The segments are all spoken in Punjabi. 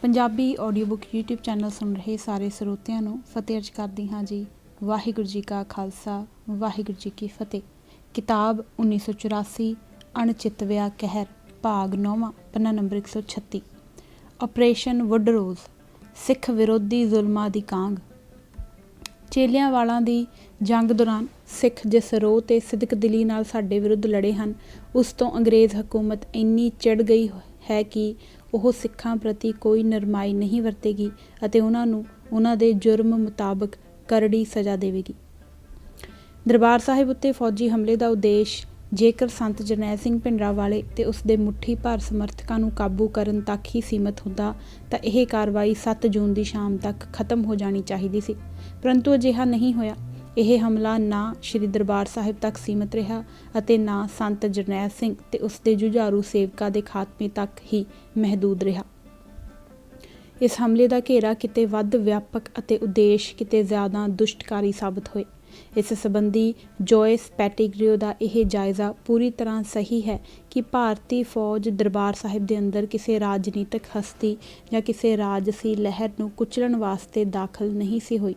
Punjabi audio book YouTube channel ਸੁਣ ਰਹੇ ਸਾਰੇ ਸਰੋਤਿਆਂ ਨੂੰ ਫਤਿਹ ਅਰਜ਼ ਕਰਦੀ ਹਾਂ ਜੀ। ਵਾਹਿਗੁਰੂ ਜੀ ਕਾ ਖਾਲਸਾ, ਵਾਹਿਗੁਰੂ ਜੀ ਕੀ ਫਤਿਹ। ਕਿਤਾਬ 1984 ਅਣਚਿਤਵਿਆ ਕਹਿਰ, ਭਾਗ 9ਵਾਂ, ਪੰਨਾ ਨੰਬਰ 136। ਆਪਰੇਸ਼ਨ ਵੁੱਡਰੋਜ਼, ਸਿੱਖ ਵਿਰੋਧੀ ਜ਼ੁਲਮਾਂ ਦੀ ਕਾਂਗ। ਚੇਲਿਆਂ ਵਾਲਾਂ ਦੀ ਜੰਗ ਦੌਰਾਨ ਸਿੱਖ ਜਿਸ ਰੋਹ ਤੇ ਸਿਦਕ ਦਿਲੀ ਨਾਲ ਸਾਡੇ ਵਿਰੁੱਧ ਲੜੇ ਹਨ, ਉਸ ਤੋਂ ਅੰਗਰੇਜ਼ ਹਕੂਮਤ ਇੰਨੀ ਚਿੜ ਗਈ ਹੈ ਕਿ ਉਹ ਸਿੱਖਾਂ ਪ੍ਰਤੀ ਕੋਈ ਨਰਮਾਈ ਨਹੀਂ ਵਰਤੇਗੀ ਅਤੇ ਉਹਨਾਂ ਨੂੰ ਉਹਨਾਂ ਦੇ ਜੁਰਮ ਮੁਤਾਬਕ ਕਰੜੀ ਸਜ਼ਾ ਦੇਵੇਗੀ। ਦਰਬਾਰ ਸਾਹਿਬ ਉੱਤੇ ਫੌਜੀ ਹਮਲੇ ਦਾ ਉਦੇਸ਼ ਜੇਕਰ ਸੰਤ ਜਰਨੈਲ ਸਿੰਘ ਭਿੰਡਰਾਂਵਾਲੇ ਤੇ ਉਸ ਦੇ ਮੁੱਠੀ ਭਰ ਸਮਰਥਕਾਂ ਨੂੰ ਕਾਬੂ ਕਰਨ ਤੱਕ ਹੀ ਸੀਮਤ ਹੁੰਦਾ ਤਾਂ ਇਹ ਕਾਰਵਾਈ 7 ਜੂਨ ਦੀ ਸ਼ਾਮ ਤੱਕ ਖਤਮ ਹੋ ਜਾਣੀ ਚਾਹੀਦੀ ਸੀ, ਪਰੰਤੂ ਅਜਿਹਾ ਨਹੀਂ ਹੋਇਆ। ਇਹ ਹਮਲਾ ਨਾ ਸ਼੍ਰੀ ਦਰਬਾਰ ਸਾਹਿਬ ਤੱਕ ਸੀਮਤ ਰਿਹਾ ਅਤੇ ਨਾ ਸੰਤ ਜਰਨੈਲ ਸਿੰਘ ਤੇ ਉਸ ਦੇ ਜੁਝਾਰੂ ਸੇਵਕਾਂ ਦੇ ਖਾਤਮੇ ਤੱਕ ਹੀ ਮਹਿਦੂਦ ਰਿਹਾ। ਇਸ ਹਮਲੇ ਦਾ ਘੇਰਾ ਕਿਤੇ ਵੱਧ ਵਿਆਪਕ ਅਤੇ ਉਦੇਸ਼ ਕਿਤੇ ਜ਼ਿਆਦਾ ਦੁਸ਼ਟਕਾਰੀ ਸਾਬਤ ਹੋਏ। ਇਸ ਸੰਬੰਧੀ ਜੋਇਸ ਪੈਟੀਗ੍ਰਿਓ ਦਾ ਇਹ ਜਾਇਜ਼ਾ ਪੂਰੀ ਤਰ੍ਹਾਂ ਸਹੀ ਹੈ ਕਿ ਭਾਰਤੀ ਫੌਜ ਦਰਬਾਰ ਸਾਹਿਬ ਦੇ ਅੰਦਰ ਕਿਸੇ ਰਾਜਨੀਤਿਕ ਹਸਤੀ ਜਾਂ ਕਿਸੇ ਰਾਜਸੀ ਲਹਿਰ ਨੂੰ ਕੁਚਲਣ ਵਾਸਤੇ ਦਾਖਲ ਨਹੀਂ ਸੀ ਹੋਈ।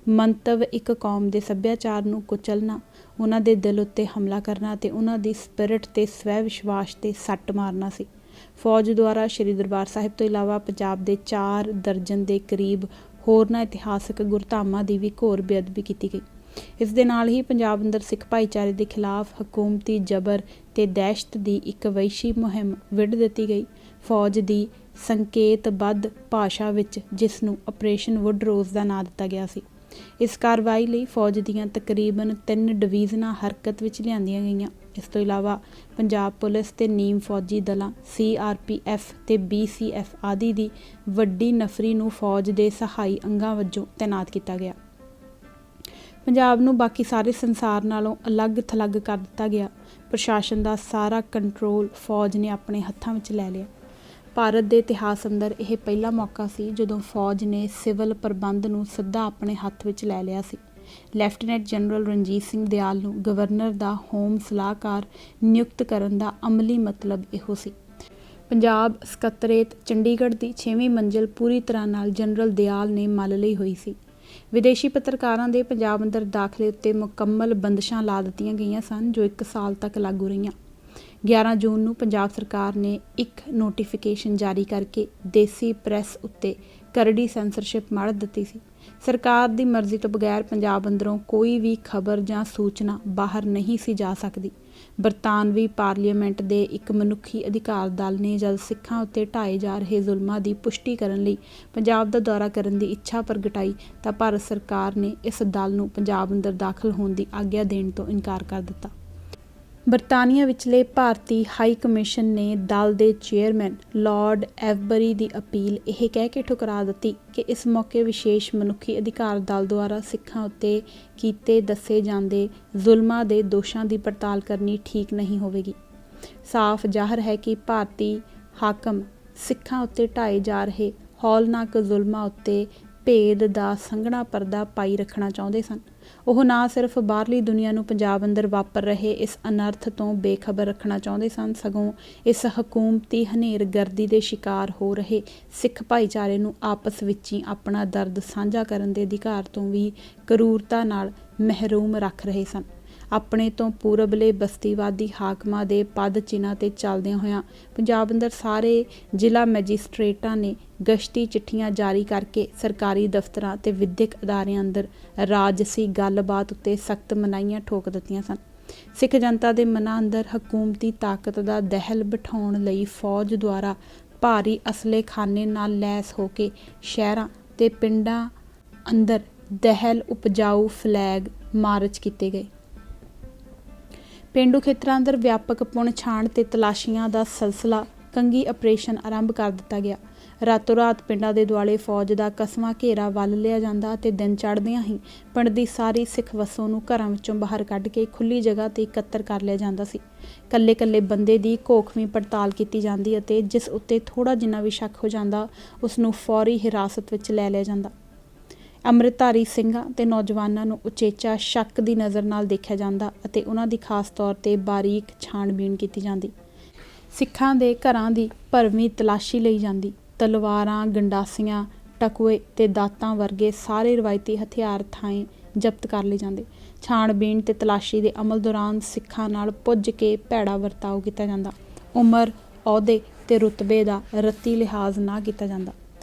ਮੰਤਵ ਇੱਕ ਕੌਮ ਦੇ ਸੱਭਿਆਚਾਰ ਨੂੰ ਕੁਚਲਣਾ, ਉਹਨਾਂ ਦੇ ਦਿਲ ਉੱਤੇ ਹਮਲਾ ਕਰਨਾ ਅਤੇ ਉਹਨਾਂ ਦੀ ਸਪਿਰਿਟ ਤੇ ਸਵੈ ਵਿਸ਼ਵਾਸ ਤੇ ਸੱਟ ਮਾਰਨਾ ਸੀ। ਫੌਜ ਦੁਆਰਾ ਸ਼੍ਰੀ ਦਰਬਾਰ ਸਾਹਿਬ ਤੋਂ ਇਲਾਵਾ ਪੰਜਾਬ ਦੇ 4 ਦਰਜਨ ਦੇ ਕਰੀਬ ਹੋਰਨਾਂ ਇਤਿਹਾਸਕ ਗੁਰਧਾਮਾਂ ਦੀ ਵੀ ਘੋਰ ਬੇਅਦਬੀ ਕੀਤੀ ਗਈ। ਇਸ ਦੇ ਨਾਲ ਹੀ ਪੰਜਾਬ ਅੰਦਰ ਸਿੱਖ ਭਾਈਚਾਰੇ ਦੇ ਖਿਲਾਫ ਹਕੂਮਤੀ ਜਬਰ ਤੇ ਦਹਿਸ਼ਤ ਦੀ ਇੱਕ ਵਹਿਸ਼ੀ ਮੁਹਿੰਮ ਵਿੱਢ ਦਿੱਤੀ ਗਈ। ਫੌਜ ਦੀ ਸੰਕੇਤਬੱਧ ਭਾਸ਼ਾ ਵਿੱਚ ਜਿਸ ਨੂੰ ਆਪਰੇਸ਼ਨ ਵੁੱਡਰੋਜ਼ ਦਾ ਨਾਂ ਦਿੱਤਾ ਗਿਆ ਸੀ। ਇਸ ਕਾਰਵਾਈ ਲਈ ਫੌਜ ਦੀਆਂ ਤਕਰੀਬਨ 3 ਡਿਵੀਜ਼ਨਾਂ ਹਰਕਤ ਵਿੱਚ ਲਿਆਂਦੀਆਂ ਗਈਆਂ। ਇਸ ਤੋਂ ਇਲਾਵਾ ਪੰਜਾਬ ਪੁਲਿਸ ਤੇ ਨੀਮ ਫੌਜੀ ਦਲਾਂ CRPF ਤੇ BCF ਆਦਿ ਦੀ ਵੱਡੀ ਨਫਰੀ ਨੂੰ ਫੌਜ ਦੇ ਸਹਾਈ ਅੰਗਾਂ ਵਜੋਂ ਤੈਨਾਤ ਕੀਤਾ ਗਿਆ। ਪੰਜਾਬ ਨੂੰ ਬਾਕੀ ਸਾਰੇ ਸੰਸਾਰ ਨਾਲੋਂ ਅਲੱਗ ਥਲੱਗ ਕਰ ਦਿੱਤਾ ਗਿਆ। ਪ੍ਰਸ਼ਾਸਨ ਦਾ ਸਾਰਾ ਕੰਟਰੋਲ ਫੌਜ ਨੇ ਆਪਣੇ ਹੱਥਾਂ ਵਿੱਚ ਲੈ ਲਿਆ। ਭਾਰਤ ਦੇ ਇਤਿਹਾਸ ਅੰਦਰ ਇਹ ਪਹਿਲਾ ਮੌਕਾ ਸੀ ਜਦੋਂ ਫੌਜ ਨੇ ਸਿਵਲ ਪ੍ਰਬੰਧ ਨੂੰ ਸਿੱਧਾ ਆਪਣੇ ਹੱਥ ਵਿੱਚ ਲੈ ਲਿਆ ਸੀ। ਲੈਫਟੀਨੈਂਟ ਜਨਰਲ ਰਣਜੀਤ ਸਿੰਘ ਦਿਆਲ ਨੂੰ ਗਵਰਨਰ ਦਾ ਹੋਮ ਸਲਾਹਕਾਰ ਨਿਯੁਕਤ ਕਰਨ ਦਾ ਅਮਲੀ ਮਤਲਬ ਇਹੋ ਸੀ। ਪੰਜਾਬ ਸਕੱਤਰੇਤ ਚੰਡੀਗੜ੍ਹ ਦੀ 6ਵੀਂ ਮੰਜ਼ਿਲ ਪੂਰੀ ਤਰ੍ਹਾਂ ਨਾਲ ਜਨਰਲ ਦਿਆਲ ਨੇ ਮੱਲ ਲਈ ਹੋਈ ਸੀ। ਵਿਦੇਸ਼ੀ ਪੱਤਰਕਾਰਾਂ ਦੇ ਪੰਜਾਬ ਅੰਦਰ ਦਾਖਲੇ ਉੱਤੇ ਮੁਕੰਮਲ ਬੰਦਸ਼ਾਂ ਲਾ ਦਿੱਤੀਆਂ ਗਈਆਂ ਸਨ, ਜੋ 1 ਸਾਲ ਤੱਕ ਲਾਗੂ ਰਹੀਆਂ। 11 ਜੂਨ ਨੂੰ ਪੰਜਾਬ ਸਰਕਾਰ ਨੇ ਇੱਕ ਨੋਟੀਫਿਕੇਸ਼ਨ ਜਾਰੀ ਕਰਕੇ ਦੇਸੀ ਪ੍ਰੈਸ ਉੱਤੇ ਕਰੜੀ ਸੈਂਸਰਸ਼ਿਪ ਮੜ੍ਹ ਦਿੱਤੀ ਸੀ। ਸਰਕਾਰ ਦੀ ਮਰਜ਼ੀ ਤੋਂ ਬਗੈਰ ਪੰਜਾਬ ਅੰਦਰੋਂ ਕੋਈ ਵੀ ਖਬਰ ਜਾਂ ਸੂਚਨਾ ਬਾਹਰ ਨਹੀਂ ਸੀ ਜਾ ਸਕਦੀ। ਬਰਤਾਨਵੀ ਪਾਰਲੀਮੈਂਟ ਦੇ ਇੱਕ ਮਨੁੱਖੀ ਅਧਿਕਾਰ ਦਲ ਨੇ ਜਦ ਸਿੱਖਾਂ ਉੱਤੇ ਢਾਏ ਜਾ ਰਹੇ ਜ਼ੁਲਮਾਂ ਦੀ ਪੁਸ਼ਟੀ ਕਰਨ ਲਈ ਪੰਜਾਬ ਦਾ ਦੌਰਾ ਕਰਨ ਦੀ ਇੱਛਾ ਪ੍ਰਗਟਾਈ ਤਾਂ ਭਾਰਤ ਸਰਕਾਰ ਨੇ ਇਸ ਦਲ ਨੂੰ ਪੰਜਾਬ ਅੰਦਰ ਦਾਖਲ ਹੋਣ ਦੀ ਆਗਿਆ ਦੇਣ ਤੋਂ ਇਨਕਾਰ ਕਰ ਦਿੱਤਾ। ਬਰਤਾਨੀਆ ਵਿਚਲੇ ਭਾਰਤੀ ਹਾਈ ਕਮਿਸ਼ਨ ਨੇ ਦਲ ਦੇ ਚੇਅਰਮੈਨ ਲਾਰਡ ਐਵਬਰੀ ਦੀ ਅਪੀਲ ਇਹ ਕਹਿ ਕੇ ਠੁਕਰਾ ਦਿੱਤੀ ਕਿ ਇਸ ਮੌਕੇ ਵਿਸ਼ੇਸ਼ ਮਨੁੱਖੀ ਅਧਿਕਾਰ ਦਲ ਦੁਆਰਾ ਸਿੱਖਾਂ ਉੱਤੇ ਕੀਤੇ ਦੱਸੇ ਜਾਂਦੇ ਜ਼ੁਲਮਾਂ ਦੇ ਦੋਸ਼ਾਂ ਦੀ ਪੜਤਾਲ ਕਰਨੀ ਠੀਕ ਨਹੀਂ ਹੋਵੇਗੀ। ਸਾਫ਼ ਜ਼ਾਹਰ ਹੈ ਕਿ ਭਾਰਤੀ ਹਾਕਮ ਸਿੱਖਾਂ ਉੱਤੇ ਢਾਏ ਜਾ ਰਹੇ ਹੌਲਨਾਕ ਜ਼ੁਲਮਾਂ ਉੱਤੇ ਭੇਦ ਦਾ ਸੰਘਣਾ ਪਰਦਾ ਪਾਈ ਰੱਖਣਾ ਚਾਹੁੰਦੇ ਸਨ। ਉਹ ਨਾ ਸਿਰਫ ਬਾਹਰਲੀ ਦੁਨੀਆ ਨੂੰ ਪੰਜਾਬ ਅੰਦਰ ਵਾਪਰ ਰਹੇ ਇਸ ਅਨਰਥ ਤੋਂ ਬੇਖਬਰ ਰੱਖਣਾ ਚਾਹੁੰਦੇ ਸਨ, ਸਗੋਂ ਇਸ ਹਕੂਮਤੀ ਹਨੇਰਗਰਦੀ ਦੇ ਸ਼ਿਕਾਰ ਹੋ ਰਹੇ ਸਿੱਖ ਭਾਈਚਾਰੇ ਨੂੰ ਆਪਸ ਵਿੱਚ ਹੀ ਆਪਣਾ ਦਰਦ ਸਾਂਝਾ ਕਰਨ ਦੇ ਅਧਿਕਾਰ ਤੋਂ ਵੀ ਕਰੂਰਤਾ ਨਾਲ ਮਹਿਰੂਮ ਰੱਖ ਰਹੇ ਸਨ। ਆਪਣੇ ਤੋਂ ਪੂਰਬਲੇ ਬਸਤੀਵਾਦੀ ਹਾਕਮਾਂ ਦੇ ਪਦ ਚਿੰਨ੍ਹਾਂ 'ਤੇ ਚੱਲਦਿਆਂ ਹੋਇਆਂ ਪੰਜਾਬ ਅੰਦਰ ਸਾਰੇ ਜ਼ਿਲ੍ਹਾ ਮੈਜਿਸਟ੍ਰੇਟਾਂ ਨੇ ਗਸ਼ਤੀ ਚਿੱਠੀਆਂ ਜਾਰੀ ਕਰਕੇ ਸਰਕਾਰੀ ਦਫ਼ਤਰਾਂ ਅਤੇ ਵਿੱਦਿਅਕ ਅਦਾਰਿਆਂ ਅੰਦਰ ਰਾਜਸੀ ਗੱਲਬਾਤ ਉੱਤੇ ਸਖਤ ਮਨਾਹੀਆਂ ਠੋਕ ਦਿੱਤੀਆਂ ਸਨ। ਸਿੱਖ ਜਨਤਾ ਦੇ ਮਨਾਂ ਅੰਦਰ ਹਕੂਮਤੀ ਤਾਕਤ ਦਾ ਦਹਿਲ ਬਿਠਾਉਣ ਲਈ ਫੌਜ ਦੁਆਰਾ ਭਾਰੀ ਅਸਲੇ ਖਾਨੇ ਨਾਲ ਲੈਸ ਹੋ ਕੇ ਸ਼ਹਿਰਾਂ ਤੇ ਪਿੰਡਾਂ ਅੰਦਰ ਦਹਿਲ ਉਪਜਾਊ ਫਲੈਗ ਮਾਰਚ ਕੀਤੇ ਗਏ। ਪੇਂਡੂ ਖੇਤਰਾਂ ਅੰਦਰ ਵਿਆਪਕ ਪੁਣ ਛਾਣ ਤੇ ਤਲਾਸ਼ੀਆਂ ਦਾ ਸਿਲਸਿਲਾ ਕੰਗੀ ਆਪਰੇਸ਼ਨ ਆਰੰਭ ਕਰ ਦਿੱਤਾ ਗਿਆ। ਰਾਤੋਂ ਰਾਤ ਪਿੰਡਾਂ ਦੇ ਦੁਆਲੇ ਫੌਜ ਦਾ ਕਸਵਾਂ ਘੇਰਾ ਵੱਲ ਲਿਆ ਜਾਂਦਾ ਅਤੇ ਦਿਨ ਚੜ੍ਹਦਿਆਂ ਹੀ ਪਿੰਡ ਦੀ ਸਾਰੀ ਸਿੱਖ ਵਸੋਂ ਨੂੰ ਘਰਾਂ ਵਿੱਚੋਂ ਬਾਹਰ ਕੱਢ ਕੇ ਖੁੱਲ੍ਹੀ ਜਗ੍ਹਾ 'ਤੇ ਇਕੱਤਰ ਕਰ ਲਿਆ ਜਾਂਦਾ ਸੀ। ਕੱਲੇ ਬੰਦੇ ਦੀ ਘੋਖਵੀਂ ਪੜਤਾਲ ਕੀਤੀ ਜਾਂਦੀ ਅਤੇ ਜਿਸ ਉੱਤੇ ਥੋੜ੍ਹਾ ਜਿੰਨਾ ਵੀ ਸ਼ੱਕ ਹੋ ਜਾਂਦਾ ਉਸ ਨੂੰ ਫੌਰੀ ਹਿਰਾਸਤ ਵਿੱਚ ਲੈ ਲਿਆ ਜਾਂਦਾ। ਅੰਮ੍ਰਿਤਧਾਰੀ ਸਿੰਘਾਂ ਤੇ ਨੌਜਵਾਨਾਂ ਨੂੰ ਉਚੇਚਾ ਸ਼ੱਕ ਦੀ ਨਜ਼ਰ ਨਾਲ ਦੇਖਿਆ ਜਾਂਦਾ ਅਤੇ ਉਹਨਾਂ ਦੀ ਖਾਸ ਤੌਰ 'ਤੇ ਬਾਰੀਕ ਛਾਣਬੀਣ ਕੀਤੀ ਜਾਂਦੀ। ਸਿੱਖਾਂ ਦੇ ਘਰਾਂ ਦੀ ਭਰਵੀਂ ਤਲਾਸ਼ੀ ਲਈ ਜਾਂਦੀ। ਤਲਵਾਰਾਂ, ਗੰਡਾਸੀਆਂ, ਟਕੂਏ ਤੇ ਦਾਤਾਂ ਵਰਗੇ ਸਾਰੇ ਰਵਾਇਤੀ ਹਥਿਆਰ ਥਾਂਏ ਜ਼ਬਤ ਕਰ ਲਏ ਜਾਂਦੇ। ਛਾਣਬੀਣ ਤੇ ਤਲਾਸ਼ੀ ਦੇ ਅਮਲ ਦੌਰਾਨ ਸਿੱਖਾਂ ਨਾਲ ਪੁੱਜ ਕੇ ਭੈੜਾ ਵਰਤਾਓ ਕੀਤਾ ਜਾਂਦਾ। ਉਮਰ, ਅਹੁਦੇ ਤੇ ਰੁਤਬੇ ਦਾ ਰੱਤੀ ਲਿਹਾਜ਼ ਨਾ ਕੀਤਾ ਜਾਂਦਾ।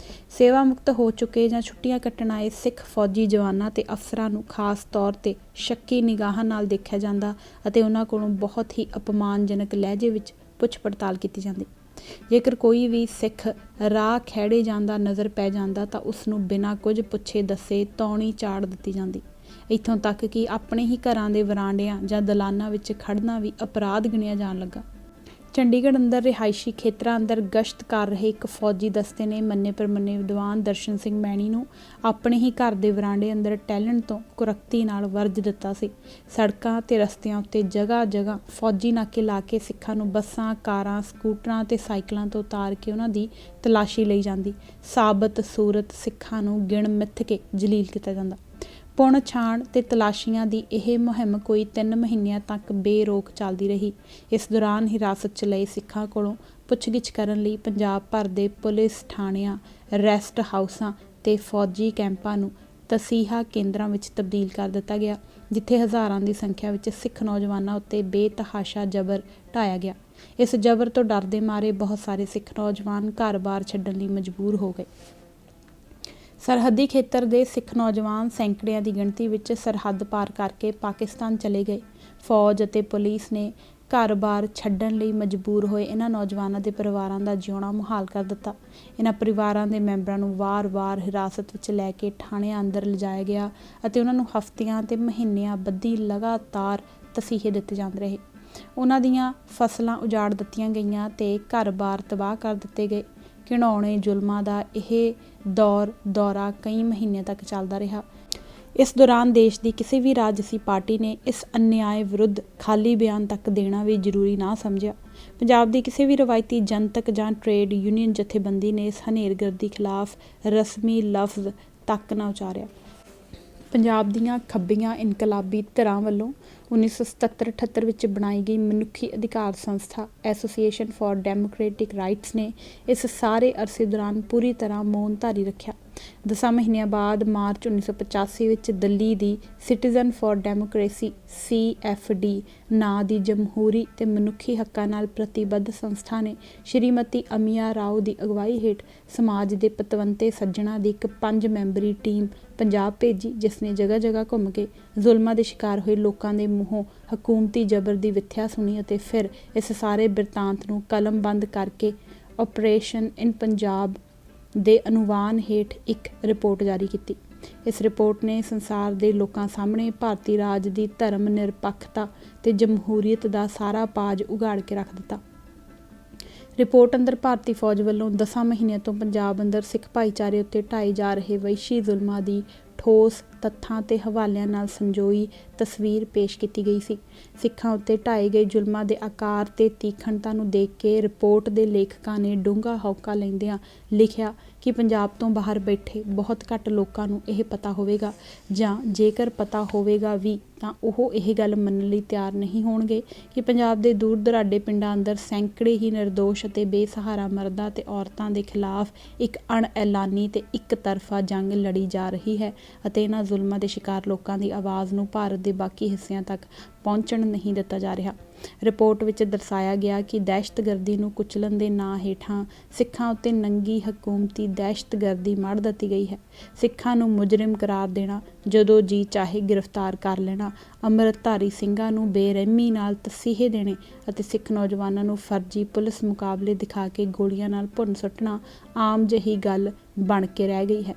ਸੇਵਾ ਮੁਕਤ ਹੋ ਚੁੱਕੇ ਜਾਂ ਛੁੱਟੀਆਂ ਕੱਟਣ ਆਏ ਸਿੱਖ ਫੌਜੀ ਜਵਾਨਾਂ ਤੇ ਅਫਸਰਾਂ ਨੂੰ ਖਾਸ ਤੌਰ 'ਤੇ ਸ਼ੱਕੀ ਨਿਗਾਹਾਂ ਨਾਲ ਦੇਖਿਆ ਜਾਂਦਾ ਅਤੇ ਉਹਨਾਂ ਕੋਲੋਂ ਬਹੁਤ ਹੀ ਅਪਮਾਨਜਨਕ ਲਹਿਜੇ ਵਿੱਚ ਪੁੱਛ ਪੜਤਾਲ ਕੀਤੀ ਜਾਂਦੀ। ਜੇਕਰ ਕੋਈ ਵੀ ਸਿੱਖ ਰਾਹ ਖਹਿੜੇ ਜਾਂਦਾ ਨਜ਼ਰ ਪੈ ਜਾਂਦਾ ਤਾਂ ਉਸ ਨੂੰ ਬਿਨਾਂ ਕੁਝ ਪੁੱਛੇ ਦੱਸੇ ਤੌਣੀ ਚਾੜ ਦਿੱਤੀ ਜਾਂਦੀ। ਇੱਥੋਂ ਤੱਕ ਕਿ ਆਪਣੇ ਹੀ ਘਰਾਂ ਦੇ ਵਰਾਂਡਿਆਂ ਜਾਂ ਦਲਾਨਾਂ ਵਿੱਚ ਖੜ੍ਹਨਾ ਵੀ ਅਪਰਾਧ ਗਿਣਿਆ ਜਾਣ ਲੱਗਾ। ਚੰਡੀਗੜ੍ਹ ਅੰਦਰ ਰਿਹਾਇਸ਼ੀ ਖੇਤਰਾਂ ਅੰਦਰ ਗਸ਼ਤ ਕਰ ਰਹੇ ਇੱਕ ਫੌਜੀ ਦਸਤੇ ਨੇ ਮੰਨੇ ਪ੍ਰਮੰਨੇ ਵਿਦਵਾਨ ਦਰਸ਼ਨ ਸਿੰਘ ਮੈਣੀ ਨੂੰ ਆਪਣੇ ਹੀ ਘਰ ਦੇ ਵਰਾਂਡੇ ਅੰਦਰ ਟਹਿਲਣ ਤੋਂ ਕੁਰਕਤੀ ਨਾਲ ਵਰਜ ਦਿੱਤਾ ਸੀ। ਸੜਕਾਂ ਤੇ ਰਸਤਿਆਂ ਉੱਤੇ ਜਗ੍ਹਾ ਜਗ੍ਹਾ ਫੌਜੀ ਨਾਕੇ ਲਾ ਕੇ ਸਿੱਖਾਂ ਨੂੰ ਬੱਸਾਂ, ਕਾਰਾਂ, ਸਕੂਟਰਾਂ ਤੇ ਸਾਈਕਲਾਂ ਤੋਂ ਉਤਾਰ ਕੇ ਉਹਨਾਂ ਦੀ ਤਲਾਸ਼ੀ ਲਈ ਜਾਂਦੀ। ਸਾਬਤ ਸੂਰਤ ਸਿੱਖਾਂ ਨੂੰ ਗਿਣ ਮਿੱਥ ਕੇ ਜਲੀਲ ਕੀਤਾ ਜਾਂਦਾ। ਪੁਣ ਛਾਣ ਤੇ ਤਲਾਸ਼ੀਆਂ ਦੀ ਇਹ ਮੁਹਿੰਮ ਕੋਈ 3 ਮਹੀਨਿਆਂ ਤੱਕ ਬੇਰੋਕ ਚੱਲਦੀ ਰਹੀ। ਇਸ ਦੌਰਾਨ ਹਿਰਾਸਤ 'ਚ ਲਏ ਸਿੱਖਾਂ ਕੋਲੋਂ ਪੁੱਛਗਿੱਛ ਕਰਨ ਲਈ ਪੰਜਾਬ ਭਰ ਦੇ ਪੁਲਿਸ ਥਾਣਿਆਂ, ਰੈਸਟ ਹਾਊਸਾਂ ਤੇ ਫੌਜੀ ਕੈਂਪਾਂ ਨੂੰ ਤਸੀਹਾ ਕੇਂਦਰਾਂ ਵਿੱਚ ਤਬਦੀਲ ਕਰ ਦਿੱਤਾ ਗਿਆ, ਜਿੱਥੇ ਹਜ਼ਾਰਾਂ ਦੀ ਸੰਖਿਆ ਵਿੱਚ ਸਿੱਖ ਨੌਜਵਾਨਾਂ ਉੱਤੇ ਬੇਤਹਾਸ਼ਾ ਜ਼ਬਰ ਢਾਇਆ ਗਿਆ। ਇਸ ਜ਼ਬਰ ਤੋਂ ਡਰਦੇ ਮਾਰੇ ਬਹੁਤ ਸਾਰੇ ਸਿੱਖ ਨੌਜਵਾਨ ਘਰ-ਬਾਰ ਛੱਡਣ ਲਈ ਮਜਬੂਰ ਹੋ ਗਏ। ਸਰਹੱਦੀ ਖੇਤਰ ਦੇ ਸਿੱਖ ਨੌਜਵਾਨ ਸੈਂਕੜਿਆਂ ਦੀ ਗਿਣਤੀ ਵਿੱਚ ਸਰਹੱਦ ਪਾਰ ਕਰਕੇ ਪਾਕਿਸਤਾਨ ਚਲੇ ਗਏ। ਫੌਜ ਅਤੇ ਪੁਲਿਸ ਨੇ ਘਰ-ਬਾਰ ਛੱਡਣ ਲਈ ਮਜਬੂਰ ਹੋਏ ਇਹਨਾਂ ਨੌਜਵਾਨਾਂ ਦੇ ਪਰਿਵਾਰਾਂ ਦਾ ਜਿਉਣਾ ਮੁਹਾਲ ਕਰ ਦਿੱਤਾ। ਇਹਨਾਂ ਪਰਿਵਾਰਾਂ ਦੇ ਮੈਂਬਰਾਂ ਨੂੰ ਵਾਰ-ਵਾਰ ਹਿਰਾਸਤ ਵਿੱਚ ਲੈ ਕੇ ਥਾਣਿਆਂ ਅੰਦਰ ਲਿਜਾਇਆ ਗਿਆ ਅਤੇ ਉਹਨਾਂ ਨੂੰ ਹਫ਼ਤਿਆਂ ਤੇ ਮਹੀਨਿਆਂ ਬੱਧੀ ਲਗਾਤਾਰ ਤਸੀਹੇ ਦਿੱਤੇ ਜਾਂਦੇ ਰਹੇ। ਉਹਨਾਂ ਦੀਆਂ ਫਸਲਾਂ ਉਜਾੜ ਦਿੱਤੀਆਂ ਗਈਆਂ ਤੇ ਘਰ-ਬਾਰ ਤਬਾਹ ਕਰ ਦਿੱਤੇ ਗਏ। ਘਿਣਾਉਣੇ ਜ਼ੁਲਮਾਂ ਦਾ ਇਹ ਦੌਰਾ ਕਈ ਮਹੀਨਿਆਂ ਤੱਕ ਚੱਲਦਾ ਰਿਹਾ। ਇਸ ਦੌਰਾਨ ਦੇਸ਼ ਦੀ ਕਿਸੇ ਵੀ ਰਾਜਸੀ ਪਾਰਟੀ ਨੇ ਇਸ ਅਨਿਆਏ ਵਿਰੁੱਧ ਖਾਲੀ ਬਿਆਨ ਤੱਕ ਦੇਣਾ ਵੀ ਜ਼ਰੂਰੀ ਨਾ ਸਮਝਿਆ। ਪੰਜਾਬ ਦੀ ਕਿਸੇ ਵੀ ਰਵਾਇਤੀ ਜਨਤਕ ਜਾਂ ਟ੍ਰੇਡ ਯੂਨੀਅਨ ਜਥੇਬੰਦੀ ਨੇ ਇਸ ਹਨੇਰਗਰਦੀ ਖਿਲਾਫ ਰਸਮੀ ਲਫ਼ਜ਼ ਤੱਕ ਨਾ ਉਚਾਰਿਆ। ਪੰਜਾਬ ਦੀਆਂ ਖੱਬੀਆਂ ਇਨਕਲਾਬੀ ਧਿਰਾਂ ਵੱਲੋਂ 1977-78 ਵਿੱਚ ਬਣਾਈ ਗਈ ਮਨੁੱਖੀ ਅਧਿਕਾਰ ਸੰਸਥਾ ਐਸੋਸੀਏਸ਼ਨ ਫਾਰ ਡੈਮੋਕ੍ਰੈਟਿਕ ਰਾਈਟਸ ਨੇ ਇਸ ਸਾਰੇ ਅਰਸੇ ਦੌਰਾਨ ਪੂਰੀ ਤਰ੍ਹਾਂ ਮੌਨ ਧਾਰੀ ਰੱਖਿਆ। 10 ਮਹੀਨਿਆਂ ਬਾਅਦ ਮਾਰਚ 1985 ਵਿੱਚ ਦਿੱਲੀ ਦੀ ਸਿਟੀਜ਼ਨ ਫਾਰ ਡੈਮੋਕ੍ਰੇਸੀ CFD ਨਾਂ ਦੀ ਜਮਹੂਰੀ ਤੇ ਮਨੁੱਖੀ ਹੱਕਾਂ ਨਾਲ ਪ੍ਰਤੀਬੱਧ ਸੰਸਥਾ ਨੇ ਸ਼੍ਰੀਮਤੀ ਅਮੀਆ ਰਾਓ ਦੀ ਅਗਵਾਈ ਹੇਠ ਸਮਾਜ ਦੇ ਪਤਵੰਤੇ ਸੱਜਣਾਂ ਦੀ ਇੱਕ 5 ਮੈਂਬਰੀ ਟੀਮ ਪੰਜਾਬ ਭੇਜੀ, ਜਿਸ ਨੇ ਜਗ੍ਹਾ ਜਗ੍ਹਾ ਘੁੰਮ ਕੇ ਜ਼ੁਲਮਾਂ ਦੇ ਸ਼ਿਕਾਰ ਹੋਏ ਲੋਕਾਂ ਦੇ ਮੂੰਹੋਂ ਹਕੂਮਤੀ ਜ਼ਬਰ ਦੀ ਵਿਥਿਆ ਸੁਣੀ ਅਤੇ ਫਿਰ ਇਸ ਸਾਰੇ ਬਿਰਤਾਂਤ ਨੂੰ ਕਲਮਬੰਦ ਕਰਕੇ ਆਪਰੇਸ਼ਨ ਇਨ ਪੰਜਾਬ ਦੇ ਅਨੁਵਾਨ ਹੇਠ ਇੱਕ ਰਿਪੋਰਟ ਜਾਰੀ ਕੀਤੀ। ਇਸ ਰਿਪੋਰਟ ਨੇ ਸੰਸਾਰ ਦੇ ਲੋਕਾਂ ਸਾਹਮਣੇ ਭਾਰਤੀ ਰਾਜ ਦੀ ਧਰਮ ਨਿਰਪੱਖਤਾ ਤੇ ਜਮਹੂਰੀਅਤ ਦਾ ਸਾਰਾ ਪਾਜ ਉਘਾੜ ਕੇ ਰੱਖ ਦਿੱਤਾ। ਰਿਪੋਰਟ ਅੰਦਰ ਭਾਰਤੀ ਫੌਜ ਵੱਲੋਂ 10 ਮਹੀਨਿਆਂ ਤੋਂ ਪੰਜਾਬ ਅੰਦਰ ਸਿੱਖ ਭਾਈਚਾਰੇ ਉੱਤੇ ਢਾਏ ਜਾ ਰਹੇ ਵਹਿਸ਼ੀ ਜ਼ੁਲਮਾਂ ਦੀ ਠੋਸ ਤੱਥਾਂ ਤੇ ਹਵਾਲਿਆਂ ਨਾਲ ਸੰਜੋਈ ਤਸਵੀਰ ਪੇਸ਼ ਕੀਤੀ ਗਈ ਸੀ। ਸਿੱਖਾਂ ਉੱਤੇ ਢਾਏ ਗਏ ਜ਼ੁਲਮਾਂ ਦੇ ਆਕਾਰ ਤੇ ਤੀਖਣਤਾ ਨੂੰ ਦੇਖ ਕੇ ਰਿਪੋਰਟ ਦੇ ਲੇਖਕਾਂ ਨੇ ਡੂੰਘਾ ਹੌਕਾ ਲੈਂਦਿਆਂ ਲਿਖਿਆ ਕਿ ਪੰਜਾਬ ਤੋਂ ਬਾਹਰ ਬੈਠੇ ਬਹੁਤ ਘੱਟ ਲੋਕਾਂ ਨੂੰ ਇਹ ਪਤਾ ਹੋਵੇਗਾ, ਜਾਂ ਜੇਕਰ ਪਤਾ ਹੋਵੇਗਾ ਵੀ ਤਾਂ ਉਹ ਇਹ ਗੱਲ ਮੰਨਣ ਲਈ ਤਿਆਰ ਨਹੀਂ ਹੋਣਗੇ ਕਿ ਪੰਜਾਬ ਦੇ ਦੂਰ ਦੁਰਾਡੇ ਪਿੰਡਾਂ ਅੰਦਰ ਸੈਂਕੜੇ ਹੀ ਨਿਰਦੋਸ਼ ਅਤੇ ਬੇਸਹਾਰਾ ਮਰਦਾਂ ਤੇ ਔਰਤਾਂ ਦੇ ਖਿਲਾਫ ਇੱਕ ਅਣਐਲਾਨੀ ਤੇ ਇੱਕ ਤਰਫਾ ਜੰਗ ਲੜੀ ਜਾ ਰਹੀ ਹੈ ਅਤੇ ਇਹਨਾਂ ਜ਼ੁਲਮਾਂ ਦੇ ਸ਼ਿਕਾਰ ਲੋਕਾਂ ਦੀ ਆਵਾਜ਼ ਨੂੰ ਭਾਰਤ ਦੇ ਬਾਕੀ ਹਿੱਸਿਆਂ ਤੱਕ ਪਹੁੰਚਣ ਨਹੀਂ ਦਿੱਤਾ ਜਾ ਰਿਹਾ। ਰਿਪੋਰਟ ਵਿੱਚ ਦਰਸਾਇਆ ਗਿਆ ਕਿ ਦਹਿਸ਼ਤਗਰਦੀ ਨੂੰ ਕੁਚਲਣ ਦੇ ਨਾਂ ਹੇਠਾਂ ਸਿੱਖਾਂ ਉੱਤੇ ਨੰਗੀ ਹਕੂਮਤੀ ਦਹਿਸ਼ਤਗਰਦੀ ਮੜ੍ਹ ਦਿੱਤੀ ਗਈ ਹੈ। ਸਿੱਖਾਂ ਨੂੰ ਮੁਜਰਿਮ ਕਰਾਰ ਦੇਣਾ, ਜਦੋਂ ਜੀ ਚਾਹੇ ਗ੍ਰਿਫਤਾਰ ਕਰ ਲੈਣਾ, ਅੰਮ੍ਰਿਤਧਾਰੀ ਸਿੰਘਾਂ ਨੂੰ ਬੇਰਹਿਮੀ ਨਾਲ ਤਸੀਹੇ ਦੇਣੇ ਅਤੇ ਸਿੱਖ ਨੌਜਵਾਨਾਂ ਨੂੰ ਫਰਜ਼ੀ ਪੁਲਿਸ ਮੁਕਾਬਲੇ ਦਿਖਾ ਕੇ ਗੋਲੀਆਂ ਨਾਲ ਭੁੰਨ ਸੁੱਟਣਾ ਆਮ ਜਿਹੀ ਗੱਲ ਬਣ ਕੇ ਰਹਿ ਗਈ ਹੈ।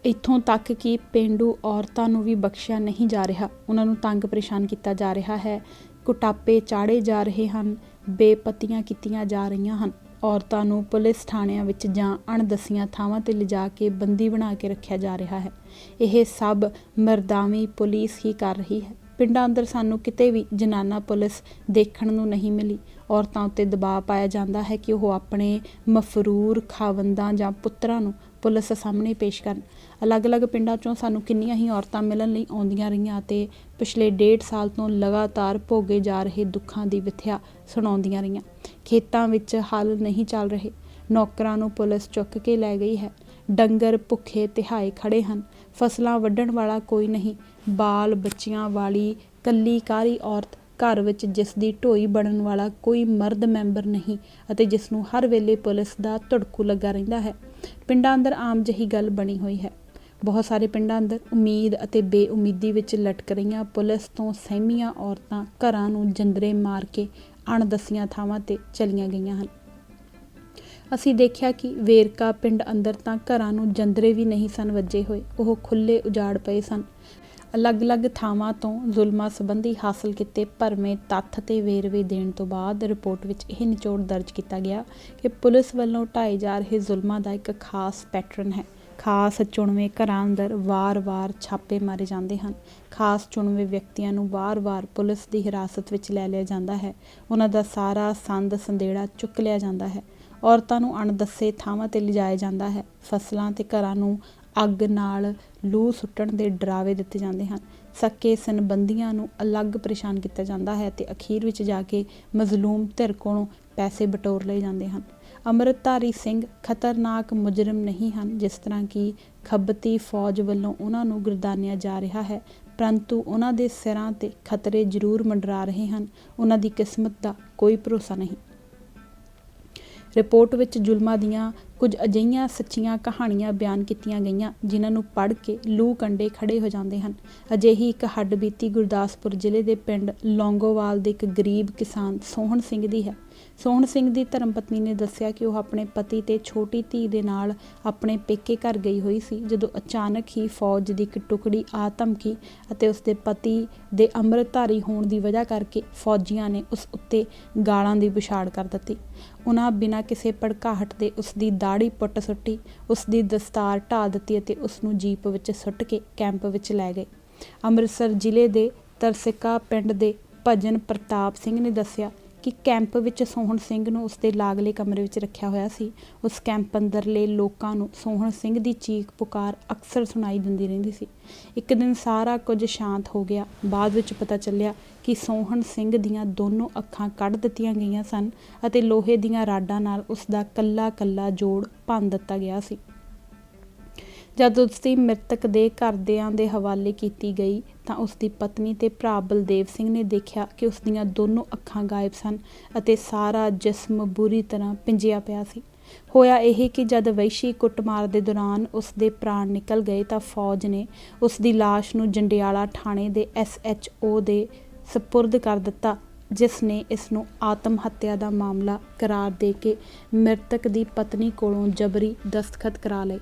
ਇੱਥੋਂ ਤੱਕ ਕਿ ਪੇਂਡੂ ਔਰਤਾਂ ਨੂੰ ਵੀ ਬਖਸ਼ਿਆ ਨਹੀਂ ਜਾ ਰਿਹਾ। ਉਹਨਾਂ ਨੂੰ ਤੰਗ ਪਰੇਸ਼ਾਨ ਕੀਤਾ ਜਾ ਰਿਹਾ ਹੈ, ਕੁਟਾਪੇ ਚਾੜੇ ਜਾ ਰਹੇ ਹਨ, ਬੇਪਤੀਆਂ ਕੀਤੀਆਂ ਜਾ ਰਹੀਆਂ ਹਨ। ਔਰਤਾਂ ਨੂੰ ਪੁਲਿਸ ਥਾਣਿਆਂ ਵਿੱਚ ਜਾਂ ਅਣਦੱਸੀਆਂ ਥਾਵਾਂ 'ਤੇ ਲਿਜਾ ਕੇ ਬੰਦੀ ਬਣਾ ਕੇ ਰੱਖਿਆ ਜਾ ਰਿਹਾ ਹੈ। ਇਹ ਸਭ ਮਰਦਾਵੀ ਪੁਲਿਸ ਹੀ ਕਰ ਰਹੀ ਹੈ। ਪਿੰਡਾਂ ਅੰਦਰ ਸਾਨੂੰ ਕਿਤੇ ਵੀ ਜਨਾਨਾ ਪੁਲਿਸ ਦੇਖਣ ਨੂੰ ਨਹੀਂ ਮਿਲੀ। ਔਰਤਾਂ ਉੱਤੇ ਦਬਾਅ ਪਾਇਆ ਜਾਂਦਾ ਹੈ ਕਿ ਉਹ ਆਪਣੇ ਮਫਰੂਰ ਖਾਵੰਦਾਂ ਜਾਂ ਪੁੱਤਰਾਂ ਨੂੰ ਪੁਲਿਸ ਸਾਹਮਣੇ ਪੇਸ਼ ਕਰਨ। ਅਲੱਗ-ਅਲੱਗ ਪਿੰਡਾਂ 'ਚੋਂ ਸਾਨੂੰ ਕਿੰਨੀਆਂ ਹੀ ਔਰਤਾਂ ਮਿਲਣ ਲਈ ਆਉਂਦੀਆਂ ਰਹੀਆਂ ਅਤੇ ਪਿਛਲੇ 1.5 ਸਾਲ ਤੋਂ ਲਗਾਤਾਰ ਭੋਗੇ ਜਾ ਰਹੇ ਦੁੱਖਾਂ ਦੀ ਵਿਥਿਆ ਸੁਣਾਉਂਦੀਆਂ ਰਹੀਆਂ। ਖੇਤਾਂ ਵਿੱਚ ਹਲ ਨਹੀਂ ਚੱਲ ਰਹੇ, ਨੌਕਰਾਂ ਨੂੰ ਪੁਲਿਸ ਚੁੱਕ ਕੇ ਲੈ ਗਈ ਹੈ। ਡੰਗਰ ਭੁੱਖੇ ਤਿਹਾਏ ਖੜੇ ਹਨ। ਫਸਲਾਂ ਵੱਢਣ ਵਾਲਾ ਕੋਈ ਨਹੀਂ। ਬਾਲ ਬੱਚਿਆਂ ਵਾਲੀ ਕੱਲੀ ਕਾਹਰੀ ਔਰਤ, ਘਰ ਵਿੱਚ ਜਿਸ ਦੀ ਢੋਈ ਬਣਨ ਵਾਲਾ ਕੋਈ ਮਰਦ ਮੈਂਬਰ ਨਹੀਂ ਅਤੇ ਜਿਸ ਨੂੰ ਹਰ ਵੇਲੇ ਪੁਲਿਸ ਦਾ ਧੜਕੂ ਲੱਗਾ ਰਹਿੰਦਾ ਹੈ। ਪਿੰਡਾਂ ਅੰਦਰ ਆਮ ਜਿਹੀ ਗੱਲ ਬਣੀ ਹੋਈ ਹੈ। ਬਹੁਤ ਸਾਰੇ ਪਿੰਡਾਂ ਅੰਦਰ ਉਮੀਦ ਅਤੇ ਬੇਉਮੀਦੀ ਵਿੱਚ ਲਟਕ ਰਹੀਆਂ ਪੁਲਿਸ ਤੋਂ ਸਹਿਮੀਆਂ ਔਰਤਾਂ ਘਰਾਂ ਨੂੰ ਜਿੰਦਰੇ ਮਾਰ ਕੇ ਅਣਦੱਸੀਆਂ ਥਾਵਾਂ 'ਤੇ ਚਲੀਆਂ ਗਈਆਂ ਹਨ। ਅਸੀਂ ਦੇਖਿਆ ਕਿ ਵੇਰਕਾ ਪਿੰਡ ਅੰਦਰ ਤਾਂ ਘਰਾਂ ਨੂੰ ਜੰਦਰੇ ਵੀ ਨਹੀਂ ਸਨ ਵੱਜੇ ਹੋਏ, ਉਹ ਖੁੱਲ੍ਹੇ ਉਜਾੜ ਪਏ ਸਨ। ਅਲੱਗ-ਅਲੱਗ ਥਾਵਾਂ ਤੋਂ ਜ਼ੁਲਮਾਂ ਸੰਬੰਧੀ ਹਾਸਲ ਕੀਤੇ ਭਰਵੇਂ ਤੱਥ ਤੇ ਵੇਰਵੇ ਦੇਣ ਤੋਂ ਬਾਅਦ ਰਿਪੋਰਟ ਵਿੱਚ ਇਹ ਨਿਚੋੜ ਦਰਜ ਕੀਤਾ ਗਿਆ ਕਿ ਪੁਲਿਸ ਵੱਲੋਂ ਢਾਏ ਜਾ ਰਹੇ ਜ਼ੁਲਮਾਂ ਦਾ ਇੱਕ ਖਾਸ ਪੈਟਰਨ ਹੈ। ਖਾਸ ਚੁਣਵੇਂ ਘਰਾਂ ਅੰਦਰ ਵਾਰ-ਵਾਰ ਛਾਪੇ ਮਾਰੇ ਜਾਂਦੇ ਹਨ। ਖਾਸ ਚੁਣਵੇਂ ਵਿਅਕਤੀਆਂ ਨੂੰ ਵਾਰ-ਵਾਰ ਪੁਲਿਸ ਦੀ ਹਿਰਾਸਤ ਵਿੱਚ ਲੈ ਲਿਆ ਜਾਂਦਾ ਹੈ। ਉਹਨਾਂ ਦਾ ਸਾਰਾ ਸੰਦ ਸੰਦੇੜਾ ਚੁੱਕ ਲਿਆ ਜਾਂਦਾ ਹੈ। ਔਰਤਾਂ ਨੂੰ ਅਣਦੱਸੇ ਥਾਵਾਂ 'ਤੇ ਲਿਜਾਇਆ ਜਾਂਦਾ ਹੈ। ਫਸਲਾਂ ਤੇ ਘਰਾਂ ਨੂੰ ਅੱਗ ਨਾਲ ਲੂ ਸੁੱਟਣ ਦੇ ਡਰਾਵੇ ਦਿੱਤੇ ਜਾਂਦੇ ਹਨ। ਸਕੇ ਸੰਬੰਧੀਆਂ ਨੂੰ ਅਲੱਗ ਪਰੇਸ਼ਾਨ ਕੀਤਾ ਜਾਂਦਾ ਹੈ ਅਤੇ ਅਖੀਰ ਵਿੱਚ ਜਾ ਕੇ ਮਜ਼ਲੂਮ ਧਿਰ ਕੋਲੋਂ ਪੈਸੇ ਬਟੋਰ ਲਏ ਜਾਂਦੇ ਹਨ। ਅੰਮ੍ਰਿਤਧਾਰੀ ਸਿੰਘ ਖਤਰਨਾਕ ਮੁਜਰਮ ਨਹੀਂ ਹਨ ਜਿਸ ਤਰ੍ਹਾਂ ਕਿ ਖੱਬਤੀ ਫੌਜ ਵੱਲੋਂ ਉਹਨਾਂ ਨੂੰ ਗਰਦਾਨਿਆ ਜਾ ਰਿਹਾ ਹੈ, ਪਰੰਤੂ ਉਹਨਾਂ ਦੇ ਸਿਰਾਂ 'ਤੇ ਖਤਰੇ ਜ਼ਰੂਰ ਮੰਡਰਾ ਰਹੇ ਹਨ। ਉਹਨਾਂ ਦੀ ਕਿਸਮਤ ਦਾ ਕੋਈ ਭਰੋਸਾ ਨਹੀਂ। ਰਿਪੋਰਟ ਵਿੱਚ ਜ਼ੁਲਮਾਂ ਦੀਆਂ ਕੁਝ ਅਜਿਹੀਆਂ ਸੱਚੀਆਂ ਕਹਾਣੀਆਂ ਬਿਆਨ ਕੀਤੀਆਂ ਗਈਆਂ ਜਿਨ੍ਹਾਂ ਨੂੰ ਪੜ੍ਹ ਕੇ ਲੂਹ ਕੰਡੇ ਖੜੇ ਹੋ ਜਾਂਦੇ ਹਨ। ਅਜਿਹੀ ਇੱਕ ਹੱਡਬੀਤੀ ਗੁਰਦਾਸਪੁਰ ਜ਼ਿਲ੍ਹੇ ਦੇ ਪਿੰਡ ਲੌਂਗੋਵਾਲ ਦੇ ਇੱਕ ਗਰੀਬ ਕਿਸਾਨ ਸੋਹਣ ਸਿੰਘ ਦੀ ਹੈ। ਸੋਹਣ ਸਿੰਘ ਦੀ ਧਰਮ ਪਤਨੀ ਨੇ ਦੱਸਿਆ ਕਿ ਉਹ ਆਪਣੇ ਪਤੀ ਤੇ ਛੋਟੀ ਧੀ ਦੇ ਨਾਲ ਆਪਣੇ ਪੇਕੇ ਘਰ ਗਈ ਹੋਈ ਸੀ ਜਦੋਂ ਅਚਾਨਕ ਹੀ ਫੌਜ ਦੀ ਇੱਕ ਟੁਕੜੀ ਆ ਧਮਕੀ ਅਤੇ ਉਸਦੇ ਪਤੀ ਦੇ ਅੰਮ੍ਰਿਤਧਾਰੀ ਹੋਣ ਦੀ ਵਜ੍ਹਾ ਕਰਕੇ ਫੌਜੀਆਂ ਨੇ ਉਸ ਉੱਤੇ ਗਾਲਾਂ ਦੀ ਬੁਛਾੜ ਕਰ ਦਿੱਤੀ। ਉਹਨਾਂ ਬਿਨਾਂ ਕਿਸੇ ਭੜਕਾਹਟ ਦੇ ਉਸ ਦੀ ਦਾੜੀ ਪੁੱਟ ਸੁੱਟੀ, ਉਸ ਦੀ ਦਸਤਾਰ ਢਾਹ ਦਿੱਤੀ ਅਤੇ ਉਸ ਨੂੰ ਜੀਪ ਵਿੱਚ ਸੁੱਟ ਕੇ ਕੈਂਪ ਵਿੱਚ ਲੈ ਗਏ। ਅੰਮ੍ਰਿਤਸਰ ਜ਼ਿਲ੍ਹੇ ਦੇ ਤਰਸਿੱਕਾ ਪਿੰਡ ਦੇ ਭਜਨ ਪ੍ਰਤਾਪ ਸਿੰਘ ਨੇ ਦੱਸਿਆ ਕਿ ਕੈਂਪ ਵਿੱਚ ਸੋਹਣ ਸਿੰਘ ਨੂੰ ਉਸਦੇ ਲਾਗਲੇ ਕਮਰੇ ਵਿੱਚ ਰੱਖਿਆ ਹੋਇਆ ਸੀ। ਉਸ ਕੈਂਪ ਅੰਦਰਲੇ ਲੋਕਾਂ ਨੂੰ ਸੋਹਣ ਸਿੰਘ ਦੀ ਚੀਕ ਪੁਕਾਰ ਅਕਸਰ ਸੁਣਾਈ ਦਿੰਦੀ ਰਹਿੰਦੀ ਸੀ। ਇੱਕ ਦਿਨ ਸਾਰਾ ਕੁਝ ਸ਼ਾਂਤ ਹੋ ਗਿਆ। ਬਾਅਦ ਵਿੱਚ ਪਤਾ ਚੱਲਿਆ ਕਿ ਸੋਹਣ ਸਿੰਘ ਦੀਆਂ ਦੋਨੋਂ ਅੱਖਾਂ ਕੱਢ ਦਿੱਤੀਆਂ ਗਈਆਂ ਸਨ ਅਤੇ ਲੋਹੇ ਦੀਆਂ ਰਾਡਾਂ ਨਾਲ ਉਸ ਦਾ ਕੱਲਾ-ਕੱਲਾ ਜੋੜ ਭੰਨ ਦਿੱਤਾ ਗਿਆ ਸੀ। ਜਦ ਉਸਦੀ ਮ੍ਰਿਤਕ ਦੇਹ ਘਰਦਿਆਂ ਦੇ ਹਵਾਲੇ ਕੀਤੀ ਗਈ ਤਾਂ ਉਸਦੀ ਪਤਨੀ ਤੇ ਭਰਾ ਬਲਦੇਵ ਸਿੰਘ ਨੇ ਦੇਖਿਆ ਕਿ ਉਸ ਦੀਆਂ ਦੋਨੋਂ ਅੱਖਾਂ ਗਾਇਬ ਸਨ ਅਤੇ ਸਾਰਾ ਜਿਸਮ ਬੁਰੀ ਤਰ੍ਹਾਂ ਪਿੰਜਿਆ ਪਿਆ ਸੀ। ਹੋਇਆ ਇਹ ਕਿ ਜਦ ਵਹਿਸ਼ੀ ਕੁੱਟਮਾਰ ਦੇ ਦੌਰਾਨ ਉਸ ਦੇ ਪ੍ਰਾਣ ਨਿਕਲ ਗਏ ਤਾਂ ਫੌਜ ਨੇ ਉਸ ਦੀ ਲਾਸ਼ ਨੂੰ ਜੰਡਿਆਲਾ ਥਾਣੇ ਦੇ SHO ਦੇ ਸਪੁਰਦ ਕਰ ਦਿੱਤਾ, ਜਿਸ ਨੇ ਇਸ ਨੂੰ ਆਤਮ ਹੱਤਿਆ ਦਾ ਮਾਮਲਾ ਕਰਾਰ ਦੇ ਕੇ ਮ੍ਰਿਤਕ ਦੀ ਪਤਨੀ ਕੋਲੋਂ ਜਬਰੀ ਦਸਤਖਤ ਕਰਾ ਲਏ।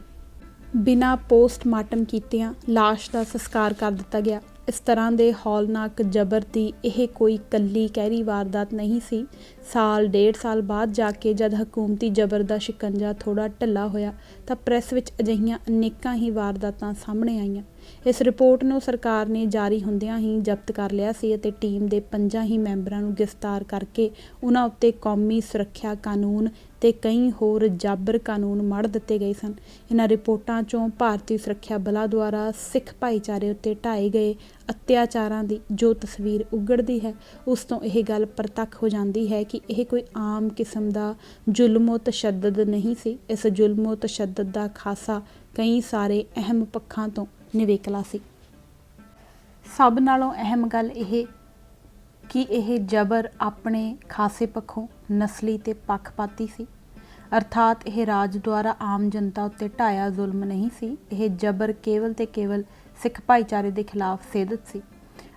ਬਿਨਾਂ ਪੋਸਟਮਾਰਟਮ ਕੀਤਿਆਂ ਲਾਸ਼ ਦਾ ਸੰਸਕਾਰ ਕਰ ਦਿੱਤਾ ਗਿਆ। ਇਸ ਤਰ੍ਹਾਂ ਦੇ ਹੌਲਨਾਕ ਜ਼ਬਰ ਦੀ ਇਹ ਕੋਈ ਇਕੱਲੀ ਕਹਿਰੀ ਵਾਰਦਾਤ ਨਹੀਂ ਸੀ। ਸਾਲ ਡੇਢ ਸਾਲ ਬਾਅਦ ਜਾ ਕੇ ਜਦ ਹਕੂਮਤੀ ਜ਼ਬਰ ਦਾ ਸ਼ਿਕੰਜਾ ਥੋੜ੍ਹਾ ਢਿੱਲਾ ਹੋਇਆ ਤਾਂ ਪ੍ਰੈਸ ਵਿੱਚ ਅਜਿਹੀਆਂ ਅਨੇਕਾਂ ਹੀ ਵਾਰਦਾਤਾਂ ਸਾਹਮਣੇ ਆਈਆਂ। ਇਸ ਰਿਪੋਰਟ ਨੂੰ ਸਰਕਾਰ ਨੇ ਜਾਰੀ ਹੁੰਦਿਆਂ ਹੀ ਜ਼ਬਤ ਕਰ ਲਿਆ ਸੀ ਅਤੇ ਟੀਮ ਦੇ 5 ਹੀ ਮੈਂਬਰਾਂ ਨੂੰ ਗ੍ਰਿਫਤਾਰ ਕਰਕੇ ਉਹਨਾਂ ਉੱਤੇ ਕੌਮੀ ਸੁਰੱਖਿਆ ਕਾਨੂੰਨ ਤੇ ਕਈ ਹੋਰ ਜਾਬਰ ਕਾਨੂੰਨ ਮੜ੍ਹ ਦਿੱਤੇ ਗਏ ਸਨ। ਇਹਨਾਂ ਰਿਪੋਰਟਾਂ 'ਚੋਂ ਭਾਰਤੀ ਸੁਰੱਖਿਆ ਬਲਾਂ ਦੁਆਰਾ ਸਿੱਖ ਭਾਈਚਾਰੇ ਉੱਤੇ ਢਾਏ ਗਏ ਅਤਿਆਚਾਰਾਂ ਦੀ ਜੋ ਤਸਵੀਰ ਉਘੜਦੀ ਹੈ, ਉਸ ਤੋਂ ਇਹ ਗੱਲ ਪ੍ਰਤੱਖ ਹੋ ਜਾਂਦੀ ਹੈ ਕਿ ਇਹ ਕੋਈ ਆਮ ਕਿਸਮ ਦਾ ਜ਼ੁਲਮੋ ਤਸ਼ੱਦਦ ਨਹੀਂ ਸੀ। ਇਸ ਜ਼ੁਲਮੋ ਤਸ਼ੱਦਦ ਦਾ ਖਾਸਾ ਕਈ ਸਾਰੇ ਅਹਿਮ ਪੱਖਾਂ ਤੋਂ ਨਿਵੇਕਲਾ ਸੀ। ਸਭ ਨਾਲੋਂ ਅਹਿਮ ਗੱਲ ਇਹ ਕਿ ਇਹ ਜ਼ਬਰ ਆਪਣੇ ਖਾਸੇ ਪੱਖੋਂ ਨਸਲੀ ਤੇ ਪੱਖਪਾਤੀ ਸੀ। ਅਰਥਾਤ ਇਹ ਰਾਜ ਦੁਆਰਾ ਆਮ ਜਨਤਾ ਉੱਤੇ ਢਾਇਆ ਜ਼ੁਲਮ ਨਹੀਂ ਸੀ। ਇਹ ਜ਼ਬਰ ਕੇਵਲ ਤੇ ਕੇਵਲ ਸਿੱਖ ਭਾਈਚਾਰੇ ਦੇ ਖਿਲਾਫ ਸੇਧਤ ਸੀ।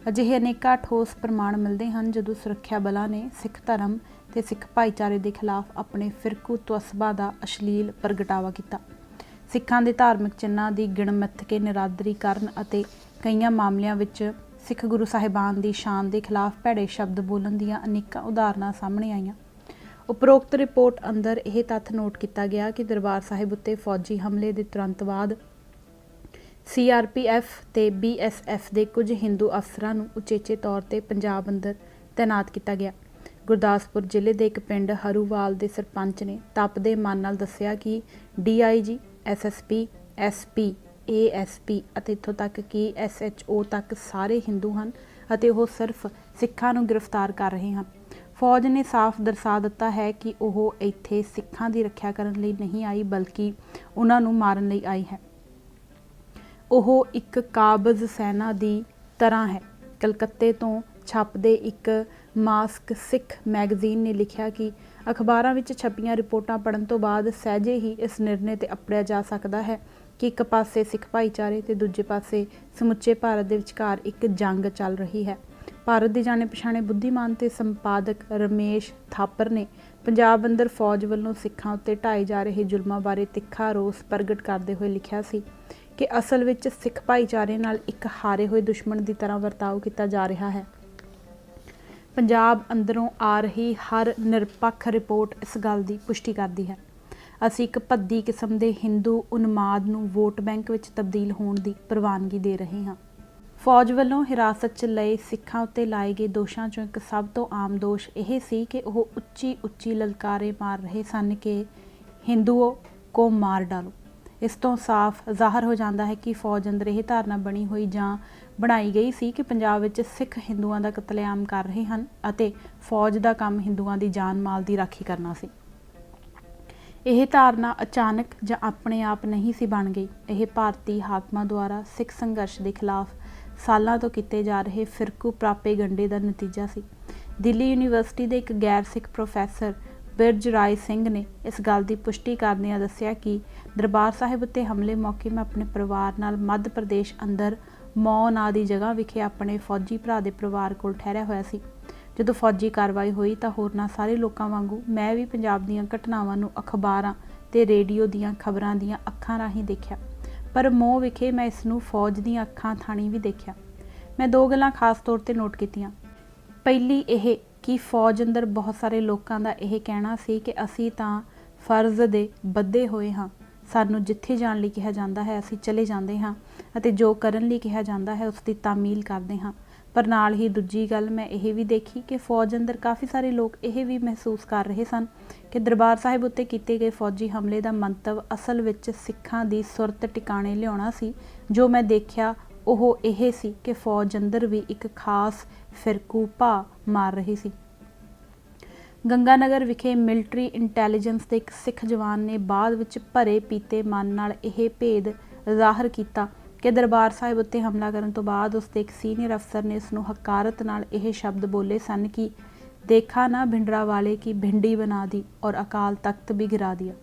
ਅਜਿਹੇ ਅਨੇਕਾਂ ਠੋਸ ਪ੍ਰਮਾਣ ਮਿਲਦੇ ਹਨ ਜਦੋਂ ਸੁਰੱਖਿਆ ਬਲਾਂ ਨੇ ਸਿੱਖ ਧਰਮ ਤੇ ਸਿੱਖ ਭਾਈਚਾਰੇ ਦੇ ਖਿਲਾਫ ਆਪਣੇ ਫਿਰਕੂ ਤਵੱਸਬਾਂ ਦਾ ਅਸ਼ਲੀਲ ਪ੍ਰਗਟਾਵਾ ਕੀਤਾ। ਸਿੱਖਾਂ ਦੇ ਧਾਰਮਿਕ ਚਿੰਨ੍ਹਾਂ ਦੀ ਗਿਣਮਿੱਥ ਕੇ ਨਿਰਾਦਰੀ ਕਰਨ ਅਤੇ ਕਈਆਂ ਮਾਮਲਿਆਂ ਵਿੱਚ ਸਿੱਖ ਗੁਰੂ ਸਾਹਿਬਾਨ ਦੀ ਸ਼ਾਨ ਦੇ ਖਿਲਾਫ ਭੈੜੇ ਸ਼ਬਦ ਬੋਲਣ ਦੀਆਂ ਅਨੇਕਾਂ ਉਦਾਹਰਨਾਂ ਸਾਹਮਣੇ ਆਈਆਂ। ਉਪਰੋਕਤ ਰਿਪੋਰਟ ਅੰਦਰ ਇਹ ਤੱਥ ਨੋਟ ਕੀਤਾ ਗਿਆ ਕਿ ਦਰਬਾਰ ਸਾਹਿਬ ਉੱਤੇ ਫੌਜੀ ਹਮਲੇ ਦੇ ਤੁਰੰਤ ਬਾਅਦ CRPF ਤੇ BSF ਦੇ ਕੁਝ ਹਿੰਦੂ ਅਫਸਰਾਂ ਨੂੰ ਉਚੇਚੇ ਤੌਰ 'ਤੇ ਪੰਜਾਬ ਅੰਦਰ ਤੈਨਾਤ ਕੀਤਾ ਗਿਆ। ਗੁਰਦਾਸਪੁਰ ਜ਼ਿਲ੍ਹੇ ਦੇ ਇੱਕ ਪਿੰਡ ਹਰੂਵਾਲ ਦੇ ਸਰਪੰਚ ਨੇ ਤਪਦੇ ਮਨ ਨਾਲ ਦੱਸਿਆ ਕਿ DIG, SSP, SP, ASP ਅਤੇ ਇੱਥੋਂ ਤੱਕ ਕਿ SHO ਤੱਕ ਸਾਰੇ ਹਿੰਦੂ ਹਨ ਅਤੇ ਉਹ ਸਿਰਫ ਸਿੱਖਾਂ ਨੂੰ ਗ੍ਰਿਫਤਾਰ ਕਰ ਰਹੇ ਹਨ। ਫੌਜ ਨੇ ਸਾਫ਼ ਦਰਸਾ ਦਿੱਤਾ ਹੈ ਕਿ ਉਹ ਇੱਥੇ ਸਿੱਖਾਂ ਦੀ ਰੱਖਿਆ ਕਰਨ ਲਈ ਨਹੀਂ ਆਈ, ਬਲਕਿ ਉਹਨਾਂ ਨੂੰ ਮਾਰਨ ਲਈ ਆਈ ਹੈ। ਉਹ ਇੱਕ ਕਾਬਜ਼ ਸੈਨਾ ਦੀ ਤਰ੍ਹਾਂ ਹੈ। ਕਲਕੱਤੇ ਤੋਂ ਛਪਦੇ ਇੱਕ ਮਾਸਕ ਸਿੱਖ ਮੈਗਜ਼ੀਨ ਨੇ ਲਿਖਿਆ ਕਿ ਅਖਬਾਰਾਂ ਵਿੱਚ ਛਪੀਆਂ ਰਿਪੋਰਟਾਂ ਪੜ੍ਹਨ ਤੋਂ ਬਾਅਦ ਸਹਿਜੇ ਹੀ ਇਸ ਨਿਰਣੇ ਤੇ ਅਪੜਿਆ ਜਾ ਸਕਦਾ ਹੈ ਕਿ ਇੱਕ ਪਾਸੇ ਸਿੱਖ ਭਾਈਚਾਰੇ ਤੇ ਦੂਜੇ ਪਾਸੇ ਸਮੁੱਚੇ ਭਾਰਤ ਦੇ ਵਿਚਕਾਰ ਇੱਕ ਜੰਗ ਚੱਲ ਰਹੀ ਹੈ। ਭਾਰਤ ਦੇ ਜਾਣੇ ਪਛਾਣੇ ਬੁੱਧੀਮਾਨ ਤੇ ਸੰਪਾਦਕ ਰਮੇਸ਼ ਥਾਪਰ ਨੇ ਪੰਜਾਬ ਅੰਦਰ ਫੌਜ ਵੱਲੋਂ ਸਿੱਖਾਂ ਉੱਤੇ ਢਾਏ ਜਾ ਰਹੇ ਜ਼ੁਲਮਾਂ ਬਾਰੇ ਤਿੱਖਾ ਰੋਸ ਪ੍ਰਗਟ ਕਰਦੇ ਹੋਏ ਲਿਖਿਆ ਸੀ ਕਿ ਅਸਲ ਵਿੱਚ ਸਿੱਖ ਭਾਈਚਾਰੇ ਨਾਲ ਇੱਕ ਹਾਰੇ ਹੋਏ ਦੁਸ਼ਮਣ ਦੀ ਤਰ੍ਹਾਂ ਵਰਤਾਓ ਕੀਤਾ ਜਾ ਰਿਹਾ ਹੈ। ਪੰਜਾਬ ਅੰਦਰੋਂ ਆ ਰਹੀ ਹਰ ਨਿਰਪੱਖ ਰਿਪੋਰਟ ਇਸ ਗੱਲ ਦੀ ਪੁਸ਼ਟੀ ਕਰਦੀ ਹੈ। ਅਸੀਂ ਇੱਕ ਭੱਦੀ ਕਿਸਮ ਦੇ ਹਿੰਦੂ ਉਨਮਾਦ ਨੂੰ ਵੋਟ ਬੈਂਕ ਵਿੱਚ ਤਬਦੀਲ ਹੋਣ ਦੀ ਪ੍ਰਵਾਨਗੀ ਦੇ ਰਹੇ ਹਾਂ। ਫੌਜ ਵੱਲੋਂ ਹਿਰਾਸਤ 'ਚ ਲਏ ਸਿੱਖਾਂ ਉੱਤੇ ਲਾਏ ਗਏ ਦੋਸ਼ਾਂ 'ਚੋਂ ਇੱਕ ਸਭ ਤੋਂ ਆਮ ਦੋਸ਼ ਇਹ ਸੀ ਕਿ ਉਹ ਉੱਚੀ ਉੱਚੀ ਲਲਕਾਰੇ ਮਾਰ ਰਹੇ ਸਨ ਕਿ ਹਿੰਦੂਓ ਕੋ ਮਾਰ ਡਾਲੋ। ਇਸ ਤੋਂ ਸਾਫ਼ ਜ਼ਾਹਰ ਹੋ ਜਾਂਦਾ ਹੈ ਕਿ ਫੌਜ ਅੰਦਰ ਇਹ ਧਾਰਨਾ ਬਣੀ ਹੋਈ ਜਾਂ ਬਣਾਈ ਗਈ ਸੀ ਕਿ ਪੰਜਾਬ ਵਿੱਚ ਸਿੱਖ ਹਿੰਦੂਆਂ ਦਾ ਕਤਲੇਆਮ ਕਰ ਰਹੇ ਹਨ ਅਤੇ ਫੌਜ ਦਾ ਕੰਮ ਹਿੰਦੂਆਂ ਦੀ ਜਾਨ ਮਾਲ ਦੀ ਰਾਖੀ ਕਰਨਾ ਸੀ। ਇਹ ਧਾਰਨਾ ਅਚਾਨਕ ਜਾਂ ਆਪਣੇ ਆਪ ਨਹੀਂ ਸੀ ਬਣ ਗਈ। ਇਹ ਭਾਰਤੀ ਹਾਕਮਾਂ ਦੁਆਰਾ ਸਿੱਖ ਸੰਘਰਸ਼ ਦੇ ਖਿਲਾਫ ਸਾਲਾਂ ਤੋਂ ਕੀਤੇ ਜਾ ਰਹੇ ਫਿਰਕੂ ਪ੍ਰਾਪੇਗੰਡੇ ਦਾ ਨਤੀਜਾ ਸੀ। ਦਿੱਲੀ ਯੂਨੀਵਰਸਿਟੀ ਦੇ ਇੱਕ ਗੈਰ ਸਿੱਖ ਪ੍ਰੋਫੈਸਰ ਬਿਰਜ ਰਾਏ ਸਿੰਘ ਨੇ ਇਸ ਗੱਲ ਦੀ ਪੁਸ਼ਟੀ ਕਰਦਿਆਂ ਦੱਸਿਆ ਕਿ ਦਰਬਾਰ ਸਾਹਿਬ ਉੱਤੇ ਹਮਲੇ ਮੌਕੇ ਮੈਂ ਆਪਣੇ ਪਰਿਵਾਰ ਨਾਲ ਮੱਧ ਪ੍ਰਦੇਸ਼ ਅੰਦਰ ਮੌ ਨਾਂ ਦੀ ਜਗ੍ਹਾ ਵਿਖੇ ਆਪਣੇ ਫੌਜੀ ਭਰਾ ਦੇ ਪਰਿਵਾਰ ਕੋਲ ਠਹਿਰਿਆ ਹੋਇਆ ਸੀ। ਜਦੋਂ ਫੌਜੀ ਕਾਰਵਾਈ ਹੋਈ ਤਾਂ ਹੋਰਨਾਂ ਸਾਰੇ ਲੋਕਾਂ ਵਾਂਗੂ ਮੈਂ ਵੀ ਪੰਜਾਬ ਦੀਆਂ ਘਟਨਾਵਾਂ ਨੂੰ ਅਖਬਾਰਾਂ ਤੇ ਰੇਡੀਓ ਦੀਆਂ ਖਬਰਾਂ ਦੀਆਂ ਅੱਖਾਂ ਰਾਹੀਂ ਦੇਖਿਆ, ਪਰ ਮੌ ਵਿਖੇ ਮੈਂ ਇਸ ਨੂੰ ਫੌਜ ਦੀਆਂ ਅੱਖਾਂ ਥਾਣੀ ਵੀ ਦੇਖਿਆ। ਮੈਂ ਦੋ ਗੱਲਾਂ ਖਾਸ ਤੌਰ ਤੇ ਨੋਟ ਕੀਤੀਆਂ। ਪਹਿਲੀ ਇਹ ਕਿ ਫੌਜ ਅੰਦਰ ਬਹੁਤ ਸਾਰੇ ਲੋਕਾਂ ਦਾ ਇਹ ਕਹਿਣਾ ਸੀ ਕਿ ਅਸੀਂ ਤਾਂ ਫਰਜ਼ ਦੇ ਬੱਧੇ ਹੋਏ ਹਾਂ, ਸਾਨੂੰ ਜਿੱਥੇ ਜਾਣ ਲਈ ਕਿਹਾ ਜਾਂਦਾ ਹੈ ਅਸੀਂ ਚਲੇ ਜਾਂਦੇ ਹਾਂ ਅਤੇ ਜੋ ਕਰਨ ਲਈ ਕਿਹਾ ਜਾਂਦਾ ਹੈ ਉਸ ਦੀ ਤਾਮੀਲ ਕਰਦੇ ਹਾਂ। ਪਰ ਨਾਲ ਹੀ ਦੂਜੀ ਗੱਲ ਮੈਂ ਇਹ ਵੀ ਦੇਖੀ ਕਿ ਫੌਜ ਅੰਦਰ ਕਾਫੀ ਸਾਰੇ ਲੋਕ ਇਹ ਵੀ ਮਹਿਸੂਸ ਕਰ ਰਹੇ ਸਨ ਕਿ ਦਰਬਾਰ ਸਾਹਿਬ ਉੱਤੇ ਕੀਤੇ ਗਏ ਫੌਜੀ ਹਮਲੇ ਦਾ ਮੰਤਵ ਅਸਲ ਵਿੱਚ ਸਿੱਖਾਂ ਦੀ ਸੁਰਤ ਟਿਕਾਣੇ ਲਿਆਉਣਾ ਸੀ। ਜੋ ਮੈਂ ਦੇਖਿਆ ਉਹ ਇਹ ਸੀ ਕਿ ਫੌਜ ਅੰਦਰ ਵੀ ਇੱਕ ਖਾਸ ਫਿਰਕੂ ਭਾ ਮਾਰ ਰਹੀ ਸੀ। ਗੰਗਾਨਗਰ ਵਿਖੇ ਮਿਲਟਰੀ ਇੰਟੈਲੀਜੈਂਸ ਦੇ ਇੱਕ ਸਿੱਖ ਜਵਾਨ ਨੇ ਬਾਅਦ ਵਿੱਚ ਭਰੇ ਪੀਤੇ ਮਨ ਨਾਲ ਇਹ ਭੇਦ ਜ਼ਾਹਰ ਕੀਤਾ ਕਿ ਦਰਬਾਰ ਸਾਹਿਬ ਉੱਤੇ ਹਮਲਾ ਕਰਨ ਤੋਂ ਬਾਅਦ ਉਸ ਦੇ ਇੱਕ ਸੀਨੀਅਰ ਅਫਸਰ ਨੇ ਉਸ ਨੂੰ ਹਕਾਰਤ ਨਾਲ ਇਹ ਸ਼ਬਦ ਬੋਲੇ ਸਨ ਕਿ ਦੇਖਾ ਨਾ ਭਿੰਡਰਾ ਵਾਲੇ की भिंडी बना दी और अकाल तख्त भी गिरा दिया।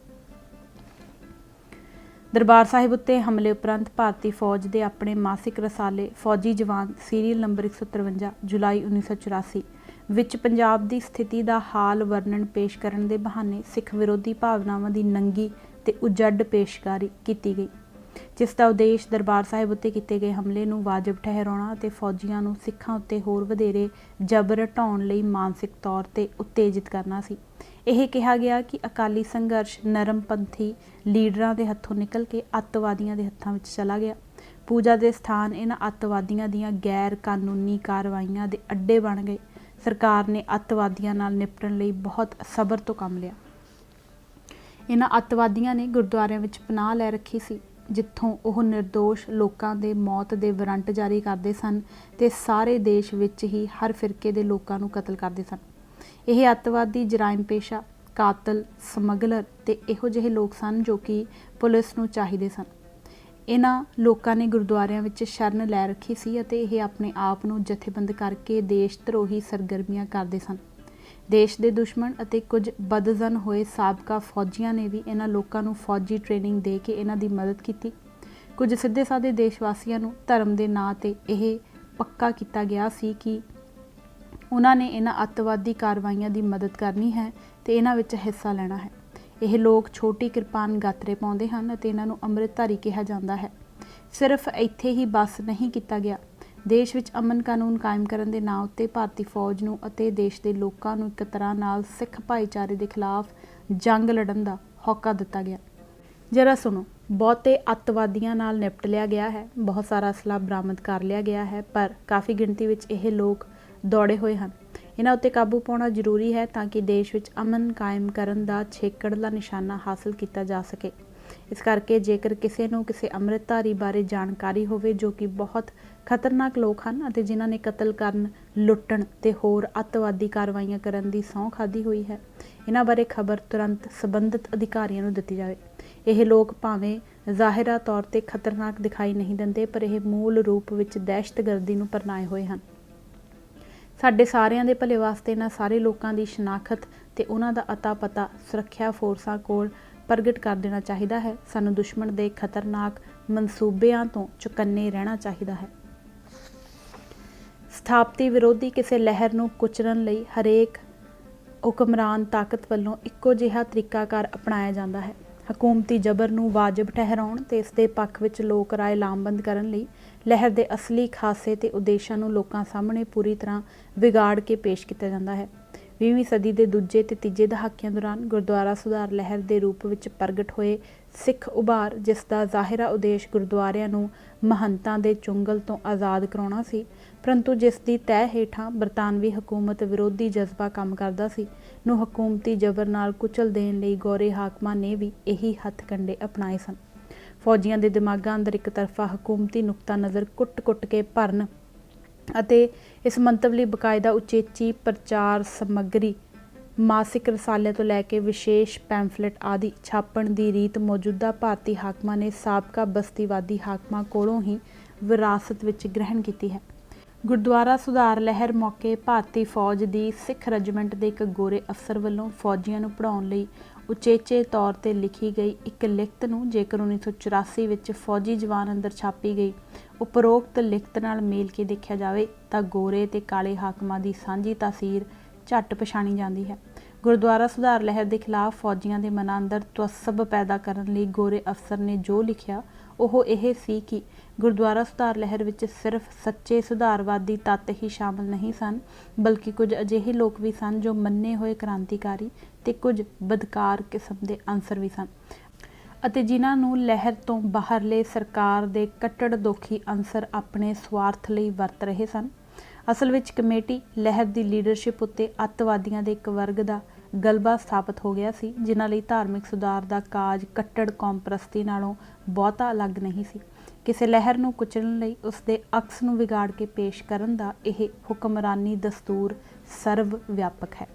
ਦਰਬਾਰ ਸਾਹਿਬ ਉੱਤੇ ਹਮਲੇ ਉਪਰੰਤ ਭਾਰਤੀ ਫੌਜ ਦੇ ਆਪਣੇ ਮਾਸਿਕ ਰਸਾਲੇ ਫੌਜੀ ਜਵਾਨ ਸੀਰੀਅਲ ਨੰਬਰ 153 ਜੁਲਾਈ 1984 ਵਿੱਚ ਪੰਜਾਬ ਦੀ ਸਥਿਤੀ ਦਾ ਹਾਲ ਵਰਣਨ ਪੇਸ਼ ਕਰਨ ਦੇ ਬਹਾਨੇ ਸਿੱਖ ਵਿਰੋਧੀ ਭਾਵਨਾਵਾਂ ਦੀ ਨੰਗੀ ਤੇ ਉਜੜ ਪੇਸ਼ਕਾਰੀ ਕੀਤੀ ਗਈ, ਜਿਸ ਦਾ ਉਦੇਸ਼ ਦਰਬਾਰ ਸਾਹਿਬ ਉੱਤੇ ਕੀਤੇ ਗਏ ਹਮਲੇ ਨੂੰ ਵਾਜਬ ਠਹਿਰਾਉਣਾ ਅਤੇ ਫੌਜੀਆਂ ਨੂੰ ਸਿੱਖਾਂ ਉੱਤੇ ਹੋਰ ਵਧੇਰੇ ਜਬਰ ਢਾਉਣ ਲਈ ਮਾਨਸਿਕ ਤੌਰ ਤੇ ਉਤੇਜਿਤ ਕਰਨਾ ਸੀ। ਇਹ ਕਿਹਾ ਗਿਆ ਕਿ ਅਕਾਲੀ ਸੰਘਰਸ਼ ਨਰਮਪੰਥੀ ਲੀਡਰਾਂ ਦੇ ਹੱਥੋਂ ਨਿਕਲ ਕੇ ਅੱਤਵਾਦੀਆਂ ਦੇ ਹੱਥਾਂ ਵਿੱਚ ਚਲਾ ਗਿਆ। ਪੂਜਾ ਦੇ ਸਥਾਨ ਇਹਨਾਂ ਅੱਤਵਾਦੀਆਂ ਦੀਆਂ ਗੈਰ ਕਾਨੂੰਨੀ ਕਾਰਵਾਈਆਂ ਦੇ ਅੱਡੇ ਬਣ ਗਏ। ਸਰਕਾਰ ਨੇ ਅੱਤਵਾਦੀਆਂ ਨਾਲ ਨਿਪਟਣ ਲਈ ਬਹੁਤ ਸਬਰ ਤੋਂ ਕੰਮ ਲਿਆ। ਇਹਨਾਂ ਅੱਤਵਾਦੀਆਂ ਨੇ ਗੁਰਦੁਆਰਿਆਂ ਵਿੱਚ ਪਨਾਹ ਲੈ ਰੱਖੀ ਸੀ, ਜਿੱਥੋਂ ਉਹ ਨਿਰਦੋਸ਼ ਲੋਕਾਂ ਦੇ ਮੌਤ ਦੇ ਵਾਰੰਟ ਜਾਰੀ ਕਰਦੇ ਸਨ ਤੇ ਸਾਰੇ ਦੇਸ਼ ਵਿੱਚ ਹੀ ਹਰ ਫਿਰਕੇ ਦੇ ਲੋਕਾਂ ਨੂੰ ਕਤਲ ਕਰਦੇ ਸਨ। ਇਹ ਅੱਤਵਾਦੀ ਜਰਾਇਮ ਪੇਸ਼ਾ, ਕਾਤਲ, ਸਮਗਲਰ ਤੇ ਇਹੋ ਜਿਹੇ ਲੋਕ ਸਨ ਜੋ ਕਿ ਪੁਲਿਸ ਨੂੰ ਚਾਹੀਦੇ ਸਨ। ਇਹਨਾਂ ਲੋਕਾਂ ਨੇ ਗੁਰਦੁਆਰਿਆਂ ਵਿੱਚ ਸ਼ਰਨ ਲੈ ਰੱਖੀ ਸੀ ਅਤੇ ਇਹ ਆਪਣੇ ਆਪ ਨੂੰ ਜਥੇਬੰਦ ਕਰਕੇ ਦੇਸ਼ ਧਰੋਹੀ ਸਰਗਰਮੀਆਂ ਕਰਦੇ ਸਨ। ਦੇਸ਼ ਦੇ ਦੁਸ਼ਮਣ ਅਤੇ ਕੁਝ ਬਦਜ਼ਨ ਹੋਏ ਸਾਬਕਾ ਫੌਜੀਆਂ ਨੇ ਵੀ ਇਹਨਾਂ ਲੋਕਾਂ ਨੂੰ ਫੌਜੀ ਟ੍ਰੇਨਿੰਗ ਦੇ ਕੇ ਇਹਨਾਂ ਦੀ ਮਦਦ ਕੀਤੀ। ਕੁਝ ਸਿੱਧੇ ਸਾਦੇ ਦੇਸ਼ ਵਾਸੀਆਂ ਨੂੰ ਧਰਮ ਦੇ ਨਾਂ ਤੇ ਇਹ ਪੱਕਾ ਕੀਤਾ ਗਿਆ ਸੀ ਕਿ ਉਹਨਾਂ ਨੇ ਇਹਨਾਂ ਅੱਤਵਾਦੀ ਕਾਰਵਾਈਆਂ ਦੀ ਮਦਦ ਕਰਨੀ ਹੈ ਤੇ ਇਹਨਾਂ ਵਿੱਚ ਹਿੱਸਾ ਲੈਣਾ ਹੈ। ਇਹ ਲੋਕ ਛੋਟੀ ਕਿਰਪਾਨ ਗਾਤਰੇ ਪਾਉਂਦੇ ਹਨ ਅਤੇ ਇਹਨਾਂ ਨੂੰ ਅੰਮ੍ਰਿਤਧਾਰੀ ਕਿਹਾ ਜਾਂਦਾ ਹੈ। ਸਿਰਫ ਇੱਥੇ ਹੀ ਬਸ ਨਹੀਂ ਕੀਤਾ ਗਿਆ। ਦੇਸ਼ ਵਿੱਚ ਅਮਨ ਕਾਨੂੰਨ ਕਾਇਮ ਕਰਨ ਦੇ ਨਾਂ ਉੱਤੇ ਭਾਰਤੀ ਫੌਜ ਨੂੰ ਅਤੇ ਦੇਸ਼ ਦੇ ਲੋਕਾਂ ਨੂੰ ਇੱਕ ਤਰ੍ਹਾਂ ਨਾਲ ਸਿੱਖ ਭਾਈਚਾਰੇ ਦੇ ਖਿਲਾਫ ਜੰਗ ਲੜਨ ਦਾ ਹੌਕਾ ਦਿੱਤਾ ਗਿਆ। ਜਰਾ ਸੁਣੋ, ਬਹੁਤੇ ਅੱਤਵਾਦੀਆਂ ਨਾਲ ਨਿਪਟ ਲਿਆ ਗਿਆ ਹੈ, ਬਹੁਤ ਸਾਰਾ ਅਸਲਾ ਬਰਾਮਦ ਕਰ ਲਿਆ ਗਿਆ ਹੈ, ਪਰ ਕਾਫੀ ਗਿਣਤੀ ਵਿੱਚ ਇਹ ਲੋਕ ਦੌੜੇ ਹੋਏ ਹਨ। ਇਹਨਾਂ ਉੱਤੇ ਕਾਬੂ ਪਾਉਣਾ ਜ਼ਰੂਰੀ ਹੈ ਤਾਂ ਕਿ ਦੇਸ਼ ਵਿੱਚ ਅਮਨ ਕਾਇਮ ਕਰਨ ਦਾ ਛੇਕੜਲਾ ਨਿਸ਼ਾਨਾ ਹਾਸਲ ਕੀਤਾ ਜਾ ਸਕੇ। इस करके जेकर किसी नूं किसी अमृतधारी बारे जानकारी होवे जो कि बहुत खतरनाक लोग हैं ਅਤੇ जिन्हां ने कतल करन लुट्टण ते होर अतवादी कार्रवाइयां करन दी सौं खाधी हुई है, इन्हां बारे खबर तुरंत संबंधित अधिकारियों नूं दित्ती जावे। ਇਹ लोग भावें ਜ਼ਾਹਿਰਾ तौर ਤੇ खतरनाक दिखाई नहीं दिंदे पर ਇਹ मूल रूप ਵਿੱਚ दहशतगर्दी ਨੂੰ ਪਰਨਾਏ ਹੋਏ ਹਨ। ਸਾਡੇ ਸਾਰਿਆਂ ਦੇ ਭਲੇ ਵਾਸਤੇ ਇਹਨਾਂ ਸਾਰੇ ਲੋਕਾਂ ਦੀ ਸ਼ਨਾਖਤ ਤੇ ਉਹਨਾਂ ਦਾ ਅਤਾ ਪਤਾ ਸੁਰੱਖਿਆ ਫੋਰਸਾਂ ਕੋਲ ਪ੍ਰਗਟ ਕਰ ਦੇਣਾ ਚਾਹੀਦਾ ਹੈ। ਸਾਨੂੰ ਦੁਸ਼ਮਣ ਦੇ ਖਤਰਨਾਕ ਮਨਸੂਬਿਆਂ ਤੋਂ ਚੁਕੰਨੇ ਰਹਿਣਾ ਚਾਹੀਦਾ ਹੈ। ਸਥਾਪਤੀ ਵਿਰੋਧੀ ਕਿਸੇ ਲਹਿਰ ਨੂੰ ਕੁਚਲਣ ਲਈ ਹਰੇਕ ਹੁਕਮਰਾਨ ਤਾਕਤ ਵੱਲੋਂ ਇੱਕੋ ਜਿਹਾ ਤਰੀਕਾਕਾਰ ਅਪਣਾਇਆ ਜਾਂਦਾ ਹੈ। ਹਕੂਮਤੀ ਜਬਰ ਨੂੰ ਵਾਜਬ ਠਹਿਰਾਉਣ ਤੇ ਇਸ ਦੇ ਪੱਖ ਵਿੱਚ ਲੋਕ ਰਾਏ ਲਾਮਬੰਦ ਕਰਨ ਲਈ ਲਹਿਰ ਦੇ ਅਸਲੀ ਖਾਸੇ ਤੇ ਉਦੇਸ਼ਾਂ ਨੂੰ ਲੋਕਾਂ ਸਾਹਮਣੇ ਪੂਰੀ ਤਰ੍ਹਾਂ ਵਿਗਾੜ ਕੇ ਪੇਸ਼ ਕੀਤਾ ਜਾਂਦਾ ਹੈ। 20ਵੀਂ ਸਦੀ ਦੇ ਦੂਜੇ ਤੇ ਤੀਜੇ ਦਹਾਕਿਆਂ ਦੌਰਾਨ ਗੁਰਦੁਆਰਾ ਸੁਧਾਰ ਲਹਿਰ ਦੇ ਰੂਪ ਵਿੱਚ ਪ੍ਰਗਟ ਹੋਏ ਸਿੱਖ ਉਭਾਰ, ਜਿਸ ਦਾ ਜ਼ਾਹਿਰਾ ਉਦੇਸ਼ ਗੁਰਦੁਆਰਿਆਂ ਨੂੰ ਮਹੰਤਾਂ ਦੇ ਚੁੰਗਲ ਤੋਂ ਆਜ਼ਾਦ ਕਰਾਉਣਾ ਸੀ, ਪਰੰਤੂ ਜਿਸ ਦੀ ਤਹਿ ਹੇਠਾਂ ਬਰਤਾਨਵੀ ਹਕੂਮਤ ਵਿਰੋਧੀ ਜਜ਼ਬਾ ਕੰਮ ਕਰਦਾ ਸੀ, ਨੂੰ ਹਕੂਮਤੀ ਜਬਰ ਨਾਲ ਕੁਚਲ ਦੇਣ ਲਈ ਗੋਰੇ ਹਾਕਮਾਂ ਨੇ ਵੀ ਇਹੀ ਹੱਥਕੰਡੇ ਅਪਣਾਏ ਸਨ। ਫੌਜੀਆਂ ਦੇ ਦਿਮਾਗਾਂ ਅੰਦਰ ਇੱਕ ਤਰਫਾ ਹਕੂਮਤੀ ਨੁਕਤਾ ਨਜ਼ਰ ਕੁੱਟ-ਕੁੱਟ ਕੇ ਭਰਨ ਅਤੇ ਇਸ ਮੰਤਵ ਲਈ ਬਕਾਇਦਾ ਉਚੇਚੀ ਪ੍ਰਚਾਰ ਸਮੱਗਰੀ, ਮਾਸਿਕ ਰਸਾਲੇ ਤੋਂ ਲੈ ਕੇ ਵਿਸ਼ੇਸ਼ ਪੈਂਫਲੇਟ ਆਦਿ ਛਾਪਣ ਦੀ ਰੀਤ ਮੌਜੂਦਾ ਭਾਰਤੀ ਹਾਕਮਾਂ ਨੇ ਸਾਬਕਾ ਬਸਤੀਵਾਦੀ ਹਾਕਮਾਂ ਕੋਲੋਂ ਹੀ ਵਿਰਾਸਤ ਵਿੱਚ ਗ੍ਰਹਿਣ ਕੀਤੀ ਹੈ। ਗੁਰਦੁਆਰਾ ਸੁਧਾਰ ਲਹਿਰ ਮੌਕੇ ਭਾਰਤੀ ਫੌਜ ਦੀ ਸਿੱਖ ਰੈਜੀਮੈਂਟ ਦੇ ਇੱਕ ਗੋਰੇ ਅਫਸਰ ਵੱਲੋਂ ਫੌਜੀਆਂ ਨੂੰ ਪੜ੍ਹਾਉਣ ਲਈ ਉਚੇਚੇ ਤੌਰ 'ਤੇ ਲਿਖੀ ਗਈ ਇੱਕ ਲਿਖਤ ਨੂੰ ਜੇਕਰ 1984 ਵਿੱਚ ਫੌਜੀ ਜਵਾਨ ਅੰਦਰ ਛਾਪੀ ਗਈ ਉਪਰੋਕਤ ਲਿਖਤ ਨਾਲ ਮੇਲ ਕੇ ਦੇਖਿਆ ਜਾਵੇ ਤਾਂ ਗੋਰੇ ਤੇ ਕਾਲੇ ਹਾਕਮਾਂ ਦੀ ਸਾਂਝੀ ਤਾਸੀਰ ਝੱਟ ਪਛਾਣੀ ਜਾਂਦੀ ਹੈ। ਗੁਰਦੁਆਰਾ ਸੁਧਾਰ ਲਹਿਰ ਦੇ ਖਿਲਾਫ ਫੌਜੀਆਂ ਦੇ ਮਨਾਂ ਅੰਦਰ ਤਵੱਸਬ ਪੈਦਾ ਕਰਨ ਲਈ ਗੋਰੇ ਅਫਸਰ ਨੇ ਜੋ ਲਿਖਿਆ ਉਹ ਇਹ ਸੀ ਕਿ ਗੁਰਦੁਆਰਾ ਸੁਧਾਰ ਲਹਿਰ ਵਿੱਚ ਸਿਰਫ ਸੱਚੇ ਸੁਧਾਰਵਾਦੀ ਤੱਤ ਹੀ ਸ਼ਾਮਲ ਨਹੀਂ ਸਨ, ਬਲਕਿ ਕੁਝ ਅਜਿਹੇ ਲੋਕ ਵੀ ਸਨ ਜੋ ਮੰਨੇ ਹੋਏ ਕ੍ਰਾਂਤੀਕਾਰੀ ਤੇ ਕੁਝ ਬਦਕਾਰ ਕਿਸਮ ਦੇ ਅਨਸਰ ਵੀ ਸਨ ਅਤੇ ਜਿਨ੍ਹਾਂ ਨੂੰ ਲਹਿਰ ਤੋਂ ਬਾਹਰਲੇ ਸਰਕਾਰ ਦੇ ਕੱਟੜ ਦੋਖੀ ਅਨਸਰ ਆਪਣੇ ਸਵਾਰਥ ਲਈ ਵਰਤ ਰਹੇ ਸਨ। ਅਸਲ ਵਿੱਚ ਕਮੇਟੀ ਲਹਿਰ ਦੀ ਲੀਡਰਸ਼ਿਪ ਉੱਤੇ ਅੱਤਵਾਦੀਆਂ ਦੇ ਇੱਕ ਵਰਗ ਦਾ ਗਲਬਾ ਸਥਾਪਿਤ ਹੋ ਗਿਆ ਸੀ, ਜਿਨ੍ਹਾਂ ਲਈ ਧਾਰਮਿਕ ਸੁਧਾਰ ਦਾ ਕਾਜ ਕੱਟੜ ਕੌਮ ਪ੍ਰਸਤੀ ਨਾਲੋਂ ਬਹੁਤਾ ਅਲੱਗ ਨਹੀਂ ਸੀ। ਕਿਸੇ ਲਹਿਰ ਨੂੰ ਕੁਚਲਣ ਲਈ ਉਸ ਦੇ ਅਕਸ ਨੂੰ ਵਿਗਾੜ ਕੇ ਪੇਸ਼ ਕਰਨ ਦਾ ਇਹ ਹੁਕਮਰਾਨੀ ਦਸਤੂਰ ਸਰਵ ਵਿਆਪਕ ਹੈ।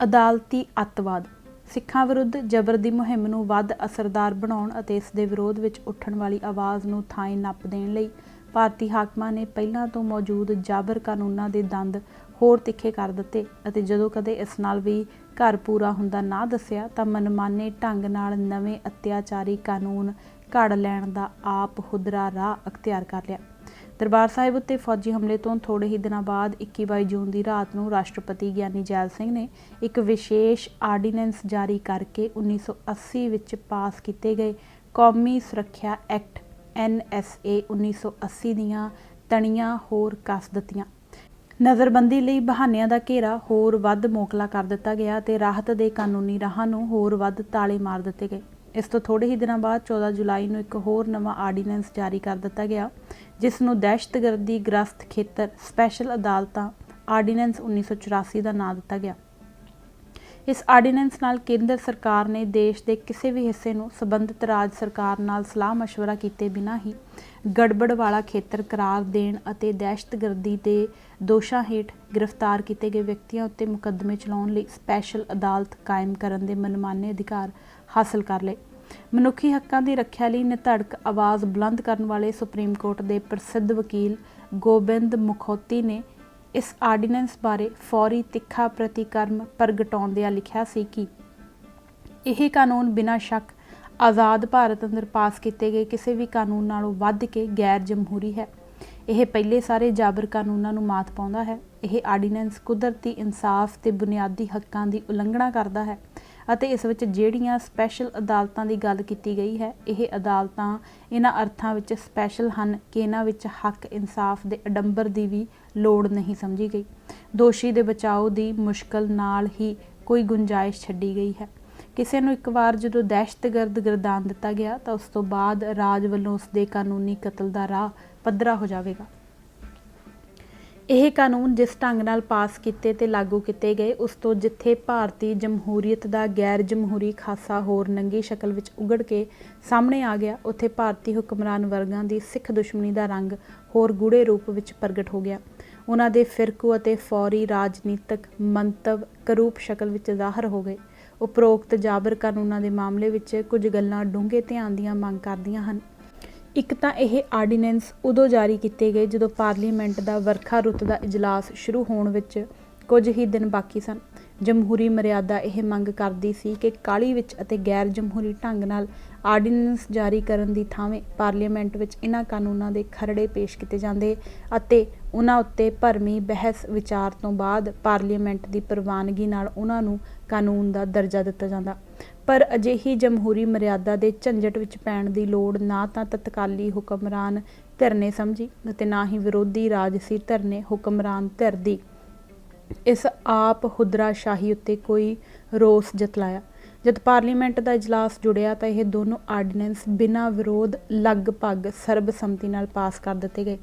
ਅਦਾਲਤੀ ਅੱਤਵਾਦ ਸਿੱਖਾਂ ਵਿਰੁੱਧ ਜਬਰ ਦੀ ਮੁਹਿੰਮ ਨੂੰ ਵੱਧ ਅਸਰਦਾਰ ਬਣਾਉਣ ਅਤੇ ਇਸ ਦੇ ਵਿਰੋਧ ਵਿੱਚ ਉੱਠਣ ਵਾਲੀ ਆਵਾਜ਼ ਨੂੰ ਥਾਂ ਨੱਪ ਦੇਣ ਲਈ ਭਾਰਤੀ ਹਾਕਮਾਂ ਨੇ ਪਹਿਲਾਂ ਤੋਂ ਮੌਜੂਦ ਜਾਬਰ ਕਾਨੂੰਨਾਂ ਦੇ ਦੰਦ ਹੋਰ ਤਿੱਖੇ ਕਰ ਦਿੱਤੇ ਅਤੇ ਜਦੋਂ ਕਦੇ ਇਸ ਨਾਲ ਵੀ ਘਰ ਪੂਰਾ ਹੁੰਦਾ ਨਾ ਦੱਸਿਆ ਤਾਂ ਮਨਮਾਨੇ ਢੰਗ ਨਾਲ ਨਵੇਂ ਅਤਿਆਚਾਰੀ ਕਾਨੂੰਨ ਘੜ ਲੈਣ ਦਾ ਆਪ ਹੁਦਰਾ ਰਾਹ ਅਖਤਿਆਰ ਕਰ ਲਿਆ। ਦਰਬਾਰ ਸਾਹਿਬ ਉੱਤੇ ਫੌਜੀ ਹਮਲੇ ਤੋਂ ਥੋੜ੍ਹੇ ਹੀ ਦਿਨਾਂ ਬਾਅਦ 21-22 ਜੂਨ ਦੀ ਰਾਤ ਨੂੰ ਰਾਸ਼ਟਰਪਤੀ ਗਿਆਨੀ ਜੈਲ ਸਿੰਘ ਨੇ ਇੱਕ ਵਿਸ਼ੇਸ਼ ਆਰਡੀਨੈਂਸ ਜਾਰੀ ਕਰਕੇ 1980 ਵਿੱਚ ਪਾਸ ਕੀਤੇ ਗਏ ਕੌਮੀ ਸੁਰੱਖਿਆ ਐਕਟ NSA 1980 ਦੀਆਂ ਤਣੀਆਂ ਹੋਰ ਕੱਸ ਦਿੱਤੀਆਂ। ਨਜ਼ਰਬੰਦੀ ਲਈ ਬਹਾਨਿਆਂ ਦਾ ਘੇਰਾ ਹੋਰ ਵੱਧ ਮੋਕਲਾ ਕਰ ਦਿੱਤਾ ਗਿਆ ਅਤੇ ਰਾਹਤ ਦੇ ਕਾਨੂੰਨੀ ਰਾਹਾਂ ਨੂੰ ਹੋਰ ਵੱਧ ਤਾਲੇ ਮਾਰ ਦਿੱਤੇ ਗਏ। ਇਸ ਤੋਂ ਥੋੜ੍ਹੇ ਹੀ ਦਿਨਾਂ ਬਾਅਦ 14 ਜੁਲਾਈ ਨੂੰ ਇੱਕ ਹੋਰ ਨਵਾਂ ਆਰਡੀਨੈਂਸ ਜਾਰੀ ਕਰ ਦਿੱਤਾ ਗਿਆ, ਜਿਸ ਨੂੰ ਦਹਿਸ਼ਤਗਰਦੀ ਗ੍ਰਸਤ ਖੇਤਰ ਸਪੈਸ਼ਲ ਅਦਾਲਤਾਂ ਆਰਡੀਨੈਂਸ 1984 ਦਾ ਨਾਂ ਦਿੱਤਾ ਗਿਆ। ਇਸ ਆਰਡੀਨੈਂਸ ਨਾਲ ਕੇਂਦਰ ਸਰਕਾਰ ਨੇ ਦੇਸ਼ ਦੇ ਕਿਸੇ ਵੀ ਹਿੱਸੇ ਨੂੰ ਸੰਬੰਧਿਤ ਰਾਜ ਸਰਕਾਰ ਨਾਲ ਸਲਾਹ ਮਸ਼ਵਰਾ ਕੀਤੇ ਬਿਨਾਂ ਹੀ ਗੜਬੜ ਵਾਲਾ ਖੇਤਰ ਕਰਾਰ ਦੇਣ ਅਤੇ ਦਹਿਸ਼ਤਗਰਦੀ ਦੇ ਦੋਸ਼ਾਂ ਹੇਠ ਗ੍ਰਿਫਤਾਰ ਕੀਤੇ ਗਏ ਵਿਅਕਤੀਆਂ ਉੱਤੇ ਮੁਕੱਦਮੇ ਚਲਾਉਣ ਲਈ ਸਪੈਸ਼ਲ ਅਦਾਲਤ ਕਾਇਮ ਕਰਨ ਦੇ ਮਨਮਾਨੇ ਅਧਿਕਾਰ ਹਾਸਲ ਕਰ ਲਏ। ਮਨੁੱਖੀ ਹੱਕਾਂ ਦੀ ਰੱਖਿਆ ਲਈ ਨਿਧੜਕ ਆਵਾਜ਼ ਬੁਲੰਦ ਕਰਨ ਵਾਲੇ ਸੁਪਰੀਮ ਕੋਰਟ ਦੇ ਪ੍ਰਸਿੱਧ ਵਕੀਲ ਗੋਬਿੰਦ ਮੁਖੋਤੀ ਨੇ ਇਸ ਆਰਡੀਨੈਂਸ ਬਾਰੇ ਫੌਰੀ ਤਿੱਖਾ ਪ੍ਰਤੀਕਰਮ ਪ੍ਰਗਟਾਉਂਦਿਆਂ ਲਿਖਿਆ ਸੀ ਕਿ ਇਹ ਕਾਨੂੰਨ ਬਿਨਾਂ ਸ਼ੱਕ ਆਜ਼ਾਦ ਭਾਰਤ ਅੰਦਰ ਪਾਸ ਕੀਤੇ ਗਏ ਕਿਸੇ ਵੀ ਕਾਨੂੰਨ ਨਾਲੋਂ ਵੱਧ ਕੇ ਗੈਰ ਜਮਹੂਰੀ ਹੈ। ਇਹ ਪਹਿਲੇ ਸਾਰੇ ਜਾਬਰ ਕਾਨੂੰਨਾਂ ਨੂੰ ਮਾਤ ਪਾਉਂਦਾ ਹੈ। ਇਹ ਆਰਡੀਨੈਂਸ ਕੁਦਰਤੀ ਇਨਸਾਫ ਤੇ ਬੁਨਿਆਦੀ ਹੱਕਾਂ ਦੀ ਉਲੰਘਣਾ ਕਰਦਾ ਹੈ ਅਤੇ ਇਸ ਵਿੱਚ ਜਿਹੜੀਆਂ ਸਪੈਸ਼ਲ ਅਦਾਲਤਾਂ ਦੀ ਗੱਲ ਕੀਤੀ ਗਈ ਹੈ, ਇਹ ਅਦਾਲਤਾਂ ਇਹਨਾਂ ਅਰਥਾਂ ਵਿੱਚ ਸਪੈਸ਼ਲ ਹਨ ਕਿ ਇਹਨਾਂ ਵਿੱਚ ਹੱਕ ਇਨਸਾਫ ਦੇ ਅਡੰਬਰ ਦੀ ਵੀ ਲੋੜ ਨਹੀਂ ਸਮਝੀ ਗਈ। ਦੋਸ਼ੀ ਦੇ ਬਚਾਓ ਦੀ ਮੁਸ਼ਕਲ ਨਾਲ ਹੀ ਕੋਈ ਗੁੰਜਾਇਸ਼ ਛੱਡੀ ਗਈ ਹੈ। ਕਿਸੇ ਨੂੰ ਇੱਕ ਵਾਰ ਜਦੋਂ ਦਹਿਸ਼ਤਗਰਦ ਗਰਦਾਨ ਦਿੱਤਾ ਗਿਆ ਤਾਂ ਉਸ ਤੋਂ ਬਾਅਦ ਰਾਜ ਵੱਲੋਂ ਉਸ ਦੇ ਕਾਨੂੰਨੀ ਕਤਲ ਦਾ ਰਾਹ ਪੱਧਰਾ ਹੋ ਜਾਵੇਗਾ। ਇਹ ਕਾਨੂੰਨ ਜਿਸ ਢੰਗ ਨਾਲ ਪਾਸ ਕੀਤੇ ਤੇ ਲਾਗੂ ਕੀਤੇ ਗਏ, ਉਸ ਤੋਂ ਜਿੱਥੇ ਭਾਰਤੀ ਜਮਹੂਰੀਅਤ ਦਾ ਗੈਰ ਜਮਹੂਰੀ ਖਾਸਾ ਹੋਰ ਨੰਗੀ ਸ਼ਕਲ ਵਿੱਚ ਉਗੜ ਕੇ ਸਾਹਮਣੇ ਆ ਗਿਆ, ਉੱਥੇ ਭਾਰਤੀ ਹੁਕਮਰਾਨ ਵਰਗਾਂ ਦੀ ਸਿੱਖ ਦੁਸ਼ਮਣੀ ਦਾ ਰੰਗ ਹੋਰ ਗੂੜੇ ਰੂਪ ਵਿੱਚ ਪ੍ਰਗਟ ਹੋ ਗਿਆ। ਉਹਨਾਂ ਦੇ ਫਿਰਕੂ ਅਤੇ ਫੌਰੀ ਰਾਜਨੀਤਿਕ ਮੰਤਵ ਕਰੂਪ ਸ਼ਕਲ ਵਿੱਚ ਜ਼ਾਹਰ ਹੋ ਗਏ। ਉਪਰੋਕਤ ਜਾਬਰ ਕਾਨੂੰਨਾਂ ਦੇ ਮਾਮਲੇ ਵਿੱਚ ਕੁਝ ਗੱਲਾਂ ਡੂੰਘੇ ਧਿਆਨ ਦੀਆਂ ਮੰਗ ਕਰਦੀਆਂ ਹਨ। ਇੱਕ ਤਾਂ ਇਹ ਆਰਡੀਨੈਂਸ ਉਦੋਂ ਜਾਰੀ ਕੀਤੇ ਗਏ ਜਦੋਂ ਪਾਰਲੀਮੈਂਟ ਦਾ ਵਰਖਾ ਰੁੱਤ ਦਾ ਇਜਲਾਸ ਸ਼ੁਰੂ ਹੋਣ ਵਿੱਚ ਕੁਝ ਹੀ ਦਿਨ ਬਾਕੀ ਸਨ। ਜਮਹੂਰੀ ਮਰਿਆਦਾ ਇਹ ਮੰਗ ਕਰਦੀ ਸੀ ਕਿ ਕਾਹਲੀ ਵਿੱਚ ਅਤੇ ਗੈਰ ਜਮਹੂਰੀ ਢੰਗ ਨਾਲ ਆਰਡੀਨੈਂਸ ਜਾਰੀ ਕਰਨ ਦੀ ਥਾਵੇਂ ਪਾਰਲੀਮੈਂਟ ਵਿੱਚ ਇਹਨਾਂ ਕਾਨੂੰਨਾਂ ਦੇ ਖਰੜੇ ਪੇਸ਼ ਕੀਤੇ ਜਾਂਦੇ ਅਤੇ ਉਹਨਾਂ ਉੱਤੇ ਭਰਮੀ ਬਹਿਸ ਵਿਚਾਰ ਤੋਂ ਬਾਅਦ ਪਾਰਲੀਮੈਂਟ ਦੀ ਪ੍ਰਵਾਨਗੀ ਨਾਲ ਉਹਨਾਂ ਨੂੰ ਕਾਨੂੰਨ ਦਾ ਦਰਜਾ ਦਿੱਤਾ ਜਾਂਦਾ। ਪਰ ਅਜਿਹੀ ਜਮਹੂਰੀ ਮਰਿਆਦਾ ਦੇ ਝੰਜਟ ਵਿੱਚ ਪੈਣ ਦੀ ਲੋੜ ਨਾ ਤਾਂ ਤਤਕਾਲੀ ਹੁਕਮਰਾਨ ਧਿਰ ਨੇ ਸਮਝੀ ਅਤੇ ਨਾ ਹੀ ਵਿਰੋਧੀ ਰਾਜਸੀ ਧਿਰ ਨੇ ਹੁਕਮਰਾਨ ਧਿਰ ਦੀ ਇਸ ਆਪ ਹੁਦਰਾਸ਼ਾਹੀ ਉੱਤੇ ਕੋਈ ਰੋਸ ਜਤਲਾਇਆ। ਜਦ ਪਾਰਲੀਮੈਂਟ ਦਾ ਇਜਲਾਸ ਜੁੜਿਆ ਤਾਂ ਇਹ ਦੋਨੋਂ ਆਰਡੀਨੈਂਸ ਬਿਨਾਂ ਵਿਰੋਧ ਲਗਭਗ ਸਰਬਸੰਮਤੀ ਨਾਲ ਪਾਸ ਕਰ ਦਿੱਤੇ ਗਏ।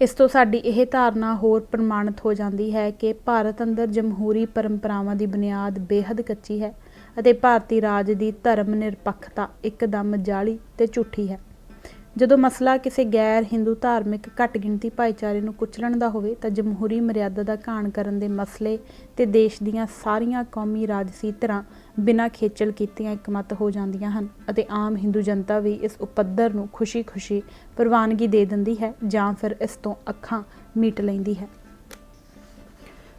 ਇਸ ਤੋਂ ਸਾਡੀ ਇਹ ਧਾਰਨਾ ਹੋਰ ਪ੍ਰਮਾਣਿਤ ਹੋ ਜਾਂਦੀ ਹੈ ਕਿ ਭਾਰਤ ਅੰਦਰ ਜਮਹੂਰੀ ਪਰੰਪਰਾਵਾਂ ਦੀ ਬੁਨਿਆਦ ਬੇਹੱਦ ਕੱਚੀ ਹੈ ਅਤੇ ਭਾਰਤੀ ਰਾਜ ਦੀ ਧਰਮ ਨਿਰਪੱਖਤਾ ਇੱਕਦਮ ਜਾਲੀ ਤੇ ਝੂਠੀ ਹੈ। ਜਦੋਂ ਮਸਲਾ ਕਿਸੇ ਗੈਰ ਹਿੰਦੂ ਧਾਰਮਿਕ ਘੱਟ ਗਿਣਤੀ ਭਾਈਚਾਰੇ ਨੂੰ ਕੁਚਲਣ ਦਾ ਹੋਵੇ ਤਾਂ ਜਮਹੂਰੀ ਮਰਿਆਦਾ ਦਾ ਘਾਣ ਕਰਨ ਦੇ ਮਸਲੇ ਤੇ ਦੇਸ਼ ਦੀਆਂ ਸਾਰੀਆਂ ਕੌਮੀ ਰਾਜਸੀ ਧਿਰਾਂ ਬਿਨਾਂ ਖੇਚਲ ਕੀਤਿਆਂ ਇੱਕਮਤ ਹੋ ਜਾਂਦੀਆਂ ਹਨ ਅਤੇ ਆਮ ਹਿੰਦੂ ਜਨਤਾ ਵੀ ਇਸ ਉਪੱਦਰ ਨੂੰ ਖੁਸ਼ੀ-ਖੁਸ਼ੀ ਪ੍ਰਵਾਨਗੀ ਦੇ ਦਿੰਦੀ ਹੈ ਜਾਂ ਫਿਰ ਇਸ ਤੋਂ ਅੱਖਾਂ ਮੀਟ ਲੈਂਦੀ ਹੈ।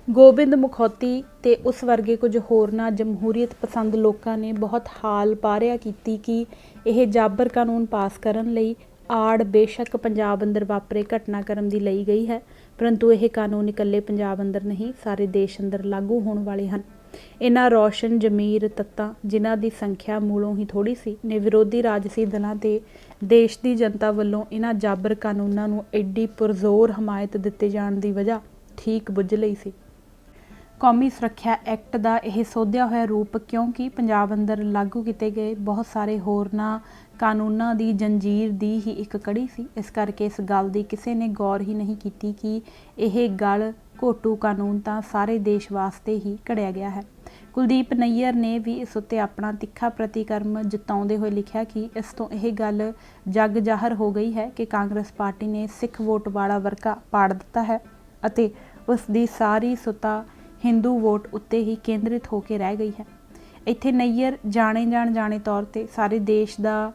ਗੋਬਿੰਦ ਮੁਖੌਤੀ ਤੇ ਉਸ ਵਰਗੇ ਕੁਝ ਹੋਰਨਾਂ ਜਮਹੂਰੀਅਤ ਪਸੰਦ ਲੋਕਾਂ ਨੇ ਬਹੁਤ ਹਾਲ ਪਾਰਿਆ ਕੀਤੀ ਕਿ ਇਹ ਜਾਬਰ ਕਾਨੂੰਨ ਪਾਸ ਕਰਨ ਲਈ ਆੜ ਬੇਸ਼ੱਕ ਪੰਜਾਬ ਅੰਦਰ ਵਾਪਰੇ ਘਟਨਾਕ੍ਰਮ ਦੀ ਲਈ ਗਈ ਹੈ, ਪਰੰਤੂ ਇਹ ਕਾਨੂੰਨ ਇਕੱਲੇ ਪੰਜਾਬ ਅੰਦਰ ਨਹੀਂ ਸਾਰੇ ਦੇਸ਼ ਅੰਦਰ ਲਾਗੂ ਹੋਣ ਵਾਲੇ ਹਨ। ਇਹਨਾਂ ਰੌਸ਼ਨ ਜ਼ਮੀਰ ਤੱਤਾਂ ਜਿਨ੍ਹਾਂ ਦੀ ਸੰਖਿਆ ਮੂਲੋਂ ਹੀ ਥੋੜ੍ਹੀ ਸੀ ਨੇ ਵਿਰੋਧੀ ਰਾਜਸੀ ਦਲਾਂ ਤੇ ਦੇਸ਼ ਦੀ ਜਨਤਾ ਵੱਲੋਂ ਇਹਨਾਂ ਜਾਬਰ ਕਾਨੂੰਨਾਂ ਨੂੰ ਐਡੀ ਪੁਰਜ਼ੋਰ ਹਮਾਇਤ ਦਿੱਤੇ ਜਾਣ ਦੀ ਵਜ੍ਹਾ ਠੀਕ ਬੁੱਝ ਲਈ ਸੀ। ਕੌਮੀ ਸੁਰੱਖਿਆ ਐਕਟ ਦਾ ਇਹ ਸੋਧਿਆ ਹੋਇਆ ਰੂਪ ਕਿਉਂਕਿ ਪੰਜਾਬ ਅੰਦਰ ਲਾਗੂ ਕੀਤੇ ਗਏ ਬਹੁਤ ਸਾਰੇ ਹੋਰਨਾਂ ਕਾਨੂੰਨਾਂ ਦੀ ਜੰਜੀਰ ਦੀ ਹੀ ਇੱਕ ਕੜੀ ਸੀ। ਇਸ ਕਰਕੇ ਇਸ ਗੱਲ ਦੀ ਕਿਸੇ ਨੇ ਗੌਰ ਹੀ ਨਹੀਂ ਕੀਤੀ ਕਿ ਇਹ ਗਲ ਘੋਟੂ ਕਾਨੂੰਨ ਤਾਂ ਸਾਰੇ ਦੇਸ਼ ਵਾਸਤੇ ਹੀ ਘੜਿਆ ਗਿਆ ਹੈ। ਕੁਲਦੀਪ ਨਈਅਰ ਨੇ ਵੀ ਇਸ ਉੱਤੇ ਆਪਣਾ ਤਿੱਖਾ ਪ੍ਰਤੀਕਰਮ ਜਤਾਉਂਦੇ ਹੋਏ ਲਿਖਿਆ ਕਿ ਇਸ ਤੋਂ ਇਹ ਗੱਲ ਜੱਗ ਜ਼ਾਹਰ ਹੋ ਗਈ ਹੈ ਕਿ ਕਾਂਗਰਸ ਪਾਰਟੀ ਨੇ ਸਿੱਖ ਵੋਟ ਵਾਲਾ ਵਰਕਾ ਪਾੜ ਦਿੱਤਾ ਹੈ ਅਤੇ ਉਸ ਦੀ ਸਾਰੀ ਸੁਤਾ ਹਿੰਦੂ ਵੋਟ ਉੱਤੇ ਹੀ ਕੇਂਦਰਿਤ ਹੋ ਕੇ ਰਹਿ ਗਈ ਹੈ। ਇੱਥੇ ਨਈਅਰ ਜਾਣੇ ਤੌਰ ਤੇ ਸਾਰੇ ਦੇਸ਼ ਦਾ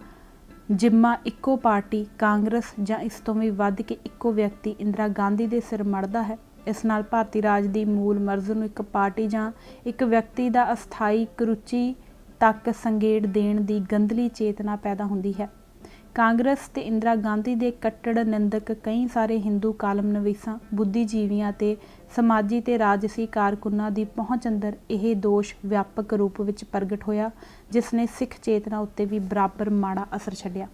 ਜਿੰਮਾ ਇੱਕੋ ਪਾਰਟੀ ਕਾਂਗਰਸ ਜਾਂ ਇਸ ਤੋਂ ਵੀ ਵੱਧ ਕੇ ਇੱਕੋ ਵਿਅਕਤੀ ਇੰਦਰਾ ਗਾਂਧੀ ਦੇ ਸਿਰ ਮੜਦਾ ਹੈ। ਇਸ ਨਾਲ ਭਾਰਤੀ ਰਾਜ ਦੀ ਮੂਲ ਮਰਜ਼ ਨੂੰ ਇੱਕ ਪਾਰਟੀ ਜਾਂ ਇੱਕ ਵਿਅਕਤੀ ਦਾ ਅਸਥਾਈ ਕਰੂਚੀ ਤੱਕ ਸੰਗੇੜ ਦੇਣ ਦੀ ਗੰਧਲੀ ਚੇਤਨਾ ਪੈਦਾ ਹੁੰਦੀ ਹੈ। ਕਾਂਗਰਸ ਤੇ ਇੰਦਰਾ ਗਾਂਧੀ ਦੇ ਕੱਟੜ ਨਿੰਦਕ ਕਈ ਸਾਰੇ ਹਿੰਦੂ ਕਾਲਮ ਨਵੀਸਾਂ ਬੁੱਧੀਜੀਵੀਆਂ ਤੇ ਸਮਾਜੀ ਤੇ ਰਾਜਸੀ ਕਾਰਕੁਨਾਂ ਦੀ ਪਹੁੰਚ ਅੰਦਰ ਇਹ ਦੋਸ਼ ਵਿਆਪਕ ਰੂਪ ਵਿੱਚ ਪ੍ਰਗਟ ਹੋਇਆ, ਜਿਸ ਨੇ ਸਿੱਖ ਚੇਤਨਾ ਉੱਤੇ ਵੀ ਬਰਾਬਰ ਮਾੜਾ ਅਸਰ ਛੱਡਿਆ।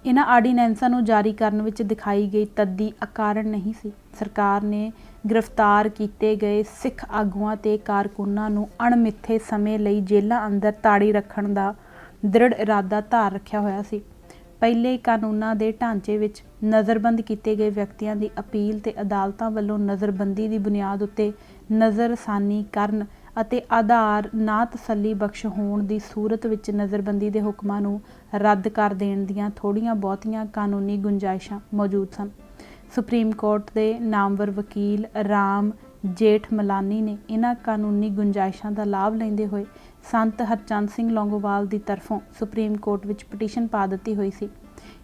ਇਹਨਾਂ ਆਰਡੀਨੈਂਸਾਂ ਨੂੰ ਜਾਰੀ ਕਰਨ ਵਿੱਚ ਦਿਖਾਈ ਗਈ ਤੱਦੀ ਅਕਾਰਨ ਨਹੀਂ ਸੀ। ਸਰਕਾਰ ਨੇ ਗ੍ਰਿਫਤਾਰ ਕੀਤੇ ਗਏ ਸਿੱਖ ਆਗੂਆਂ ਤੇ ਕਾਰਕੁਨਾਂ ਨੂੰ ਅਣਮਿੱਥੇ ਸਮੇਂ ਲਈ ਜੇਲ੍ਹਾਂ ਅੰਦਰ ਤਾੜੀ ਰੱਖਣ ਦਾ ਦ੍ਰਿੜ ਇਰਾਦਾ ਧਾਰ ਰੱਖਿਆ ਹੋਇਆ ਸੀ। ਪਹਿਲੇ ਕਾਨੂੰਨਾਂ ਦੇ ਢਾਂਚੇ ਵਿੱਚ ਨਜ਼ਰਬੰਦ ਕੀਤੇ ਗਏ ਵਿਅਕਤੀਆਂ ਦੀ ਅਪੀਲ ਤੇ ਅਦਾਲਤਾਂ ਵੱਲੋਂ ਨਜ਼ਰਬੰਦੀ ਦੀ ਬੁਨਿਆਦ ਉੱਤੇ ਨਜ਼ਰਸਾਨੀ ਕਰਨ ਅਤੇ ਆਧਾਰ ਨਾ ਤਸੱਲੀ ਬਖਸ਼ ਹੋਣ ਦੀ ਸੂਰਤ ਵਿੱਚ ਨਜ਼ਰਬੰਦੀ ਦੇ ਹੁਕਮਾਂ ਨੂੰ ਰੱਦ ਕਰ ਦੇਣ ਦੀਆਂ ਥੋੜ੍ਹੀਆਂ ਬਹੁਤੀਆਂ ਕਾਨੂੰਨੀ ਗੁੰਜਾਇਸ਼ਾਂ ਮੌਜੂਦ ਸਨ। ਸੁਪਰੀਮ ਕੋਰਟ ਦੇ ਨਾਮਵਰ ਵਕੀਲ ਰਾਮ ਜੇਠਮਲਾਨੀ ਨੇ ਇਹਨਾਂ ਕਾਨੂੰਨੀ ਗੁੰਜਾਇਸ਼ਾਂ ਦਾ ਲਾਭ ਲੈਂਦੇ ਹੋਏ ਸੰਤ ਹਰਚੰਦ ਸਿੰਘ ਲੌਂਗੋਵਾਲ ਦੀ ਤਰਫੋਂ ਸੁਪਰੀਮ ਕੋਰਟ ਵਿੱਚ ਪਟੀਸ਼ਨ ਪਾ ਦਿੱਤੀ ਹੋਈ ਸੀ,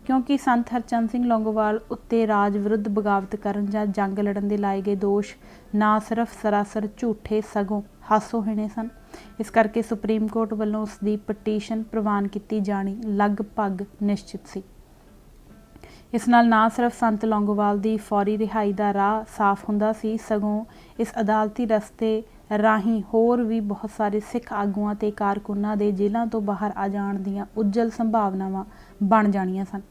ਕਿਉਂਕਿ ਸੰਤ ਹਰਚੰਦ ਸਿੰਘ ਲੌਂਗੋਵਾਲ ਉੱਤੇ ਰਾਜ ਵਿਰੁੱਧ ਬਗਾਵਤ ਕਰਨ ਜਾਂ ਜੰਗ ਲੜਨ ਦੇ ਲਾਏ ਗਏ ਦੋਸ਼ ਨਾ ਸਿਰਫ ਸਰਾਸਰ ਝੂਠੇ ਸਗੋਂ ਹਾਸੋਹੀਣੇ ਸਨ। ਇਸ ਕਰਕੇ ਸੁਪਰੀਮ ਕੋਰਟ ਵੱਲੋਂ ਉਸ ਦੀ ਪਟੀਸ਼ਨ ਪ੍ਰਵਾਨ ਕੀਤੀ ਜਾਣੀ ਲਗਭਗ ਨਿਸ਼ਚਿਤ ਸੀ। ਇਸ ਨਾਲ ਨਾ ਸਿਰਫ ਸੰਤ ਲੌਂਗੋਵਾਲ ਦੀ ਫੌਰੀ ਰਿਹਾਈ ਦਾ ਰਾਹ ਸਾਫ਼ ਹੁੰਦਾ ਸੀ, ਸਗੋਂ ਇਸ ਅਦਾਲਤੀ ਰਸਤੇ ਰਾਹੀਂ ਹੋਰ ਵੀ ਬਹੁਤ ਸਾਰੇ ਸਿੱਖ ਆਗੂਆਂ ਤੇ ਕਾਰਕੁਨਾਂ ਦੇ ਜੇਲ੍ਹਾਂ ਤੋਂ ਬਾਹਰ ਆ ਜਾਣ ਦੀਆਂ ਉੱਜਲ ਸੰਭਾਵਨਾਵਾਂ ਬਣ ਜਾਣੀਆਂ ਸਨ।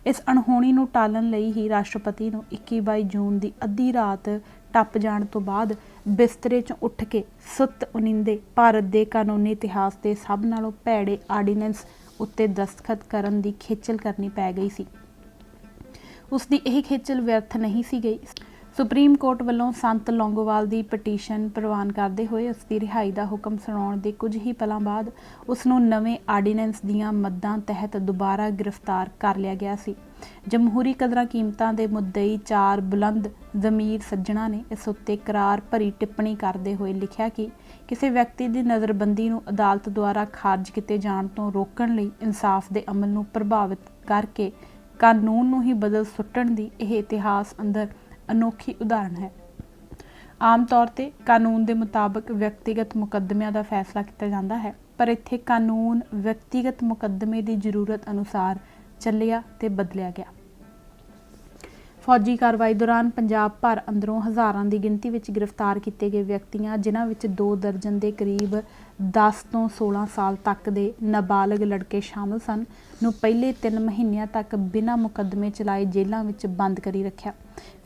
ਇਸ ਅਣਹੋਣੀ ਨੂੰ ਟਾਲਣ ਲਈ ਹੀ ਰਾਸ਼ਟਰਪਤੀ ਨੂੰ 21-22 ਜੂਨ ਦੀ ਅੱਧੀ ਰਾਤ ਟੱਪ ਜਾਣ ਤੋਂ ਬਾਅਦ ਬਿਸਤਰੇ 'ਚੋਂ ਉੱਠ ਕੇ ਸੁੱਤ ਉਨਿੰਦੇ ਭਾਰਤ ਦੇ ਕਾਨੂੰਨੀ ਇਤਿਹਾਸ ਦੇ ਸਭ ਨਾਲੋਂ ਭੈੜੇ ਆਰਡੀਨੈਂਸ ਉੱਤੇ ਦਸਤਖਤ ਕਰਨ ਦੀ ਖੇਚਲ ਕਰਨੀ ਪੈ ਗਈ ਸੀ। ਉਸ ਦੀ ਇਹ ਖੇਚਲ ਵਿਅਰਥ ਨਹੀਂ ਸੀ ਗਈ। ਸੁਪਰੀਮ ਕੋਰਟ ਵੱਲੋਂ ਸੰਤ ਲੌਂਗੋਵਾਲ ਦੀ ਪਟੀਸ਼ਨ ਪ੍ਰਵਾਨ ਕਰਦੇ ਹੋਏ ਉਸ ਦੀ ਰਿਹਾਈ ਦਾ ਹੁਕਮ ਸੁਣਾਉਣ ਦੇ ਕੁਝ ਹੀ ਪਲਾਂ ਬਾਅਦ ਉਸ ਨੂੰ ਨਵੇਂ ਆਰਡੀਨੈਂਸ ਦੀਆਂ ਮੱਦਾਂ ਤਹਿਤ ਦੁਬਾਰਾ ਗ੍ਰਿਫਤਾਰ ਕਰ ਲਿਆ ਗਿਆ ਸੀ। ਜਮਹੂਰੀ ਕਦਰਾਂ ਕੀਮਤਾਂ ਦੇ ਮੁੱਦਈ 4 ਬੁਲੰਦ ਜ਼ਮੀਰ ਸੱਜਣਾ ਨੇ ਇਸ ਉੱਤੇ ਕਰਾਰ ਭਰੀ ਟਿੱਪਣੀ ਕਰਦੇ ਹੋਏ ਲਿਖਿਆ ਕਿ ਕਿਸੇ ਵਿਅਕਤੀ ਦੀ ਨਜ਼ਰਬੰਦੀ ਨੂੰ ਅਦਾਲਤ ਦੁਆਰਾ ਖਾਰਜ ਕੀਤੇ ਜਾਣ ਤੋਂ ਰੋਕਣ ਲਈ ਇਨਸਾਫ ਦੇ ਅਮਲ ਨੂੰ ਪ੍ਰਭਾਵਿਤ ਕਰਕੇ ਕਾਨੂੰਨ ਨੂੰ ਹੀ ਬਦਲ ਸੁੱਟਣ ਦੀ ਇਹ ਇਤਿਹਾਸ ਅੰਦਰ ਅਨੋਖੀ ਉਦਾਹਰਣ ਹੈ। ਆਮ ਤੌਰ ਤੇ ਕਾਨੂੰਨ ਦੇ ਮੁਤਾਬਕ ਵਿਅਕਤੀਗਤ ਮੁਕੱਦਮਿਆਂ ਦਾ ਫੈਸਲਾ ਕੀਤਾ ਜਾਂਦਾ ਹੈ, ਪਰ ਇੱਥੇ ਕਾਨੂੰਨ ਵਿਅਕਤੀਗਤ ਮੁਕੱਦਮੇ ਦੀ ਜ਼ਰੂਰਤ ਅਨੁਸਾਰ ਚੱਲਿਆ ਤੇ ਬਦਲਿਆ ਗਿਆ। ਫੌਜੀ ਕਾਰਵਾਈ ਦੌਰਾਨ ਪੰਜਾਬ ਭਰ ਅੰਦਰੋਂ ਹਜ਼ਾਰਾਂ ਦੀ ਗਿਣਤੀ ਵਿੱਚ ਗ੍ਰਿਫਤਾਰ ਕੀਤੇ ਗਏ ਵਿਅਕਤੀਆਂ, ਜਿਨ੍ਹਾਂ ਵਿੱਚ 2 ਦਰਜਨ ਦੇ ਕਰੀਬ 10 ਤੋਂ 16 ਸਾਲ ਤੱਕ ਦੇ ਨਾਬਾਲਗ ਲੜਕੇ ਸ਼ਾਮਲ ਸਨ, ਨੂੰ ਪਹਿਲੇ 3 ਮਹੀਨਿਆਂ ਤੱਕ ਬਿਨਾਂ ਮੁਕੱਦਮੇ ਚਲਾਏ ਜੇਲ੍ਹਾਂ ਵਿੱਚ ਬੰਦ ਕਰੀ ਰੱਖਿਆ।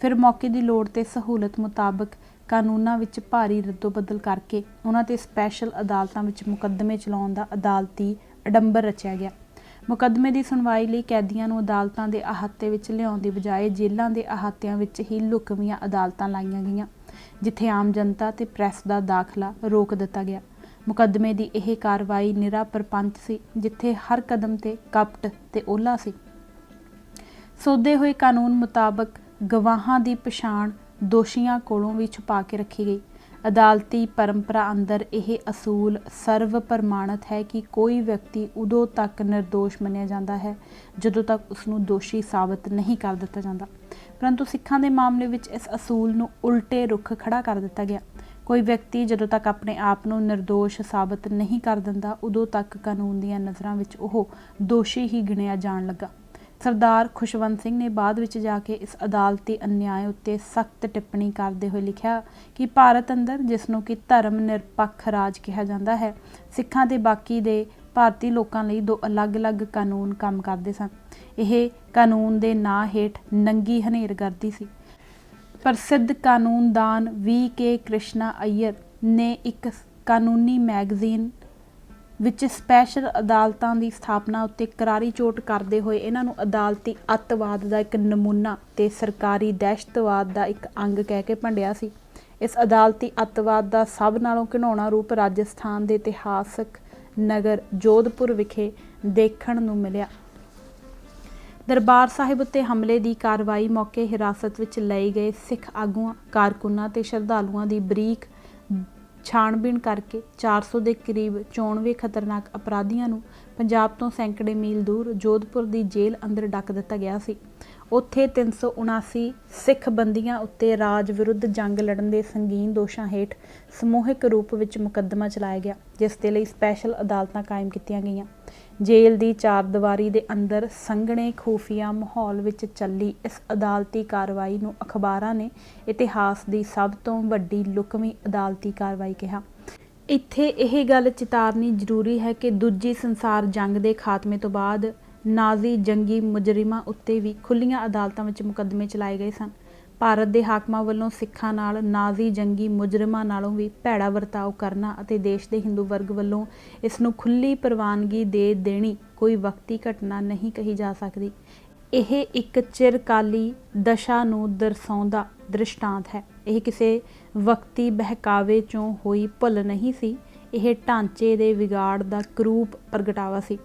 ਫਿਰ ਮੌਕੇ ਦੀ ਲੋੜ ਤੇ ਸਹੂਲਤ ਮੁਤਾਬਕ ਕਾਨੂੰਨਾਂ ਵਿੱਚ ਭਾਰੀ ਰੱਦੋ-ਬਦਲ ਕਰਕੇ ਉਹਨਾਂ ਤੇ ਸਪੈਸ਼ਲ ਅਦਾਲਤਾਂ ਵਿੱਚ ਮੁਕੱਦਮੇ ਚਲਾਉਣ ਦਾ ਅਦਾਲਤੀ ਅਡੰਬਰ ਰਚਿਆ ਗਿਆ। ਮੁਕੱਦਮੇ ਦੀ ਸੁਣਵਾਈ ਲਈ ਕੈਦੀਆਂ ਨੂੰ ਅਦਾਲਤਾਂ ਦੇ ਅਹਾਤੇ ਵਿੱਚ ਲਿਆਉਣ ਦੀ ਬਜਾਏ ਜੇਲ੍ਹਾਂ ਦੇ ਅਹਾਤਿਆਂ ਵਿੱਚ ਹੀ ਲੁਕਵੀਆਂ ਅਦਾਲਤਾਂ ਲਾਈਆਂ ਗਈਆਂ, ਜਿੱਥੇ ਆਮ ਜਨਤਾ ਤੇ ਪ੍ਰੈਸ ਦਾ ਦਾਖਲਾ ਰੋਕ ਦਿੱਤਾ ਗਿਆ। ਮੁਕੱਦਮੇ ਦੀ ਇਹ ਕਾਰਵਾਈ ਨਿਰਾ ਪ੍ਰਪੰਚ ਸੀ, ਜਿੱਥੇ ਹਰ ਕਦਮ ਤੇ ਕਪਟ ਤੇ ਓਹਲਾ ਸੀ। ਸੋਧੇ ਹੋਏ ਕਾਨੂੰਨ ਮੁਤਾਬਕ ਗਵਾਹਾਂ ਦੀ ਪਛਾਣ ਦੋਸ਼ੀਆਂ ਕੋਲੋਂ ਵੀ ਛੁਪਾ ਕੇ ਰੱਖੀ ਗਈ। ਅਦਾਲਤੀ ਪਰੰਪਰਾ ਅੰਦਰ ਇਹ ਅਸੂਲ ਸਰਵ ਪ੍ਰਮਾਣਿਤ ਹੈ ਕਿ ਕੋਈ ਵਿਅਕਤੀ ਉਦੋਂ ਤੱਕ ਨਿਰਦੋਸ਼ ਮੰਨਿਆ ਜਾਂਦਾ ਹੈ ਜਦੋਂ ਤੱਕ ਉਸ ਨੂੰ ਦੋਸ਼ੀ ਸਾਬਤ ਨਹੀਂ ਕਰ ਦਿੱਤਾ ਜਾਂਦਾ, ਪਰੰਤੂ ਸਿੱਖਾਂ ਦੇ ਮਾਮਲੇ ਵਿੱਚ ਇਸ ਅਸੂਲ ਨੂੰ ਉਲਟੇ ਰੁੱਖ ਖੜਾ ਕਰ ਦਿੱਤਾ ਗਿਆ। ਕੋਈ ਵਿਅਕਤੀ ਜਦੋਂ ਤੱਕ ਆਪਣੇ ਆਪ ਨੂੰ ਨਿਰਦੋਸ਼ ਸਾਬਤ ਨਹੀਂ ਕਰ ਦਿੰਦਾ, ਉਦੋਂ ਤੱਕ ਕਾਨੂੰਨ ਦੀਆਂ ਨਜ਼ਰਾਂ ਵਿੱਚ ਉਹ ਦੋਸ਼ੀ ਹੀ ਗਿਣਿਆ ਜਾਣ ਲੱਗਾ। ਸਰਦਾਰ ਖੁਸ਼ਵੰਤ ਸਿੰਘ ਨੇ ਬਾਅਦ ਵਿੱਚ ਜਾ ਕੇ ਇਸ ਅਦਾਲਤੀ ਅਨਿਆਏ ਉੱਤੇ ਸਖਤ ਟਿੱਪਣੀ ਕਰਦੇ ਹੋਏ ਲਿਖਿਆ ਕਿ ਭਾਰਤ ਅੰਦਰ, ਜਿਸ ਨੂੰ ਕਿ ਧਰਮ ਨਿਰਪੱਖ ਰਾਜ ਕਿਹਾ ਜਾਂਦਾ ਹੈ, ਸਿੱਖਾਂ ਤੇ ਬਾਕੀ ਦੇ ਭਾਰਤੀ ਲੋਕਾਂ ਲਈ 2 ਅਲੱਗ-ਅਲੱਗ ਕਾਨੂੰਨ ਕੰਮ ਕਰਦੇ ਸਨ। ਇਹ ਕਾਨੂੰਨ ਦੇ ਨਾਂ ਹੇਠ ਨੰਗੀ ਹਨੇਰਗਰਦੀ ਸੀ। ਪ੍ਰਸਿੱਧ ਕਾਨੂੰਨਦਾਨ V.K. ਕ੍ਰਿਸ਼ਨਾ ਅਈਅਰ ਨੇ ਇੱਕ ਕਾਨੂੰਨੀ ਮੈਗਜ਼ੀਨ ਵਿੱਚ ਸਪੈਸ਼ਲ ਅਦਾਲਤਾਂ ਦੀ ਸਥਾਪਨਾ ਉੱਤੇ ਕਰਾਰੀ ਚੋਟ ਕਰਦੇ ਹੋਏ ਇਹਨਾਂ ਨੂੰ ਅਦਾਲਤੀ ਅੱਤਵਾਦ ਦਾ ਇੱਕ ਨਮੂਨਾ ਤੇ ਸਰਕਾਰੀ ਦਹਿਸ਼ਤਵਾਦ ਦਾ ਇੱਕ ਅੰਗ ਕਹਿ ਕੇ ਭੰਡਿਆ ਸੀ। ਇਸ ਅਦਾਲਤੀ ਅੱਤਵਾਦ ਦਾ ਸਭ ਨਾਲੋਂ ਘਿਨਾਉਣਾ ਰੂਪ ਰਾਜਸਥਾਨ ਦੇ ਇਤਿਹਾਸਕ ਨਗਰ ਜੋਧਪੁਰ ਵਿਖੇ ਦੇਖਣ ਨੂੰ ਮਿਲਿਆ। ਦਰਬਾਰ ਸਾਹਿਬ ਉੱਤੇ ਹਮਲੇ ਦੀ ਕਾਰਵਾਈ ਮੌਕੇ ਹਿਰਾਸਤ ਵਿੱਚ ਲਏ ਗਏ ਸਿੱਖ ਆਗੂਆਂ, ਕਾਰਕੁਨਾਂ ਤੇ ਸ਼ਰਧਾਲੂਆਂ ਦੀ ਬਰੀਕ ਛਾਣਬੀਣ ਕਰਕੇ 400 ਦੇ ਕਰੀਬ 94 ਖਤਰਨਾਕ ਅਪਰਾਧੀਆਂ ਨੂੰ ਪੰਜਾਬ ਤੋਂ ਸੈਂਕੜੇ ਮੀਲ ਦੂਰ ਜੋਧਪੁਰ ਦੀ ਜੇਲ੍ਹ ਅੰਦਰ ਡੱਕ ਦਿੱਤਾ ਗਿਆ ਸੀ। ਉੱਥੇ 379 ਸਿੱਖ ਬੰਦੀਆਂ ਉੱਤੇ ਰਾਜ ਵਿਰੁੱਧ ਜੰਗ ਲੜਨ ਦੇ ਸੰਗੀਨ ਦੋਸ਼ਾਂ ਹੇਠ ਸਮੂਹਿਕ ਰੂਪ ਵਿੱਚ ਮੁਕੱਦਮਾ ਚਲਾਇਆ ਗਿਆ, ਜਿਸ ਦੇ ਲਈ ਸਪੈਸ਼ਲ ਅਦਾਲਤਾਂ ਕਾਇਮ ਕੀਤੀਆਂ ਗਈਆਂ। ਜੇਲ੍ਹ ਦੀ 4 ਦੀਵਾਰੀ ਦੇ ਅੰਦਰ ਸੰਘਣੇ ਖੂਫੀਆ ਮਾਹੌਲ ਵਿੱਚ ਚੱਲੀ ਇਸ ਅਦਾਲਤੀ ਕਾਰਵਾਈ ਨੂੰ ਅਖਬਾਰਾਂ ਨੇ ਇਤਿਹਾਸ ਦੀ ਸਭ ਤੋਂ ਵੱਡੀ ਲੁਕਵੀਂ ਅਦਾਲਤੀ ਕਾਰਵਾਈ ਕਿਹਾ। ਇੱਥੇ ਇਹ ਗੱਲ ਚਿਤਾਰਨੀ ਜ਼ਰੂਰੀ ਹੈ ਕਿ ਦੂਜੀ ਸੰਸਾਰ ਜੰਗ ਦੇ ਖਾਤਮੇ ਤੋਂ ਬਾਅਦ ਨਾਜ਼ੀ ਜੰਗੀ ਮੁਜਰਿਮਾਂ ਉੱਤੇ ਵੀ ਖੁੱਲ੍ਹੀਆਂ ਅਦਾਲਤਾਂ ਵਿੱਚ ਮੁਕੱਦਮੇ ਚਲਾਏ ਗਏ ਸਨ। ਭਾਰਤ ਦੇ ਹਾਕਮਾਂ ਵੱਲੋਂ ਸਿੱਖਾਂ ਨਾਲ ਨਾਜ਼ੀ ਜੰਗੀ ਮੁਜਰਿਮਾਂ ਨਾਲੋਂ ਵੀ ਭੈੜਾ ਵਰਤਾਓ ਕਰਨਾ ਅਤੇ ਦੇਸ਼ ਦੇ ਹਿੰਦੂ ਵਰਗ ਵੱਲੋਂ ਇਸ ਨੂੰ ਖੁੱਲ੍ਹੀ ਪ੍ਰਵਾਨਗੀ ਦੇ ਦੇਣੀ ਕੋਈ ਵਕਤੀ ਘਟਨਾ ਨਹੀਂ ਕਹੀ ਜਾ ਸਕਦੀ। ਇਹ ਇੱਕ ਚਿਰਕਾਲੀ ਦਸ਼ਾ ਨੂੰ ਦਰਸਾਉਂਦਾ ਦ੍ਰਿਸ਼ਟਾਂਤ ਹੈ। ਇਹ ਕਿਸੇ ਵਕਤੀ ਬਹਿਕਾਵੇ 'ਚੋਂ ਹੋਈ ਭੁੱਲ ਨਹੀਂ ਸੀ, ਇਹ ਢਾਂਚੇ ਦੇ ਵਿਗਾੜ ਦਾ ਕਰੂਪ ਪ੍ਰਗਟਾਵਾ ਸੀ।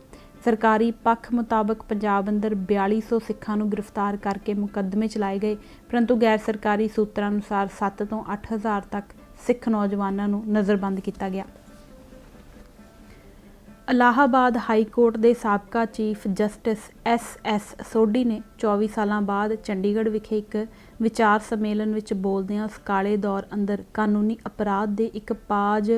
ਸਰਕਾਰੀ ਪੱਖ ਮੁਤਾਬਕ ਪੰਜਾਬ ਅੰਦਰ 4200 ਸਿੱਖਾਂ ਨੂੰ ਗ੍ਰਿਫਤਾਰ ਕਰਕੇ ਮੁਕੱਦਮੇ ਚਲਾਏ ਗਏ, ਪਰੰਤੂ ਗੈਰ ਸਰਕਾਰੀ ਸੂਤਰਾਂ ਅਨੁਸਾਰ 7 ਤੋਂ 8000 ਤੱਕ ਸਿੱਖ ਨੌਜਵਾਨਾਂ ਨੂੰ ਨਜ਼ਰਬੰਦ ਕੀਤਾ ਗਿਆ। ਇਲਾਹਾਬਾਦ ਹਾਈ ਕੋਰਟ ਦੇ ਸਾਬਕਾ ਚੀਫ ਜਸਟਿਸ S.S. ਸੋਢੀ ਨੇ 24 ਸਾਲਾਂ ਬਾਅਦ ਚੰਡੀਗੜ੍ਹ ਵਿਖੇ ਇੱਕ ਵਿਚਾਰ ਸੰਮੇਲਨ ਵਿੱਚ ਬੋਲਦਿਆਂ ਇਸ ਕਾਲੇ ਦੌਰ ਅੰਦਰ ਕਾਨੂੰਨੀ ਅਪਰਾਧ ਦੇ ਇੱਕ ਪਾਜ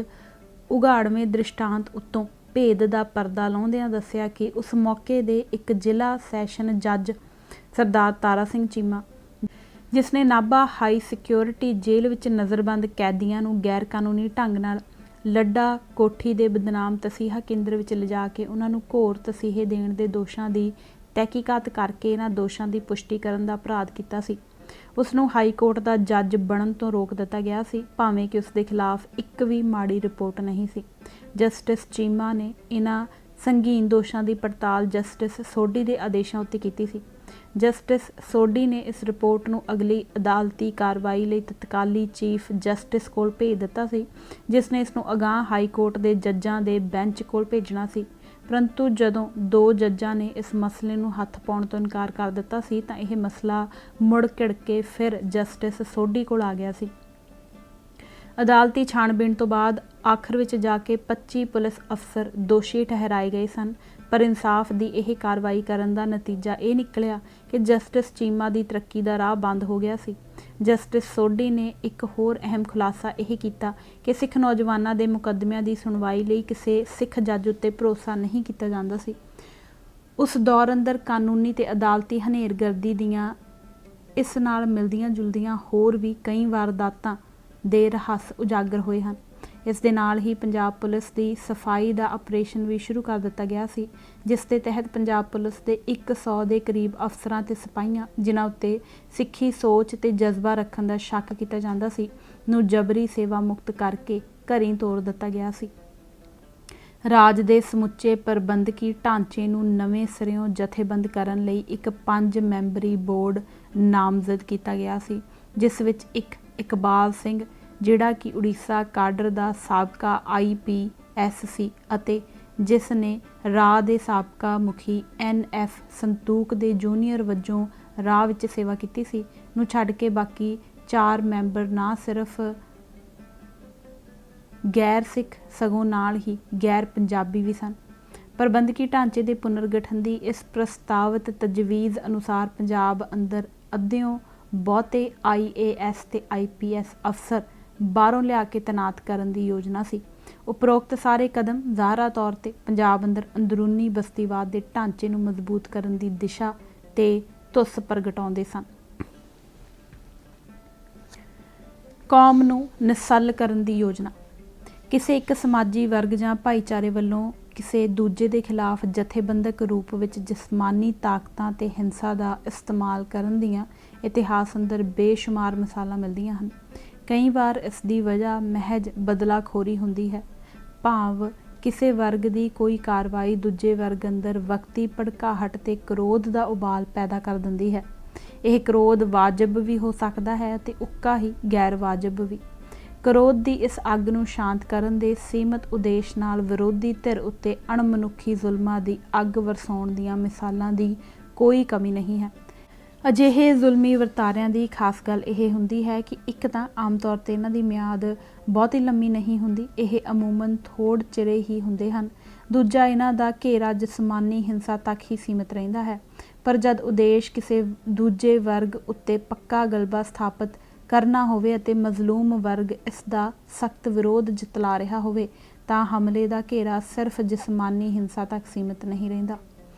ਉਘਾੜਵੇਂ ਦ੍ਰਿਸ਼ਟਾਂਤ ਉੱਤੋਂ ਭੇਦ ਦਾ ਪਰਦਾ ਲਾਉਂਦਿਆਂ ਦੱਸਿਆ ਕਿ ਉਸ ਮੌਕੇ ਦੇ ਇੱਕ ਜ਼ਿਲ੍ਹਾ ਸੈਸ਼ਨ ਜੱਜ ਸਰਦਾਰ ਤਾਰਾ ਸਿੰਘ ਚੀਮਾ, ਜਿਸ ਨੇ ਨਾਭਾ ਹਾਈ ਸਿਕਿਉਰਿਟੀ ਜੇਲ੍ਹ ਵਿੱਚ ਨਜ਼ਰਬੰਦ ਕੈਦੀਆਂ ਨੂੰ ਗੈਰ ਕਾਨੂੰਨੀ ਢੰਗ ਨਾਲ ਲੱਡਾ ਕੋਠੀ ਦੇ ਬਦਨਾਮ ਤਸੀਹਾ ਕੇਂਦਰ ਵਿੱਚ ਲਿਜਾ ਕੇ ਉਹਨਾਂ ਨੂੰ ਘੋਰ ਤਸੀਹੇ ਦੇਣ ਦੇ ਦੋਸ਼ਾਂ ਦੀ ਤਹਿਕੀਕਾਤ ਕਰਕੇ ਇਹਨਾਂ ਦੋਸ਼ਾਂ ਦੀ ਪੁਸ਼ਟੀ ਕਰਨ ਦਾ ਅਪਰਾਧ ਕੀਤਾ ਸੀ, ਉਸ ਨੂੰ ਹਾਈ ਕੋਰਟ ਦਾ ਜੱਜ ਬਣਨ ਤੋਂ ਰੋਕ ਦਿੱਤਾ ਗਿਆ ਸੀ, ਭਾਵੇਂ ਕਿ ਉਸ ਦੇ ਖਿਲਾਫ ਇੱਕ ਵੀ ਮਾੜੀ ਰਿਪੋਰਟ ਨਹੀਂ ਸੀ। ਜਸਟਿਸ ਚੀਮਾ ਨੇ ਇਹਨਾਂ ਸੰਗੀਨ ਦੋਸ਼ਾਂ ਦੀ ਪੜਤਾਲ ਜਸਟਿਸ ਸੋਢੀ ਦੇ ਆਦੇਸ਼ਾਂ ਉੱਤੇ ਕੀਤੀ ਸੀ। ਜਸਟਿਸ ਸੋਢੀ ਨੇ ਇਸ ਰਿਪੋਰਟ ਨੂੰ ਅਗਲੀ ਅਦਾਲਤੀ ਕਾਰਵਾਈ ਲਈ ਤਤਕਾਲੀ ਚੀਫ ਜਸਟਿਸ ਕੋਲ ਭੇਜ ਦਿੱਤਾ ਸੀ, ਜਿਸ ਨੇ ਇਸ ਨੂੰ ਅਗਾਂਹ ਹਾਈ ਕੋਰਟ ਦੇ ਜੱਜਾਂ ਦੇ ਬੈਂਚ ਕੋਲ ਭੇਜਣਾ ਸੀ। ਪਰੰਤੂ ਜਦੋਂ 2 ਜੱਜਾਂ ਨੇ ਇਸ ਮਸਲੇ ਨੂੰ ਹੱਥ ਪਾਉਣ ਤੋਂ ਇਨਕਾਰ ਕਰ ਦਿੱਤਾ ਸੀ ਤਾਂ ਇਹ ਮਸਲਾ ਮੁੜ ਘਿੜ ਕੇ ਫਿਰ ਜਸਟਿਸ ਸੋਢੀ ਕੋਲ ਆ ਗਿਆ ਸੀ। ਅਦਾਲਤੀ ਛਾਣਬੀਣ ਤੋਂ ਬਾਅਦ ਆਖਰ ਵਿੱਚ ਜਾ ਕੇ 25 ਪੁਲਿਸ ਅਫਸਰ ਦੋਸ਼ੀ ਠਹਿਰਾਏ ਗਏ ਸਨ, ਪਰ ਇਨਸਾਫ ਦੀ ਇਹ ਕਾਰਵਾਈ ਕਰਨ ਦਾ ਨਤੀਜਾ ਇਹ ਨਿਕਲਿਆ ਕਿ ਜਸਟਿਸ ਚੀਮਾ ਦੀ ਤਰੱਕੀ ਦਾ ਰਾਹ ਬੰਦ ਹੋ ਗਿਆ ਸੀ। ਜਸਟਿਸ ਸੋਢੀ ਨੇ ਇੱਕ ਹੋਰ ਅਹਿਮ ਖੁਲਾਸਾ ਇਹ ਕੀਤਾ ਕਿ ਸਿੱਖ ਨੌਜਵਾਨਾਂ ਦੇ ਮੁਕੱਦਮਿਆਂ ਦੀ ਸੁਣਵਾਈ ਲਈ ਕਿਸੇ ਸਿੱਖ ਜੱਜ ਉੱਤੇ ਭਰੋਸਾ ਨਹੀਂ ਕੀਤਾ ਜਾਂਦਾ ਸੀ। ਉਸ ਦੌਰ ਅੰਦਰ ਕਾਨੂੰਨੀ ਤੇ ਅਦਾਲਤੀ ਹਨੇਰਗਰਦੀ ਦੀਆਂ ਇਸ ਨਾਲ ਮਿਲਦੀਆਂ ਜੁਲਦੀਆਂ ਹੋਰ ਵੀ ਕਈ ਵਾਰਦਾਤਾਂ ਦੇ ਰਹੱਸ ਉਜਾਗਰ ਹੋਏ ਹਨ। ਇਸ ਦੇ ਨਾਲ ਹੀ ਪੰਜਾਬ ਪੁਲਿਸ ਦੀ ਸਫਾਈ ਦਾ ਆਪਰੇਸ਼ਨ ਵੀ ਸ਼ੁਰੂ ਕਰ ਦਿੱਤਾ ਗਿਆ ਸੀ, ਜਿਸ ਦੇ ਤਹਿਤ ਪੰਜਾਬ ਪੁਲਿਸ ਦੇ 100 ਦੇ ਕਰੀਬ ਅਫਸਰਾਂ ਤੇ ਸਿਪਾਹੀਆਂ, ਜਿਨ੍ਹਾਂ ਉੱਤੇ ਸਿੱਖੀ ਸੋਚ ਤੇ ਜਜ਼ਬਾ ਰੱਖਣ ਦਾ ਸ਼ੱਕ ਕੀਤਾ ਜਾਂਦਾ ਸੀ, ਨੂੰ ਜਬਰੀ ਸੇਵਾ ਮੁਕਤ ਕਰਕੇ ਘਰੀਂ ਤੋਰ ਦਿੱਤਾ ਗਿਆ ਸੀ। ਰਾਜ ਦੇ ਸਮੁੱਚੇ ਪ੍ਰਬੰਧਕੀ ਢਾਂਚੇ ਨੂੰ ਨਵੇਂ ਸਿਰਿਓਂ ਜਥੇਬੰਦ ਕਰਨ ਲਈ ਇੱਕ 5 ਮੈਂਬਰੀ ਬੋਰਡ ਨਾਮਜ਼ਦ ਕੀਤਾ ਗਿਆ ਸੀ, ਜਿਸ ਵਿੱਚ ਇੱਕ ਇਕਬਾਲ ਸਿੰਘ, ਜਿਹੜਾ ਕਿ ਉੜੀਸਾ ਕਾਡਰ ਦਾ ਸਾਬਕਾ IPS ਸੀ ਅਤੇ ਜਿਸ ਨੇ ਰਾਹ ਦੇ ਸਾਬਕਾ ਮੁਖੀ NF ਸੰਤੂਕ ਦੇ ਜੂਨੀਅਰ ਵਜੋਂ ਰਾਹ ਵਿੱਚ ਸੇਵਾ ਕੀਤੀ ਸੀ, ਨੂੰ ਛੱਡ ਕੇ ਬਾਕੀ 4 ਮੈਂਬਰ ਨਾ ਸਿਰਫ ਗੈਰ ਸਿੱਖ ਸਗੋਂ ਨਾਲ ਹੀ ਗੈਰ ਪੰਜਾਬੀ ਵੀ ਸਨ। ਪ੍ਰਬੰਧਕੀ ਢਾਂਚੇ ਦੇ ਪੁਨਰਗਠਨ ਦੀ ਇਸ ਪ੍ਰਸਤਾਵਿਤ ਤਜਵੀਜ਼ ਅਨੁਸਾਰ ਪੰਜਾਬ ਅੰਦਰ ਅੱਧਿਓਂ ਬਹੁਤੇ IAS ਤੇ IPS ਅਫਸਰ ਬਾਹਰੋਂ ਲਿਆ ਕੇ ਤੈਨਾਤ ਕਰਨ ਦੀ ਯੋਜਨਾ ਸੀ। ਉਪਰੋਕਤ ਸਾਰੇ ਕਦਮ ਜ਼ਾਹਰਾ ਤੌਰ ਤੇ ਪੰਜਾਬ ਅੰਦਰ ਅੰਦਰੂਨੀ ਬਸਤੀਵਾਦ ਦੇ ਢਾਂਚੇ ਨੂੰ ਮਜ਼ਬੂਤ ਕਰਨ ਦੀ ਦਿਸ਼ਾ ਤੇ ਧੁੱਸ ਪ੍ਰਗਟਾਉਂਦੇ ਸਨ। ਕੌਮ ਨੂੰ ਨਿਸੱਲ ਕਰਨ ਦੀ ਯੋਜਨਾ। ਕਿਸੇ ਇੱਕ ਸਮਾਜੀ ਵਰਗ ਜਾਂ ਭਾਈਚਾਰੇ ਵੱਲੋਂ ਕਿਸੇ ਦੂਜੇ ਦੇ ਖਿਲਾਫ ਜਥੇਬੰਦਕ ਰੂਪ ਵਿੱਚ ਜਿਸਮਾਨੀ ਤਾਕਤਾਂ ਤੇ ਹਿੰਸਾ ਦਾ ਇਸਤੇਮਾਲ ਕਰਨ ਦੀਆਂ ਇਤਿਹਾਸ ਅੰਦਰ ਬੇਸ਼ੁਮਾਰ ਮਿਸਾਲਾਂ ਮਿਲਦੀਆਂ ਹਨ। ਕਈ ਵਾਰ ਇਸ ਦੀ ਵਜ੍ਹਾ ਮਹਿਜ ਬਦਲਾਖੋਰੀ ਹੁੰਦੀ ਹੈ, ਭਾਵ ਕਿਸੇ ਵਰਗ ਦੀ ਕੋਈ ਕਾਰਵਾਈ ਦੂਜੇ ਵਰਗ ਅੰਦਰ ਵਕਤੀ ਭੜਕਾਹਟ ਤੇ ਕਰੋਧ ਦਾ ਉਬਾਲ ਪੈਦਾ ਕਰ ਦਿੰਦੀ ਹੈ। ਇਹ ਕਰੋਧ ਵਾਜਬ ਵੀ ਹੋ ਸਕਦਾ ਹੈ ਅਤੇ ਉੱਕਾ ਹੀ ਗੈਰ ਵਾਜਬ ਵੀ। ਕਰੋਧ ਦੀ ਇਸ ਅੱਗ ਨੂੰ ਸ਼ਾਂਤ ਕਰਨ ਦੇ ਸੀਮਤ ਉਦੇਸ਼ ਨਾਲ ਵਿਰੋਧੀ ਧਿਰ ਉੱਤੇ ਅਣਮਨੁੱਖੀ ਜ਼ੁਲਮਾਂ ਦੀ ਅੱਗ ਵਰਸਾਉਣ ਦੀਆਂ ਮਿਸਾਲਾਂ ਦੀ ਕੋਈ ਕਮੀ ਨਹੀਂ ਹੈ। ਅਜਿਹੇ ਜ਼ੁਲਮੀ ਵਰਤਾਰਿਆਂ ਦੀ ਖਾਸ ਗੱਲ ਇਹ ਹੁੰਦੀ ਹੈ ਕਿ ਇੱਕ ਤਾਂ ਆਮ ਤੌਰ 'ਤੇ ਇਹਨਾਂ ਦੀ ਮਿਆਦ ਬਹੁਤੀ ਲੰਮੀ ਨਹੀਂ ਹੁੰਦੀ, ਇਹ ਅਮੂਮਨ ਥੋੜ੍ਹ ਚਿਰੇ ਹੀ ਹੁੰਦੇ ਹਨ। ਦੂਜਾ, ਇਹਨਾਂ ਦਾ ਘੇਰਾ ਜਿਸਮਾਨੀ ਹਿੰਸਾ ਤੱਕ ਹੀ ਸੀਮਿਤ ਰਹਿੰਦਾ ਹੈ, ਪਰ ਜਦ ਉਦੇਸ਼ ਕਿਸੇ ਦੂਜੇ ਵਰਗ ਉੱਤੇ ਪੱਕਾ ਗਲਬਾ ਸਥਾਪਿਤ ਕਰਨਾ ਹੋਵੇ ਅਤੇ ਮਜ਼ਲੂਮ ਵਰਗ ਇਸ ਦਾ ਸਖਤ ਵਿਰੋਧ ਜਤਲਾ ਰਿਹਾ ਹੋਵੇ ਤਾਂ ਹਮਲੇ ਦਾ ਘੇਰਾ ਸਿਰਫ ਜਿਸਮਾਨੀ ਹਿੰਸਾ ਤੱਕ ਸੀਮਿਤ ਨਹੀਂ ਰਹਿੰਦਾ।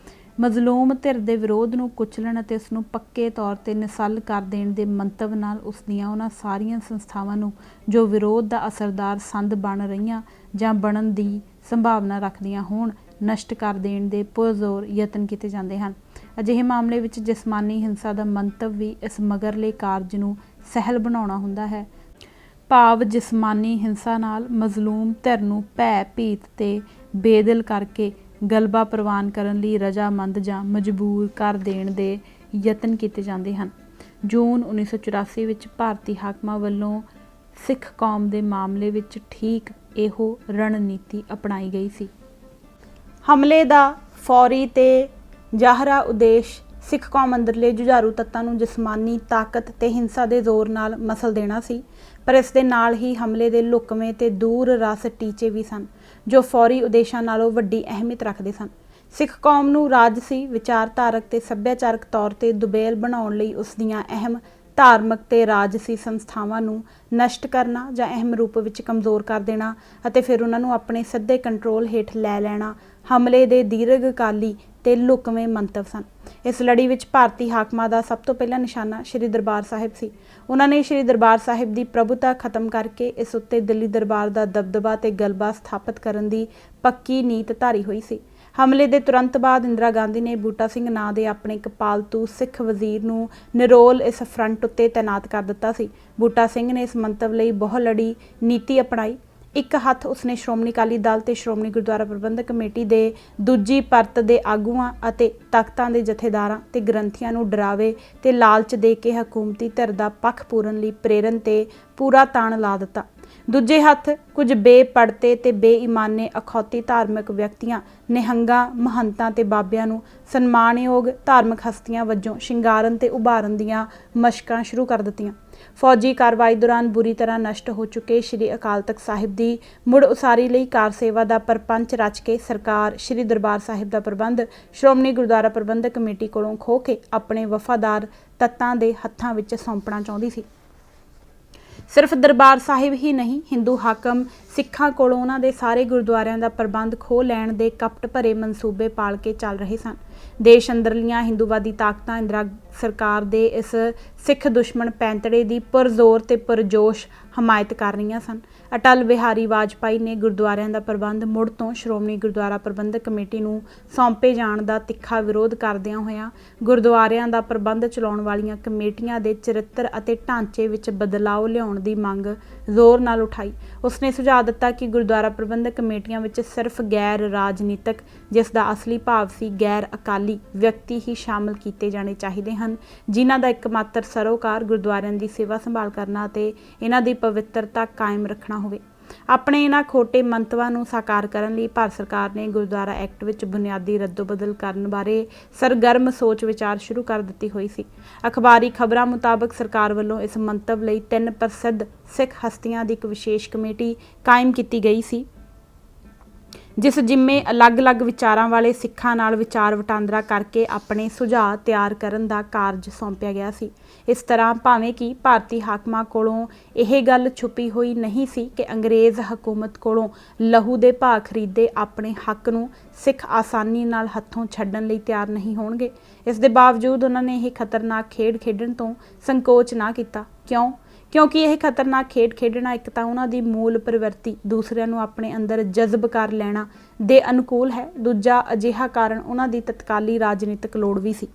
ਮਜ਼ਲੂਮ ਧਿਰ ਦੇ ਵਿਰੋਧ ਨੂੰ ਕੁਚਲਣ ਅਤੇ ਉਸ ਨੂੰ ਪੱਕੇ ਤੌਰ 'ਤੇ ਨਿਸੱਲ ਕਰ ਦੇਣ ਦੇ ਮੰਤਵ ਨਾਲ ਉਸ ਦੀਆਂ ਉਹਨਾਂ ਸਾਰੀਆਂ ਸੰਸਥਾਵਾਂ ਨੂੰ ਜੋ ਵਿਰੋਧ ਦਾ ਅਸਰਦਾਰ ਸੰਦ ਬਣ ਰਹੀਆਂ ਜਾਂ ਬਣਨ ਦੀ ਸੰਭਾਵਨਾ ਰੱਖਦੀਆਂ ਹੋਣ, ਨਸ਼ਟ ਕਰ ਦੇਣ ਦੇ ਪੁਰਜ਼ੋਰ ਯਤਨ ਕੀਤੇ ਜਾਂਦੇ ਹਨ। ਅਜਿਹੇ ਮਾਮਲੇ ਵਿੱਚ ਜਿਸਮਾਨੀ ਹਿੰਸਾ ਦਾ ਮੰਤਵ ਵੀ ਇਸ ਮਗਰਲੇ ਕਾਰਜ ਨੂੰ ਸਹਿਲ ਬਣਾਉਣਾ ਹੁੰਦਾ ਹੈ, ਭਾਵ ਜਿਸਮਾਨੀ ਹਿੰਸਾ ਨਾਲ ਮਜ਼ਲੂਮ ਧਿਰ ਨੂੰ ਭੈ ਭੀਤ ਤੇ ਬੇਦਿਲ ਕਰਕੇ ਗਲਬਾ ਪ੍ਰਵਾਨ ਕਰਨ ਲਈ ਰਜਾਮੰਦ ਜਾਂ ਮਜਬੂਰ ਕਰ ਦੇਣ ਦੇ ਯਤਨ ਕੀਤੇ ਜਾਂਦੇ ਹਨ। ਜੂਨ 1984 ਵਿੱਚ ਭਾਰਤੀ ਹਾਕਮਾਂ ਵੱਲੋਂ ਸਿੱਖ ਕੌਮ ਦੇ ਮਾਮਲੇ ਵਿੱਚ ਠੀਕ ਇਹੋ ਰਣਨੀਤੀ ਅਪਣਾਈ ਗਈ ਸੀ। ਹਮਲੇ ਦਾ ਫੌਰੀ ਤੇ ਜ਼ਾਹਰਾ ਉਦੇਸ਼ ਸਿੱਖ ਕੌਮ ਅੰਦਰਲੇ ਜੁਝਾਰੂ ਤੱਤਾਂ ਨੂੰ ਜਿਸਮਾਨੀ ਤਾਕਤ ਤੇ ਹਿੰਸਾ ਦੇ ਜ਼ੋਰ ਨਾਲ ਮਸਲ ਦੇਣਾ ਸੀ, ਪਰ ਇਸ ਦੇ ਨਾਲ ਹੀ ਹਮਲੇ ਦੇ ਲੁਕਵੇਂ ਤੇ ਦੂਰ ਰਸ ਟੀਚੇ ਵੀ ਸਨ ਜੋ ਫੌਰੀ ਉਦੇਸ਼ਾਂ ਨਾਲੋਂ ਵੱਡੀ ਅਹਿਮੀਅਤ ਰੱਖਦੇ ਸਨ। ਸਿੱਖ ਕੌਮ ਨੂੰ ਰਾਜਸੀ, ਵਿਚਾਰਧਾਰਕ ਤੇ ਸੱਭਿਆਚਾਰਕ ਤੌਰ ਤੇ ਦੁਬੇਲ ਬਣਾਉਣ ਲਈ ਉਸ ਦੀਆਂ ਅਹਿਮ ਧਾਰਮਿਕ ਤੇ ਰਾਜਸੀ ਸੰਸਥਾਵਾਂ ਨੂੰ ਨਸ਼ਟ ਕਰਨਾ ਜਾਂ ਅਹਿਮ ਰੂਪ ਵਿੱਚ ਕਮਜ਼ੋਰ ਕਰ ਦੇਣਾ ਅਤੇ ਫਿਰ ਉਹਨਾਂ ਨੂੰ ਆਪਣੇ ਸਿੱਧੇ ਕੰਟਰੋਲ ਹੇਠ ਲੈ ਲੈਣਾ ਹਮਲੇ ਦੇ ਦੀਰਘਕਾਲੀ ਤੇ ਲੁਕਵੇਂ ਮੰਤਵ ਸਨ। ਇਸ ਲੜੀ ਵਿੱਚ ਭਾਰਤੀ ਹਾਕਮਾਂ ਦਾ ਸਭ ਤੋਂ ਪਹਿਲਾ ਨਿਸ਼ਾਨਾ ਸ਼੍ਰੀ ਦਰਬਾਰ ਸਾਹਿਬ ਸੀ। ਉਹਨਾਂ ਨੇ ਸ਼੍ਰੀ ਦਰਬਾਰ ਸਾਹਿਬ ਦੀ ਪ੍ਰਭੂਤਾ ਖਤਮ ਕਰਕੇ ਇਸ ਉੱਤੇ ਦਿੱਲੀ ਦਰਬਾਰ ਦਾ ਦਬਦਬਾ ਤੇ ਗਲਬਾ ਸਥਾਪਿਤ ਕਰਨ ਦੀ ਪੱਕੀ ਨੀਤ ਧਾਰੀ ਹੋਈ ਸੀ। ਹਮਲੇ ਦੇ ਤੁਰੰਤ ਬਾਅਦ ਇੰਦਰਾ ਗਾਂਧੀ ਨੇ ਬੂਟਾ ਸਿੰਘ ਨਾਂ ਦੇ ਆਪਣੇ ਇੱਕ ਪਾਲਤੂ ਸਿੱਖ ਵਜ਼ੀਰ ਨੂੰ ਨਿਰੋਲ ਇਸ ਫਰੰਟ ਉੱਤੇ ਤੈਨਾਤ ਕਰ ਦਿੱਤਾ ਸੀ। ਬੂਟਾ ਸਿੰਘ ਨੇ ਇਸ ਮੰਤਵ ਲਈ ਬਹੁ ਲੜੀ ਨੀਤੀ ਅਪਣਾਈ। ਇੱਕ ਹੱਥ ਉਸਨੇ ਸ਼੍ਰੋਮਣੀ ਅਕਾਲੀ ਦਲ ਤੇ ਸ਼੍ਰੋਮਣੀ ਗੁਰਦੁਆਰਾ ਪ੍ਰਬੰਧਕ ਕਮੇਟੀ ਦੇ ਦੂਜੀ ਪਰਤ ਦੇ ਆਗੂਆਂ ਅਤੇ ਤਖਤਾਂ ਦੇ ਜਥੇਦਾਰਾਂ ਤੇ ਗ੍ਰੰਥੀਆਂ ਨੂੰ ਡਰਾਵੇ ਤੇ ਲਾਲਚ ਦੇ ਕੇ ਹਕੂਮਤੀ ਧਿਰ ਦਾ ਪੱਖ ਪੂਰਨ ਲਈ ਪ੍ਰੇਰਨ ਤੇ ਪੂਰਾ ਤਾਣ ਲਾ ਦਿੱਤਾ। ਦੂਜੇ ਹੱਥ ਕੁਝ ਬੇਪੜਤੇ ਤੇ ਬੇਈਮਾਨੇ ਅਖੌਤੀ ਧਾਰਮਿਕ ਵਿਅਕਤੀਆਂ, ਨਿਹੰਗਾਂ, ਮਹੰਤਾਂ ਤੇ ਬਾਬਿਆਂ ਨੂੰ ਸਨਮਾਨਯੋਗ ਧਾਰਮਿਕ ਹਸਤੀਆਂ ਵਜੋਂ ਸ਼ਿੰਗਾਰਨ ਤੇ ਉਭਾਰਨ ਦੀਆਂ ਮਸ਼ਕਾਂ ਸ਼ੁਰੂ ਕਰ ਦਿੱਤੀਆਂ। ਫੌਜੀ ਕਾਰਵਾਈ ਦੌਰਾਨ ਬੁਰੀ ਤਰ੍ਹਾਂ ਨਸ਼ਟ ਹੋ ਚੁੱਕੇ ਸ਼੍ਰੀ ਅਕਾਲ ਤਖਤ ਸਾਹਿਬ ਦੀ ਮੁੜ ਉਸਾਰੀ ਲਈ ਕਾਰ ਸੇਵਾ ਦਾ ਪਰਪੰਚ ਰਚ ਕੇ ਸਰਕਾਰ ਸ਼੍ਰੀ ਦਰਬਾਰ ਸਾਹਿਬ ਦਾ ਪ੍ਰਬੰਧ ਸ਼੍ਰੋਮਣੀ ਗੁਰਦੁਆਰਾ ਪ੍ਰਬੰਧਕ ਕਮੇਟੀ ਕੋਲੋਂ ਖੋਹ ਕੇ ਆਪਣੇ ਵਫਾਦਾਰ ਤੱਤਾਂ ਦੇ ਹੱਥਾਂ ਵਿੱਚ ਸੌਂਪਣਾ ਚਾਹੁੰਦੀ ਸੀ। ਸਿਰਫ ਦਰਬਾਰ ਸਾਹਿਬ ਹੀ ਨਹੀਂ, ਹਿੰਦੂ ਹਾਕਮ ਸਿੱਖਾਂ ਕੋਲੋਂ ਉਹਨਾਂ ਦੇ ਸਾਰੇ ਗੁਰਦੁਆਰਿਆਂ ਦਾ ਪ੍ਰਬੰਧ ਖੋਹ ਲੈਣ ਦੇ ਕਪਟ ਭਰੇ ਮਨਸੂਬੇ ਪਾਲ ਕੇ ਚੱਲ ਰਹੇ ਸਨ। ਦੇਸ਼ ਅੰਦਰਲੀਆਂ ਹਿੰਦੂਵਾਦੀ ਤਾਕਤਾਂ ਇੰਦਰਾ ਸਰਕਾਰ ਦੇ ਇਸ ਸਿੱਖ ਦੁਸ਼ਮਣ ਪੈਂਤੜੇ ਦੀ ਪੁਰਜ਼ੋਰ ਤੇ ਪੁਰਜੋਸ਼ ਹਮਾਇਤ ਕਰ ਰਹੀਆਂ ਸਨ। ਅਟਲ ਬਿਹਾਰੀ ਵਾਜਪਾਈ ਨੇ ਗੁਰਦੁਆਰਿਆਂ ਦਾ ਪ੍ਰਬੰਧ ਮੁੜ ਤੋਂ ਸ਼੍ਰੋਮਣੀ ਗੁਰਦੁਆਰਾ ਪ੍ਰਬੰਧਕ ਕਮੇਟੀ ਨੂੰ ਸੌਂਪੇ ਜਾਣ ਦਾ ਤਿੱਖਾ ਵਿਰੋਧ ਕਰਦਿਆਂ ਹੋਇਆਂ ਗੁਰਦੁਆਰਿਆਂ ਦਾ ਪ੍ਰਬੰਧ ਚਲਾਉਣ ਵਾਲੀਆਂ ਕਮੇਟੀਆਂ ਦੇ ਚਰਿੱਤਰ ਅਤੇ ਢਾਂਚੇ ਵਿੱਚ ਬਦਲਾਅ ਲਿਆਉਣ ਦੀ ਮੰਗ ਜ਼ੋਰ ਨਾਲ ਉਠਾਈ। ਉਸਨੇ ਸੁਝਾਅ ਦਿੱਤਾ ਕਿ ਗੁਰਦੁਆਰਾ ਪ੍ਰਬੰਧਕ ਕਮੇਟੀਆਂ ਵਿੱਚ ਸਿਰਫ ਗੈਰ ਰਾਜਨੀਤਿਕ, ਜਿਸ ਦਾ ਅਸਲੀ ਭਾਵ ਸੀ ਗੈਰ ਅਕਾਲੀ ਵਿਅਕਤੀ ਹੀ ਸ਼ਾਮਲ ਕੀਤੇ ਜਾਣੇ ਚਾਹੀਦੇ ਹਨ, ਜਿਨ੍ਹਾਂ ਦਾ ਇੱਕਮਾਤਰ ਸਰੋਕਾਰ ਗੁਰਦੁਆਰਿਆਂ ਦੀ ਸੇਵਾ ਸੰਭਾਲ ਕਰਨਾ ਅਤੇ ਇਹਨਾਂ ਦੀ ਪਵਿੱਤਰਤਾ ਕਾਇਮ ਰੱਖਣਾ ਹੋਵੇ। ਆਪਣੇ ਇਹਨਾਂ ਖੋਟੇ ਮੰਤਵਾਂ ਨੂੰ ਸਾਕਾਰ ਕਰਨ ਲਈ ਭਾਰਤ ਸਰਕਾਰ ਨੇ ਗੁਰਦੁਆਰਾ ਐਕਟ ਵਿੱਚ ਬੁਨਿਆਦੀ ਰੱਦੋ-ਬਦਲ ਕਰਨ ਬਾਰੇ ਸਰਗਰਮ ਸੋਚ ਵਿਚਾਰ ਸ਼ੁਰੂ ਕਰ ਦਿੱਤੀ ਹੋਈ ਸੀ। ਅਖਬਾਰੀ ਖਬਰਾਂ ਮੁਤਾਬਕ ਸਰਕਾਰ ਵੱਲੋਂ ਇਸ ਮੰਤਵ ਲਈ 3 ਪ੍ਰਸਿੱਧ ਸਿੱਖ ਹਸਤੀਆਂ ਦੀ ਇੱਕ ਵਿਸ਼ੇਸ਼ ਕਮੇਟੀ ਕਾਇਮ ਕੀਤੀ ਗਈ ਸੀ, ਜਿਸ ਜਿੰਮੇ ਅਲੱਗ-ਅਲੱਗ ਵਿਚਾਰਾਂ ਵਾਲੇ ਸਿੱਖਾਂ ਨਾਲ ਵਿਚਾਰ ਵਟਾਂਦਰਾ ਕਰਕੇ ਆਪਣੇ ਸੁਝਾਅ ਤਿਆਰ ਕਰਨ ਦਾ ਕਾਰਜ ਸੌਂਪਿਆ ਗਿਆ ਸੀ। ਇਸ ਤਰ੍ਹਾਂ ਭਾਵੇਂ ਕਿ ਭਾਰਤੀ ਹਾਕਮਾਂ ਕੋਲੋਂ ਇਹ ਗੱਲ ਛੁਪੀ ਹੋਈ ਨਹੀਂ ਸੀ ਕਿ ਅੰਗਰੇਜ਼ ਹਕੂਮਤ ਕੋਲੋਂ ਲਹੂ ਦੇ ਭਾਅ ਖਰੀਦੇ ਆਪਣੇ ਹੱਕ ਨੂੰ ਸਿੱਖ ਆਸਾਨੀ ਨਾਲ ਹੱਥੋਂ ਛੱਡਣ ਲਈ ਤਿਆਰ ਨਹੀਂ ਹੋਣਗੇ, ਇਸ ਦੇ ਬਾਵਜੂਦ ਉਹਨਾਂ ਨੇ ਇਹ ਖਤਰਨਾਕ ਖੇਡ ਖੇਡਣ ਤੋਂ ਸੰਕੋਚ ਨਾ ਕੀਤਾ। ਕਿਉਂਕਿ ਇਹ ਖਤਰਨਾਕ ਖੇਡ ਖੇਡਣਾ ਇੱਕ ਤਾਂ ਉਹਨਾਂ ਦੀ ਮੂਲ ਪ੍ਰਵਿਰਤੀ ਦੂਸਰਿਆਂ ਨੂੰ ਆਪਣੇ ਅੰਦਰ ਜਜ਼ਬ ਕਰ ਲੈਣਾ ਦੇ ਅਨੁਕੂਲ ਹੈ, ਦੂਜਾ ਅਜਿਹਾ ਕਾਰਨ ਉਹਨਾਂ ਦੀ ਤਤਕਾਲੀ ਰਾਜਨੀਤਿਕ ਲੋੜ ਵੀ ਸੀ।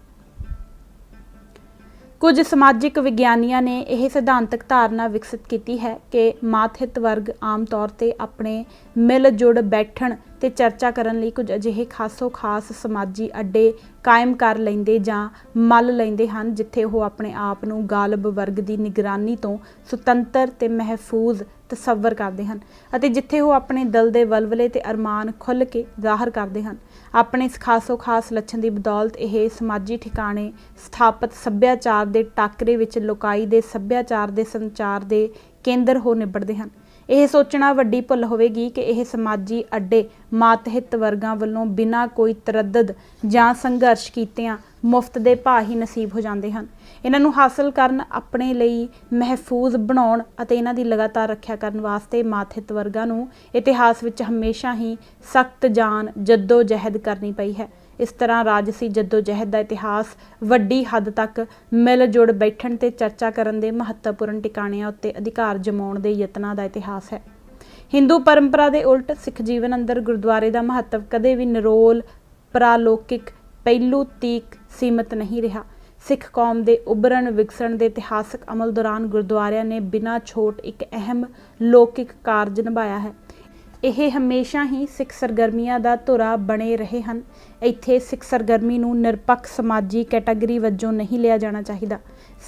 ਕੁਝ ਸਮਾਜਿਕ ਵਿਗਿਆਨੀਆਂ ਨੇ ਇਹ ਸਿਧਾਂਤਕ ਧਾਰਨਾ ਵਿਕਸਿਤ ਕੀਤੀ ਹੈ ਕਿ ਮਾਤਹਿਤ ਵਰਗ ਆਮ ਤੌਰ ਤੇ ਆਪਣੇ ਮਿਲ ਜੁੜ ਬੈਠਣ ਤੇ ਚਰਚਾ ਕਰਨ ਲਈ ਕੁਝ ਅਜਿਹੇ ਖਾਸੋ ਖਾਸ ਸਮਾਜੀ ਅੱਡੇ ਕਾਇਮ ਕਰ ਲੈਂਦੇ ਜਾਂ ਮੱਲ ਲੈਂਦੇ ਹਨ, ਜਿੱਥੇ ਉਹ ਆਪਣੇ ਆਪ ਨੂੰ ਗਾਲਬ ਵਰਗ ਦੀ ਨਿਗਰਾਨੀ ਤੋਂ ਸੁਤੰਤਰ ਤੇ ਮਹਿਫੂਜ਼ ਤਸੱਵਰ ਕਰਦੇ ਹਨ ਅਤੇ ਜਿੱਥੇ ਉਹ ਆਪਣੇ ਦਿਲ ਦੇ ਵਲਵਲੇ ਤੇ ਅਰਮਾਨ ਖੁੱਲ੍ਹ ਕੇ ਜ਼ਾਹਰ ਕਰਦੇ ਹਨ। ਆਪਣੇ ਇਸ ਖਾਸੋ ਖਾਸ ਲੱਛਣ ਦੀ ਬਦੌਲਤ ਇਹ ਸਮਾਜੀ ਠਿਕਾਣੇ ਸਥਾਪਿਤ ਸੱਭਿਆਚਾਰ ਦੇ ਟਾਕਰੇ ਵਿੱਚ ਲੁਕਾਈ ਦੇ ਸੱਭਿਆਚਾਰ ਦੇ ਸੰਚਾਰ ਦੇ ਕੇਂਦਰ ਹੋ ਨਿਬੜਦੇ ਹਨ। ਇਹ ਸੋਚਣਾ ਵੱਡੀ ਭੁੱਲ ਹੋਵੇਗੀ ਕਿ ਇਹ ਸਮਾਜੀ ਅੱਡੇ ਮਾਤਹਿਤ ਵਰਗਾਂ ਵੱਲੋਂ ਬਿਨਾਂ ਕੋਈ ਤਰੱਦਦ ਜਾਂ ਸੰਘਰਸ਼ ਕੀਤਿਆਂ ਮੁਫਤ ਦੇ ਭਾਅ ਹੀ ਨਸੀਬ ਹੋ ਜਾਂਦੇ ਹਨ। ਇਹਨਾਂ ਨੂੰ ਹਾਸਲ ਕਰਨ, ਆਪਣੇ ਲਈ ਮਹਿਫੂਜ਼ ਬਣਾਉਣ ਅਤੇ ਇਹਨਾਂ ਦੀ ਲਗਾਤਾਰ ਰੱਖਿਆ ਕਰਨ ਵਾਸਤੇ ਮਾਤਹਿਤ ਵਰਗਾਂ ਨੂੰ ਇਤਿਹਾਸ ਵਿੱਚ ਹਮੇਸ਼ਾ ਹੀ ਸਖਤ ਜਾਨ ਜੱਦੋ ਜਹਿਦ ਕਰਨੀ ਪਈ ਹੈ। ਇਸ ਤਰ੍ਹਾਂ ਰਾਜਸੀ ਜੱਦੋ ਜਹਿਦ ਦਾ ਇਤਿਹਾਸ ਵੱਡੀ ਹੱਦ ਤੱਕ ਮਿਲ ਜੁੜ ਬੈਠਣ ਤੇ ਚਰਚਾ ਕਰਨ ਦੇ ਮਹੱਤਵਪੂਰਨ ਟਿਕਾਣਿਆਂ ਉੱਤੇ ਅਧਿਕਾਰ ਜਮਾਉਣ ਦੇ ਯਤਨਾਂ ਦਾ ਇਤਿਹਾਸ ਹੈ। ਹਿੰਦੂ ਪਰੰਪਰਾ ਦੇ ਉਲਟ ਸਿੱਖ ਜੀਵਨ ਅੰਦਰ ਗੁਰਦੁਆਰੇ ਦਾ ਮਹੱਤਵ ਕਦੇ ਵੀ ਨਿਰੋਲ ਪਰਾਲੌਕਿਕ ਪਹਿਲੂ ਤੀਕ ਸੀਮਿਤ ਨਹੀਂ ਰਿਹਾ। ਸਿੱਖ ਕੌਮ ਦੇ ਉਭਰਨ ਵਿਗਸਣ ਦੇ ਇਤਿਹਾਸਕ ਅਮਲ ਦੌਰਾਨ ਗੁਰਦੁਆਰਿਆਂ ਨੇ ਬਿਨਾਂ ਛੋਟ ਇੱਕ ਅਹਿਮ ਲੌਕਿਕ ਕਾਰਜ ਨਿਭਾਇਆ ਹੈ। ਇਹ ਹਮੇਸ਼ਾ ਹੀ ਸਿੱਖ ਸਰਗਰਮੀਆਂ ਦਾ ਧੁਰਾ ਬਣੇ ਰਹੇ ਹਨ। ਇੱਥੇ ਸਿੱਖ ਸਰਗਰਮੀ ਨੂੰ ਨਿਰਪੱਖ ਸਮਾਜੀ ਕੈਟਾਗਰੀ ਵਜੋਂ ਨਹੀਂ ਲਿਆ ਜਾਣਾ ਚਾਹੀਦਾ।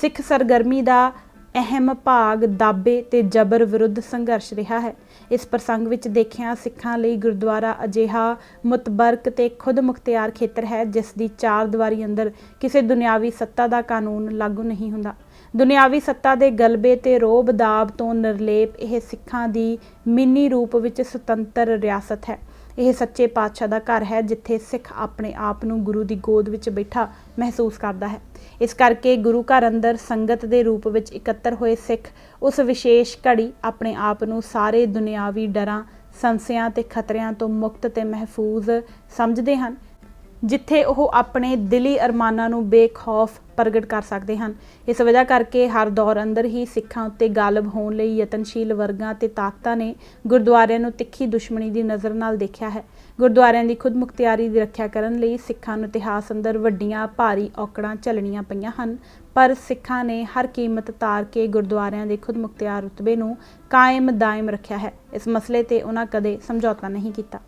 ਸਿੱਖ ਸਰਗਰਮੀ ਦਾ ਅਹਿਮ ਭਾਗ ਦਾਬੇ ਤੇ ਜਬਰ ਵਿਰੁੱਧ ਸੰਘਰਸ਼ ਰਿਹਾ ਹੈ। ਇਸ ਪ੍ਰਸੰਗ ਵਿੱਚ ਦੇਖਿਆ ਸਿੱਖਾਂ ਲਈ ਗੁਰਦੁਆਰਾ ਅਜਿਹਾ ਮੁਤਬਰਕ ਤੇ ਖੁਦ ਮੁਖਤਿਆਰ ਖੇਤਰ ਹੈ ਜਿਸ ਦੀ ਚਾਰ ਦੀਵਾਰੀ ਅੰਦਰ ਕਿਸੇ ਦੁਨਿਆਵੀ ਸੱਤਾ ਦਾ ਕਾਨੂੰਨ ਲਾਗੂ ਨਹੀਂ ਹੁੰਦਾ। ਦੁਨਿਆਵੀ ਸੱਤਾ ਦੇ ਗਲਬੇ ਤੇ ਰੋਬ ਦਾਬ ਤੋਂ ਨਿਰਲੇਪ ਇਹ ਸਿੱਖਾਂ ਦੀ ਮਿੰਨੀ ਰੂਪ ਵਿੱਚ ਸੁਤੰਤਰ ਰਿਆਸਤ ਹੈ। ਇਹ ਸੱਚੇ ਪਾਤਸ਼ਾਹ ਦਾ ਘਰ ਹੈ ਜਿੱਥੇ ਸਿੱਖ ਆਪਣੇ ਆਪ ਨੂੰ ਗੁਰੂ ਦੀ ਗੋਦ ਵਿੱਚ ਬੈਠਾ ਮਹਿਸੂਸ ਕਰਦਾ ਹੈ। ਇਸ ਕਰਕੇ ਗੁਰੂ ਘਰ ਅੰਦਰ ਸੰਗਤ ਦੇ ਰੂਪ ਵਿੱਚ ਇਕੱਤਰ ਹੋਏ ਸਿੱਖ ਉਸ ਵਿਸ਼ੇਸ਼ ਘੜੀ ਆਪਣੇ ਆਪ ਨੂੰ ਸਾਰੇ ਦੁਨਿਆਵੀ ਡਰਾਂ, ਸੰਸਿਆਂ ਤੇ ਖਤਰਿਆਂ ਤੋਂ ਮੁਕਤ ਤੇ ਮਹਿਫੂਜ਼ ਸਮਝਦੇ ਹਨ। ਜਿੱਥੇ ਉਹ ਆਪਣੇ ਦਿਲੀ ਅਰਮਾਨਾਂ ਨੂੰ ਬੇਖੌਫ ਪ੍ਰਗਟ ਕਰ ਸਕਦੇ ਹਨ। ਇਸ ਵਜ੍ਹਾ ਕਰਕੇ ਹਰ ਦੌਰ ਅੰਦਰ ਹੀ ਸਿੱਖਾਂ ਉੱਤੇ ਗਾਲਬ ਹੋਣ ਲਈ ਯਤਨਸ਼ੀਲ ਵਰਗਾਂ ਤੇ ਤਾਕਤਾਂ ਨੇ ਗੁਰਦੁਆਰਿਆਂ ਨੂੰ ਤਿੱਖੀ ਦੁਸ਼ਮਣੀ ਦੀ ਨਜ਼ਰ ਨਾਲ ਦੇਖਿਆ ਹੈ। ਗੁਰਦੁਆਰਿਆਂ ਦੀ ਖੁਦ ਮੁਖਤਿਆਰੀ ਦੀ ਰੱਖਿਆ ਕਰਨ ਲਈ ਸਿੱਖਾਂ ਨੂੰ ਇਤਿਹਾਸ ਅੰਦਰ ਵੱਡੀਆਂ ਭਾਰੀ ਔਕੜਾਂ ਝੱਲਣੀਆਂ ਪਈਆਂ ਹਨ, ਪਰ ਸਿੱਖਾਂ ਨੇ ਹਰ ਕੀਮਤ ਤਾਰ ਕੇ ਗੁਰਦੁਆਰਿਆਂ ਦੇ ਖੁਦ ਮੁਖਤਿਆਰ ਰੁਤਬੇ ਨੂੰ ਕਾਇਮ ਦਾਇਮ ਰੱਖਿਆ ਹੈ। ਇਸ ਮਸਲੇ ਤੇ ਉਹਨਾਂ ਕਦੇ ਸਮਝੌਤਾ ਨਹੀਂ ਕੀਤਾ।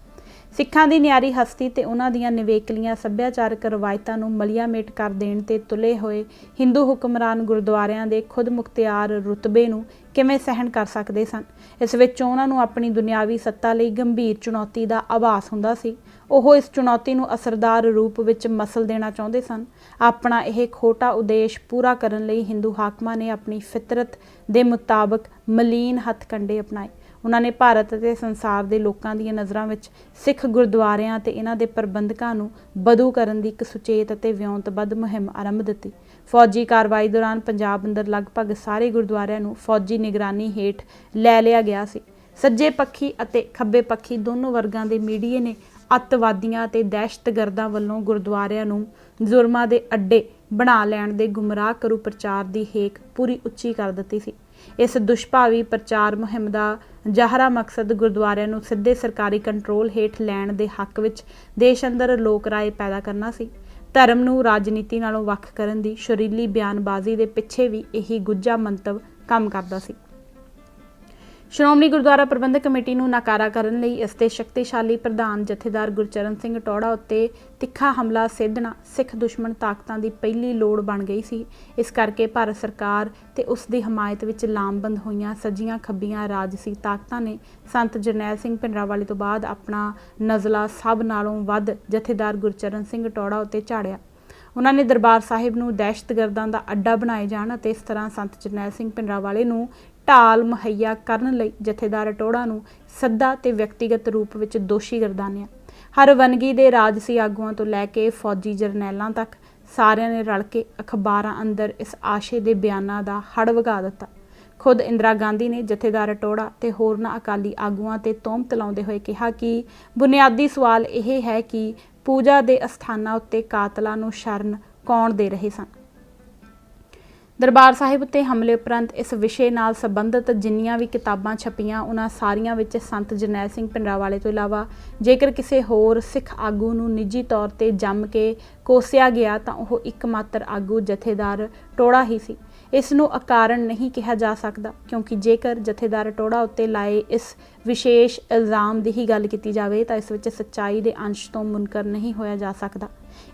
ਸਿੱਖਾਂ ਦੀ ਨਿਆਰੀ ਹਸਤੀ ਤੇ ਉਹਨਾਂ ਦੀਆਂ ਨਿਵੇਕਲੀਆਂ ਸੱਭਿਆਚਾਰਕ ਰਵਾਇਤਾਂ ਨੂੰ ਮਲੀਆ ਮੇਟ ਕਰ ਦੇਣ ਤੇ ਤੁਲੇ ਹੋਏ ਹਿੰਦੂ ਹੁਕਮਰਾਨ ਗੁਰਦੁਆਰਿਆਂ ਦੇ ਖੁਦ ਮੁਖਤਿਆਰ ਰੁਤਬੇ ਨੂੰ ਕਿਵੇਂ ਸਹਿਣ ਕਰ ਸਕਦੇ ਸਨ। ਇਸ ਵਿੱਚ ਉਹਨਾਂ ਨੂੰ ਆਪਣੀ ਦੁਨਿਆਵੀ ਸੱਤਾ ਲਈ ਗੰਭੀਰ ਚੁਣੌਤੀ ਦਾ ਆਭਾਸ ਹੁੰਦਾ ਸੀ। ਉਹ ਇਸ ਚੁਣੌਤੀ ਨੂੰ ਅਸਰਦਾਰ ਰੂਪ ਵਿੱਚ ਮਸਲ ਦੇਣਾ ਚਾਹੁੰਦੇ ਸਨ। ਆਪਣਾ ਇਹ ਖੋਟਾ ਉਦੇਸ਼ ਪੂਰਾ ਕਰਨ ਲਈ ਹਿੰਦੂ ਹਾਕਮਾਂ ਨੇ ਆਪਣੀ ਫਿਤਰਤ ਦੇ ਮੁਤਾਬਕ ਮਲੀਨ ਹੱਥਕੰਡੇ ਅਪਣਾਏ। ਉਹਨਾਂ ਨੇ ਭਾਰਤ ਅਤੇ ਸੰਸਾਰ ਦੇ ਲੋਕਾਂ ਦੀਆਂ ਨਜ਼ਰਾਂ ਵਿੱਚ ਸਿੱਖ ਗੁਰਦੁਆਰਿਆਂ ਤੇ ਇਹਨਾਂ ਦੇ ਪ੍ਰਬੰਧਕਾਂ ਨੂੰ ਬਦੂ ਕਰਨ ਦੀ ਇੱਕ ਸੁਚੇਤ ਅਤੇ ਵਿਉਂਤਬੱਧ ਮੁਹਿੰਮ ਆਰੰਭ ਦਿੱਤੀ। ਫੌਜੀ ਕਾਰਵਾਈ ਦੌਰਾਨ ਪੰਜਾਬ ਅੰਦਰ ਲਗਭਗ ਸਾਰੇ ਗੁਰਦੁਆਰਿਆਂ ਨੂੰ ਫੌਜੀ ਨਿਗਰਾਨੀ ਹੇਠ ਲੈ ਲਿਆ ਗਿਆ ਸੀ। ਸੱਜੇ ਪੱਖੀ ਅਤੇ ਖੱਬੇ ਪੱਖੀ ਦੋਨੋਂ ਵਰਗਾਂ ਦੇ ਮੀਡੀਏ ਨੇ ਅੱਤਵਾਦੀਆਂ ਤੇ ਦਹਿਸ਼ਤਗਰਦਾਂ ਵੱਲੋਂ ਗੁਰਦੁਆਰਿਆਂ ਨੂੰ ਜ਼ੁਰਮਾਂ ਦੇ ਅੱਡੇ ਬਣਾ ਲੈਣ ਦੇ ਗੁੰਮਰਾਹ ਕਰੂ ਪ੍ਰਚਾਰ ਦੀ ਹੇਕ ਪੂਰੀ ਉੱਚੀ ਕਰ ਦਿੱਤੀ ਸੀ। ਇਸ ਦੁਸ਼ਭਾਵੀ ਪ੍ਰਚਾਰ ਮੁਹਿੰਮ ਦਾ ਜ਼ਾਹਰਾ ਮਕਸਦ ਗੁਰਦੁਆਰਿਆਂ ਨੂੰ ਸਿੱਧੇ ਸਰਕਾਰੀ ਕੰਟਰੋਲ ਹੇਠ ਲੈਣ ਦੇ ਹੱਕ ਵਿੱਚ ਦੇਸ਼ ਅੰਦਰ ਲੋਕ ਰਾਏ ਪੈਦਾ ਕਰਨਾ ਸੀ। ਧਰਮ ਨੂੰ ਰਾਜਨੀਤੀ ਨਾਲੋਂ ਵੱਖ ਕਰਨ ਦੀ ਸ਼ੁਰੀਲੀ ਬਿਆਨਬਾਜ਼ੀ ਦੇ ਪਿੱਛੇ ਵੀ ਇਹੀ ਗੁੱਝਾ ਮੰਤਵ ਕੰਮ ਕਰਦਾ ਸੀ। ਸ਼੍ਰੋਮਣੀ ਗੁਰਦੁਆਰਾ ਪ੍ਰਬੰਧਕ ਕਮੇਟੀ ਨੂੰ ਨਾਕਾਰਾ ਕਰਨ ਲਈ ਇਸ ਦੇ ਸ਼ਕਤੀਸ਼ਾਲੀ ਪ੍ਰਧਾਨ ਜਥੇਦਾਰ ਗੁਰਚਰਨ ਸਿੰਘ ਟੌਹੜਾ ਉੱਤੇ ਤਿੱਖਾ ਹਮਲਾ ਸੇਧਣਾ ਸਿੱਖ ਦੁਸ਼ਮਣ ਤਾਕਤਾਂ ਦੀ ਪਹਿਲੀ ਲੋੜ ਬਣ ਗਈ ਸੀ। ਇਸ ਕਰਕੇ ਭਾਰਤ ਸਰਕਾਰ ਤੇ ਉਸ ਦੀ ਹਮਾਇਤ ਵਿੱਚ ਲਾਮਬੰਦ ਹੋਈਆਂ ਸੱਜੀਆਂ ਖੱਬੀਆਂ ਰਾਜਸੀ ਤਾਕਤਾਂ ਨੇ ਸੰਤ ਜਰਨੈਲ ਸਿੰਘ ਭਿੰਡਰਾਂਵਾਲੇ ਤੋਂ ਬਾਅਦ ਆਪਣਾ ਨਜ਼ਲਾ ਸਭ ਨਾਲੋਂ ਵੱਧ ਜਥੇਦਾਰ ਗੁਰਚਰਨ ਸਿੰਘ ਟੌਹੜਾ ਉੱਤੇ ਝਾੜਿਆ। ਉਹਨਾਂ ਨੇ ਦਰਬਾਰ ਸਾਹਿਬ ਨੂੰ ਦਹਿਸ਼ਤਗਰਦਾਂ ਦਾ ਅੱਡਾ ਬਣਾਏ ਜਾਣ ਅਤੇ ਇਸ ਤਰ੍ਹਾਂ ਸੰਤ ਜਰਨੈਲ ਸਿੰਘ ਭਿੰਡਰਾਂਵਾਲੇ ਨੂੰ ਢਾਲ ਮੁਹੱਈਆ ਕਰਨ ਲਈ ਜਥੇਦਾਰ ਟੌਹੜਾ ਨੂੰ ਸੱਦਾ ਤੇ ਵਿਅਕਤੀਗਤ ਰੂਪ ਵਿੱਚ ਦੋਸ਼ੀ ਗਰਦਾਨਿਆ। ਹਰ ਵੰਨਗੀ ਦੇ ਰਾਜਸੀ ਆਗੂਆਂ ਤੋਂ ਲੈ ਕੇ ਫੌਜੀ ਜਰਨੈਲਾਂ ਤੱਕ ਸਾਰਿਆਂ ਨੇ ਰਲ ਕੇ ਅਖਬਾਰਾਂ ਅੰਦਰ ਇਸ ਆਸ਼ੇ ਦੇ ਬਿਆਨਾਂ ਦਾ ਹੜ ਵਗਾ ਦਿੱਤਾ। ਖੁਦ ਇੰਦਰਾ ਗਾਂਧੀ ਨੇ ਜਥੇਦਾਰ ਟੌਹੜਾ ਤੇ ਹੋਰਨਾਂ ਅਕਾਲੀ ਆਗੂਆਂ ਤੇ ਤੋਹਮਤ ਲਾਉਂਦੇ ਹੋਏ ਕਿਹਾ ਕਿ ਬੁਨਿਆਦੀ ਸਵਾਲ ਇਹ ਹੈ ਕਿ ਪੂਜਾ ਦੇ ਅਸਥਾਨਾਂ ਉੱਤੇ ਕਾਤਲਾਂ ਨੂੰ ਸ਼ਰਨ ਕੌਣ ਦੇ ਰਹੇ ਸਨ। ਦਰਬਾਰ ਸਾਹਿਬ ਉੱਤੇ ਹਮਲੇ ਉਪਰੰਤ ਇਸ ਵਿਸ਼ੇ ਨਾਲ ਸੰਬੰਧਿਤ ਜਿੰਨੀਆਂ ਵੀ ਕਿਤਾਬਾਂ ਛਪੀਆਂ ਉਹਨਾਂ ਸਾਰੀਆਂ ਵਿੱਚ ਸੰਤ ਜਰਨੈਲ ਸਿੰਘ ਭਿੰਡਰਾਂਵਾਲੇ ਤੋਂ ਇਲਾਵਾ ਜੇਕਰ ਕਿਸੇ ਹੋਰ ਸਿੱਖ ਆਗੂ ਨੂੰ ਨਿੱਜੀ ਤੌਰ ਤੇ ਜੰਮ ਕੇ ਕੋਸਿਆ ਗਿਆ ਤਾਂ ਉਹ ਇੱਕਮਾਤਰ ਆਗੂ ਜਥੇਦਾਰ ਟੌਹੜਾ ਹੀ ਸੀ। ਇਸ ਨੂੰ ਅਕਾਰਨ ਨਹੀਂ ਕਿਹਾ ਜਾ ਸਕਦਾ ਕਿਉਂਕਿ ਜੇਕਰ ਜਥੇਦਾਰ ਟੌਹੜਾ ਉੱਤੇ ਲਾਏ ਇਸ ਵਿਸ਼ੇਸ਼ ਇਲਜ਼ਾਮ ਦੀ ਹੀ ਗੱਲ ਕੀਤੀ ਜਾਵੇ ਤਾਂ ਇਸ ਵਿੱਚ ਸੱਚਾਈ ਦੇ ਅੰਸ਼ ਤੋਂ ਮੁਨਕਰ ਨਹੀਂ ਹੋਇਆ ਜਾ ਸਕਦਾ।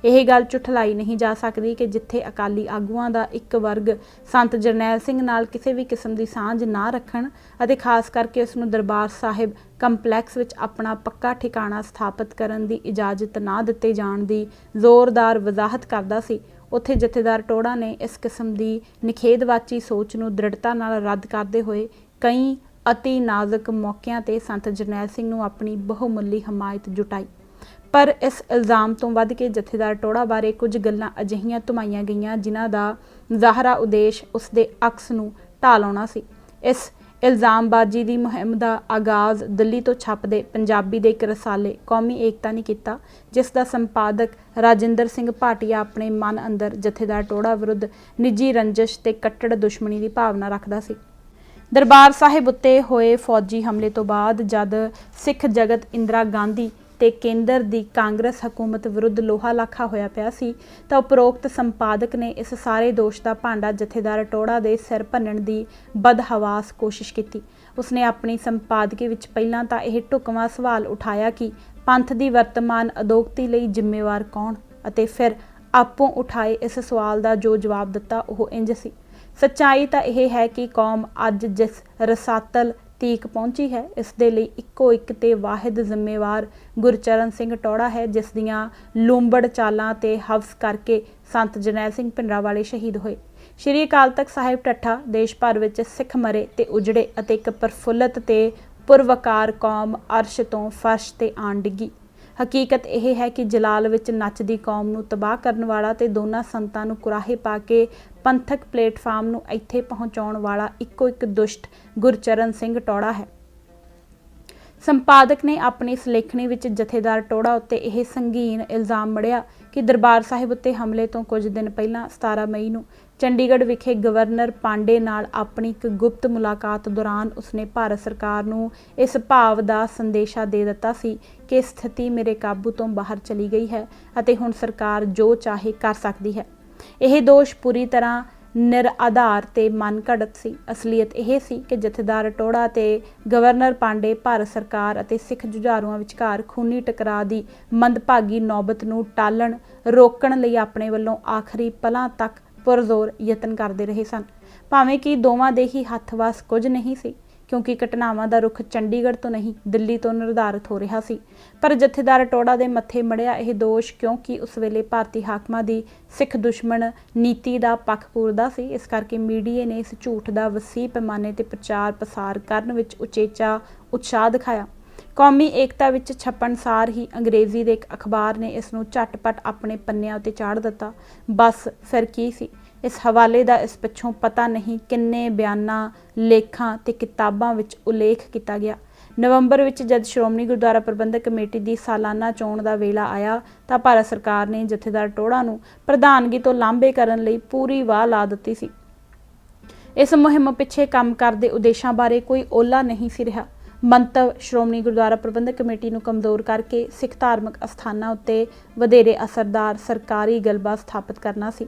ਇਹ ਗੱਲ ਝੁਠਲਾਈ ਨਹੀਂ ਜਾ ਸਕਦੀ ਕਿ ਜਿੱਥੇ ਅਕਾਲੀ ਆਗੂਆਂ ਦਾ ਇੱਕ ਵਰਗ ਸੰਤ ਜਰਨੈਲ ਸਿੰਘ ਨਾਲ ਕਿਸੇ ਵੀ ਕਿਸਮ ਦੀ ਸਾਂਝ ਨਾ ਰੱਖਣ ਅਤੇ ਖਾਸ ਕਰਕੇ ਉਸ ਨੂੰ ਦਰਬਾਰ ਸਾਹਿਬ ਕੰਪਲੈਕਸ ਵਿੱਚ ਆਪਣਾ ਪੱਕਾ ਠਿਕਾਣਾ ਸਥਾਪਿਤ ਕਰਨ ਦੀ ਇਜਾਜ਼ਤ ਨਾ ਦਿੱਤੇ ਜਾਣ ਦੀ ਜ਼ੋਰਦਾਰ ਵਜ਼ਾਹਤ ਕਰਦਾ ਸੀ, ਉੱਥੇ ਜਥੇਦਾਰ ਟੌਹੜਾ ਨੇ ਇਸ ਕਿਸਮ ਦੀ ਨਿਖੇਧਵਾਚੀ ਸੋਚ ਨੂੰ ਦ੍ਰਿੜਤਾ ਨਾਲ ਰੱਦ ਕਰਦੇ ਹੋਏ ਕਈ ਅਤੀ ਨਾਜ਼ੁਕ ਮੌਕਿਆਂ ਤੇ ਸੰਤ ਜਰਨੈਲ ਸਿੰਘ ਨੂੰ ਆਪਣੀ ਬਹੁਮੁੱਲੀ ਹਮਾਇਤ ਜੁਟਾਈ। ਪਰ ਇਸ ਇਲਜ਼ਾਮ ਤੋਂ ਵੱਧ ਕੇ ਜਥੇਦਾਰ ਟੌਹੜਾ ਬਾਰੇ ਕੁਝ ਗੱਲਾਂ ਅਜਿਹੀਆਂ ਧੁਮਾਈਆਂ ਗਈਆਂ ਜਿਨ੍ਹਾਂ ਦਾ ਜ਼ਾਹਰਾ ਉਦੇਸ਼ ਉਸ ਦੇ ਅਕਸ ਨੂੰ ਢਾਹ ਲਾਉਣਾ ਸੀ। ਇਸ ਇਲਜ਼ਾਮਬਾਜ਼ੀ ਦੀ ਮੁਹਿੰਮ ਦਾ ਆਗਾਜ਼ ਦਿੱਲੀ ਤੋਂ ਛਪਦੇ ਪੰਜਾਬੀ ਦੇ ਇੱਕ ਰਸਾਲੇ ਕੌਮੀ ਏਕਤਾ ਨੇ ਕੀਤਾ, ਜਿਸ ਦਾ ਸੰਪਾਦਕ ਰਾਜਿੰਦਰ ਸਿੰਘ ਭਾਟੀਆ ਆਪਣੇ ਮਨ ਅੰਦਰ ਜਥੇਦਾਰ ਟੌਹੜਾ ਵਿਰੁੱਧ ਨਿੱਜੀ ਰੰਜਿਸ਼ ਤੇ ਕੱਟੜ ਦੁਸ਼ਮਣੀ ਦੀ ਭਾਵਨਾ ਰੱਖਦਾ ਸੀ। ਦਰਬਾਰ ਸਾਹਿਬ ਉੱਤੇ ਹੋਏ ਫੌਜੀ ਹਮਲੇ ਤੋਂ ਬਾਅਦ ਜਦ ਸਿੱਖ ਜਗਤ ਇੰਦਰਾ ਗਾਂਧੀ ਤੇ ਕੇਂਦਰ ਦੀ ਕਾਂਗਰਸ ਹਕੂਮਤ ਵਿਰੁੱਧ ਲੋਹਾ ਲਾਖਾ ਹੋਇਆ ਪਿਆ ਸੀ ਤਾਂ ਉਪਰੋਕਤ ਸੰਪਾਦਕ ਨੇ ਇਸ ਸਾਰੇ ਦੋਸ਼ ਦਾ ਭਾਂਡਾ ਜਥੇਦਾਰ ਟੌਹੜਾ ਦੇ ਸਿਰ ਭੰਨਣ ਦੀ ਬਦਹਵਾਸ ਕੋਸ਼ਿਸ਼ ਕੀਤੀ। ਉਸਨੇ ਆਪਣੀ ਸੰਪਾਦਕੀ ਵਿੱਚ ਪਹਿਲਾਂ ਤਾਂ ਇਹ ਢੁਕਵਾਂ ਸਵਾਲ ਉਠਾਇਆ ਕਿ ਪੰਥ ਦੀ ਵਰਤਮਾਨ ਅਦੋਗਤੀ ਲਈ ਜ਼ਿੰਮੇਵਾਰ ਕੌਣ ਅਤੇ ਫਿਰ ਆਪੋਂ ਉਠਾਏ ਇਸ ਸਵਾਲ ਦਾ ਜੋ ਜਵਾਬ ਦਿੱਤਾ ਉਹ ਇੰਜ ਸੀ। ਸੱਚਾਈ ਤਾਂ ਇਹ ਹੈ ਕਿ ਕੌਮ ਅੱਜ ਜਿਸ ਰਸਾਤਲ ਤੀਕ ਪਹੁੰਚੀ ਹੈ ਇਸ ਦੇ ਲਈ ਇੱਕੋ ਇੱਕ ਤੇ ਵਾਹਿਦ ਜ਼ਿੰਮੇਵਾਰ ਗੁਰਚਰਨ ਸਿੰਘ ਟੌਹੜਾ ਹੈ, ਜਿਸ ਦੀਆਂ ਲੂੰਬੜ ਚਾਲਾਂ ਤੇ ਹਵਸ ਕਰਕੇ ਸੰਤ ਜਰਨੈਲ ਸਿੰਘ ਭਿੰਡਰਾਂਵਾਲੇ ਸ਼ਹੀਦ ਹੋਏ। ਸ਼੍ਰੀ ਅਕਾਲ ਤਖਤ ਸਾਹਿਬ ਠੱਠਾ ਦੇਸ਼ ਭਰ ਵਿੱਚ ਸਿੱਖ ਮਰੇ ਤੇ ਉਜੜੇ ਅਤੇ ਇੱਕ ਪ੍ਰਫੁੱਲਤ ਤੇ ਪੁਰਵਕਾਰ ਕੌਮ ਅਰਸ਼ ਤੋਂ ਫਰਸ਼ ਤੇ ਆਣ ਡਿੱਗੀ। ਹਕੀਕਤ ਇਹ ਹੈ ਕਿ ਜਲਾਲ ਵਿੱਚ ਨੱਚਦੀ ਕੌਮ ਨੂੰ ਤਬਾਹ ਕਰਨ ਵਾਲਾ ਤੇ ਦੋਨਾਂ ਸੰਤਾਂ ਨੂੰ ਕੁਰਾਹੇ ਪਾ ਕੇ ਪੰਥਕ ਪਲੇਟਫਾਰਮ ਨੂੰ ਇੱਥੇ ਪਹੁੰਚਾਉਣ ਵਾਲਾ ਇੱਕੋ ਇੱਕ ਦੁਸ਼ਟ ਗੁਰਚਰਨ ਸਿੰਘ ਟੌਹੜਾ ਹੈ। ਸੰਪਾਦਕ ਨੇ ਆਪਣੀ ਇਸ ਲੇਖਣੀ ਵਿੱਚ ਜਥੇਦਾਰ ਟੋੜਾ ਉੱਤੇ ਇਹ ਸੰਗੀਨ ਇਲਜ਼ਾਮ ਮੜਿਆ ਕਿ ਦਰਬਾਰ ਸਾਹਿਬ ਉੱਤੇ ਹਮਲੇ ਤੋਂ ਕੁਝ ਦਿਨ ਪਹਿਲਾਂ 17 ਮਈ ਨੂੰ ਚੰਡੀਗੜ੍ਹ ਵਿਖੇ ਗਵਰਨਰ ਪਾਂਡੇ ਨਾਲ ਆਪਣੀ ਇੱਕ ਗੁਪਤ ਮੁਲਾਕਾਤ ਦੌਰਾਨ ਉਸਨੇ ਭਾਰਤ ਸਰਕਾਰ ਨੂੰ ਇਸ ਭਾਵ ਦਾ ਸੰਦੇਸ਼ਾ ਦੇ ਦਿੱਤਾ ਸੀ ਕਿ ਸਥਿਤੀ ਮੇਰੇ ਕਾਬੂ ਤੋਂ ਬਾਹਰ ਚਲੀ ਗਈ ਹੈ ਅਤੇ ਹੁਣ ਸਰਕਾਰ ਜੋ ਚਾਹੇ ਕਰ ਸਕਦੀ ਹੈ। ਇਹ ਦੋਸ਼ ਪੂਰੀ ਤਰ੍ਹਾਂ ਨਿਰਆਧਾਰ ਤੇ ਮਨ ਘੜਤ ਸੀ। ਅਸਲੀਅਤ ਇਹ ਸੀ ਕਿ ਜਥੇਦਾਰ ਟੋੜਾ ਤੇ ਗਵਰਨਰ ਪਾਂਡੇ ਭਾਰਤ ਸਰਕਾਰ ਅਤੇ ਸਿੱਖ ਜੁਝਾਰੂਆਂ ਵਿਚਕਾਰ ਖੂਨੀ ਟਕਰਾਅ ਦੀ ਮੰਦਭਾਗੀ ਨੌਬਤ ਨੂੰ ਟਾਲਣ ਰੋਕਣ ਲਈ ਆਪਣੇ ਵੱਲੋਂ ਆਖਰੀ ਪਲਾਂ ਤੱਕ ਪੁਰਜ਼ੋਰ ਯਤਨ ਕਰਦੇ ਰਹੇ ਸਨ, ਭਾਵੇਂ ਕਿ ਦੋਵਾਂ ਦੇ ਹੀ ਹੱਥ ਵੱਸ ਕੁਝ ਨਹੀਂ ਸੀ, ਕਿਉਂਕਿ ਘਟਨਾਵਾਂ ਦਾ ਰੁਖ ਚੰਡੀਗੜ੍ਹ ਤੋਂ ਨਹੀਂ ਦਿੱਲੀ ਤੋਂ ਨਿਰਧਾਰਿਤ ਹੋ ਰਿਹਾ ਸੀ। ਪਰ ਜਥੇਦਾਰ ਟੋੜਾ ਦੇ ਮੱਥੇ ਮੜਿਆ ਇਹ ਦੋਸ਼ ਕਿਉਂਕਿ ਉਸ ਵੇਲੇ ਭਾਰਤੀ ਹਾਕਮਾਂ ਦੀ ਸਿੱਖ ਦੁਸ਼ਮਣ ਨੀਤੀ ਦਾ ਪੱਖ ਪੂਰਦਾ ਸੀ, ਇਸ ਕਰਕੇ ਮੀਡੀਆ ਨੇ ਇਸ ਝੂਠ ਦਾ ਵਸੀਹ ਪੈਮਾਨੇ ਤੇ ਪ੍ਰਚਾਰ ਪ੍ਰਸਾਰ ਕਰਨ ਵਿੱਚ ਉਚੇਚਾ ਉਤਸ਼ਾਹ ਦਿਖਾਇਆ। ਕੌਮੀ ਏਕਤਾ ਵਿੱਚ ਛਪਣ ਸਾਰ ਹੀ ਅੰਗਰੇਜ਼ੀ ਦੇ ਇੱਕ ਅਖਬਾਰ ਨੇ ਇਸ ਨੂੰ ਝਟਪਟ ਆਪਣੇ ਪੰਨਿਆਂ ਉੱਤੇ ਚਾੜ ਦਿੱਤਾ। ਬਸ ਫਿਰ ਕੀ ਸੀ ਇਸ ਹਵਾਲੇ ਦਾ ਇਸ ਪਿੱਛੋਂ ਪਤਾ ਨਹੀਂ ਕਿੰਨੇ ਬਿਆਨਾਂ, ਲੇਖਾਂ ਤੇ ਕਿਤਾਬਾਂ ਵਿੱਚ ਉਲੇਖ ਕੀਤਾ ਗਿਆ। ਨਵੰਬਰ ਵਿੱਚ ਜਦ ਸ਼੍ਰੋਮਣੀ ਗੁਰਦੁਆਰਾ ਪ੍ਰਬੰਧਕ ਕਮੇਟੀ ਦੀ ਸਾਲਾਨਾ ਚੋਣ ਦਾ ਵੇਲਾ ਆਇਆ ਤਾਂ ਭਾਰਤ ਸਰਕਾਰ ਨੇ ਜਥੇਦਾਰ ਟੋੜਾ ਨੂੰ ਪ੍ਰਧਾਨਗੀ ਤੋਂ ਲਾਂਭੇ ਕਰਨ ਲਈ ਪੂਰੀ ਵਾਹ ਲਾ ਦਿੱਤੀ ਸੀ। ਇਸ ਮੁਹਿੰਮ ਪਿੱਛੇ ਕੰਮ ਕਰਦੇ ਉਦੇਸ਼ਾਂ ਬਾਰੇ ਕੋਈ ਓਲਾ ਨਹੀਂ ਸੀ ਰਿਹਾ। ਮੰਤਵ ਸ਼੍ਰੋਮਣੀ ਗੁਰਦੁਆਰਾ ਪ੍ਰਬੰਧਕ ਕਮੇਟੀ ਨੂੰ ਕਮਜ਼ੋਰ ਕਰਕੇ ਸਿੱਖ ਧਾਰਮਿਕ ਅਸਥਾਨਾਂ ਉੱਤੇ ਵਧੇਰੇ ਅਸਰਦਾਰ ਸਰਕਾਰੀ ਗਲਬਾ ਸਥਾਪਿਤ ਕਰਨਾ ਸੀ।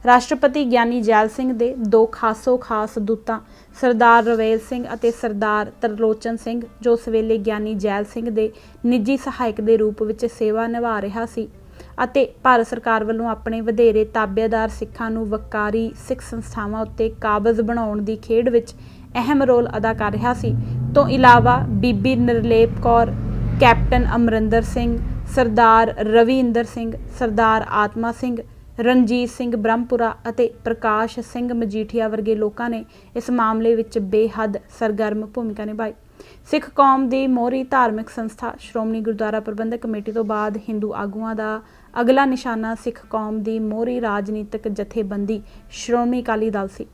ਰਾਸ਼ਟਰਪਤੀ ਗਿਆਨੀ ਜੈਲ ਸਿੰਘ ਦੇ ਦੋ ਖਾਸ ਦੂਤਾਂ ਸਰਦਾਰ ਰਵੇਲ ਸਿੰਘ ਅਤੇ ਸਰਦਾਰ ਤਰਲੋਚਨ ਸਿੰਘ, ਜੋ ਉਸ ਵੇਲੇ ਗਿਆਨੀ ਜੈਲ ਸਿੰਘ ਦੇ ਨਿੱਜੀ ਸਹਾਇਕ ਦੇ ਰੂਪ ਵਿੱਚ ਸੇਵਾ ਨਿਭਾ ਰਿਹਾ ਸੀ ਅਤੇ ਭਾਰਤ ਸਰਕਾਰ ਵੱਲੋਂ ਆਪਣੇ ਵਧੇਰੇ ਤਾਬੇਦਾਰ ਸਿੱਖਾਂ ਨੂੰ ਵਕਾਰੀ ਸਿੱਖ ਸੰਸਥਾਵਾਂ ਉੱਤੇ ਕਾਬਜ਼ ਬਣਾਉਣ ਦੀ ਖੇਡ ਵਿੱਚ ਅਹਿਮ ਰੋਲ ਅਦਾ ਕਰ ਰਿਹਾ ਸੀ, ਤੋਂ ਇਲਾਵਾ ਬੀਬੀ ਨਿਰਲੇਪ ਕੌਰ, ਕੈਪਟਨ ਅਮਰਿੰਦਰ ਸਿੰਘ, ਸਰਦਾਰ ਰਵਿੰਦਰ ਸਿੰਘ, ਸਰਦਾਰ ਆਤਮਾ ਸਿੰਘ, ਰਣਜੀਤ ਸਿੰਘ ਬ੍ਰਹਮਪੁਰਾ ਅਤੇ ਪ੍ਰਕਾਸ਼ ਸਿੰਘ ਮਜੀਠੀਆ ਵਰਗੇ ਲੋਕਾਂ ਨੇ ਇਸ ਮਾਮਲੇ ਵਿੱਚ ਬੇਹੱਦ ਸਰਗਰਮ ਭੂਮਿਕਾ ਨਿਭਾਈ। ਸਿੱਖ ਕੌਮ ਦੀ ਮੋਹਰੀ ਧਾਰਮਿਕ ਸੰਸਥਾ ਸ਼੍ਰੋਮਣੀ ਗੁਰਦੁਆਰਾ ਪ੍ਰਬੰਧਕ ਕਮੇਟੀ ਤੋਂ ਬਾਅਦ ਹਿੰਦੂ ਆਗੂਆਂ ਦਾ ਅਗਲਾ ਨਿਸ਼ਾਨਾ ਸਿੱਖ ਕੌਮ ਦੀ ਮੋਹਰੀ ਰਾਜਨੀਤਿਕ ਜਥੇਬੰਦੀ ਸ਼੍ਰੋਮਣੀ ਅਕਾਲੀ ਦਲ ਸੀ।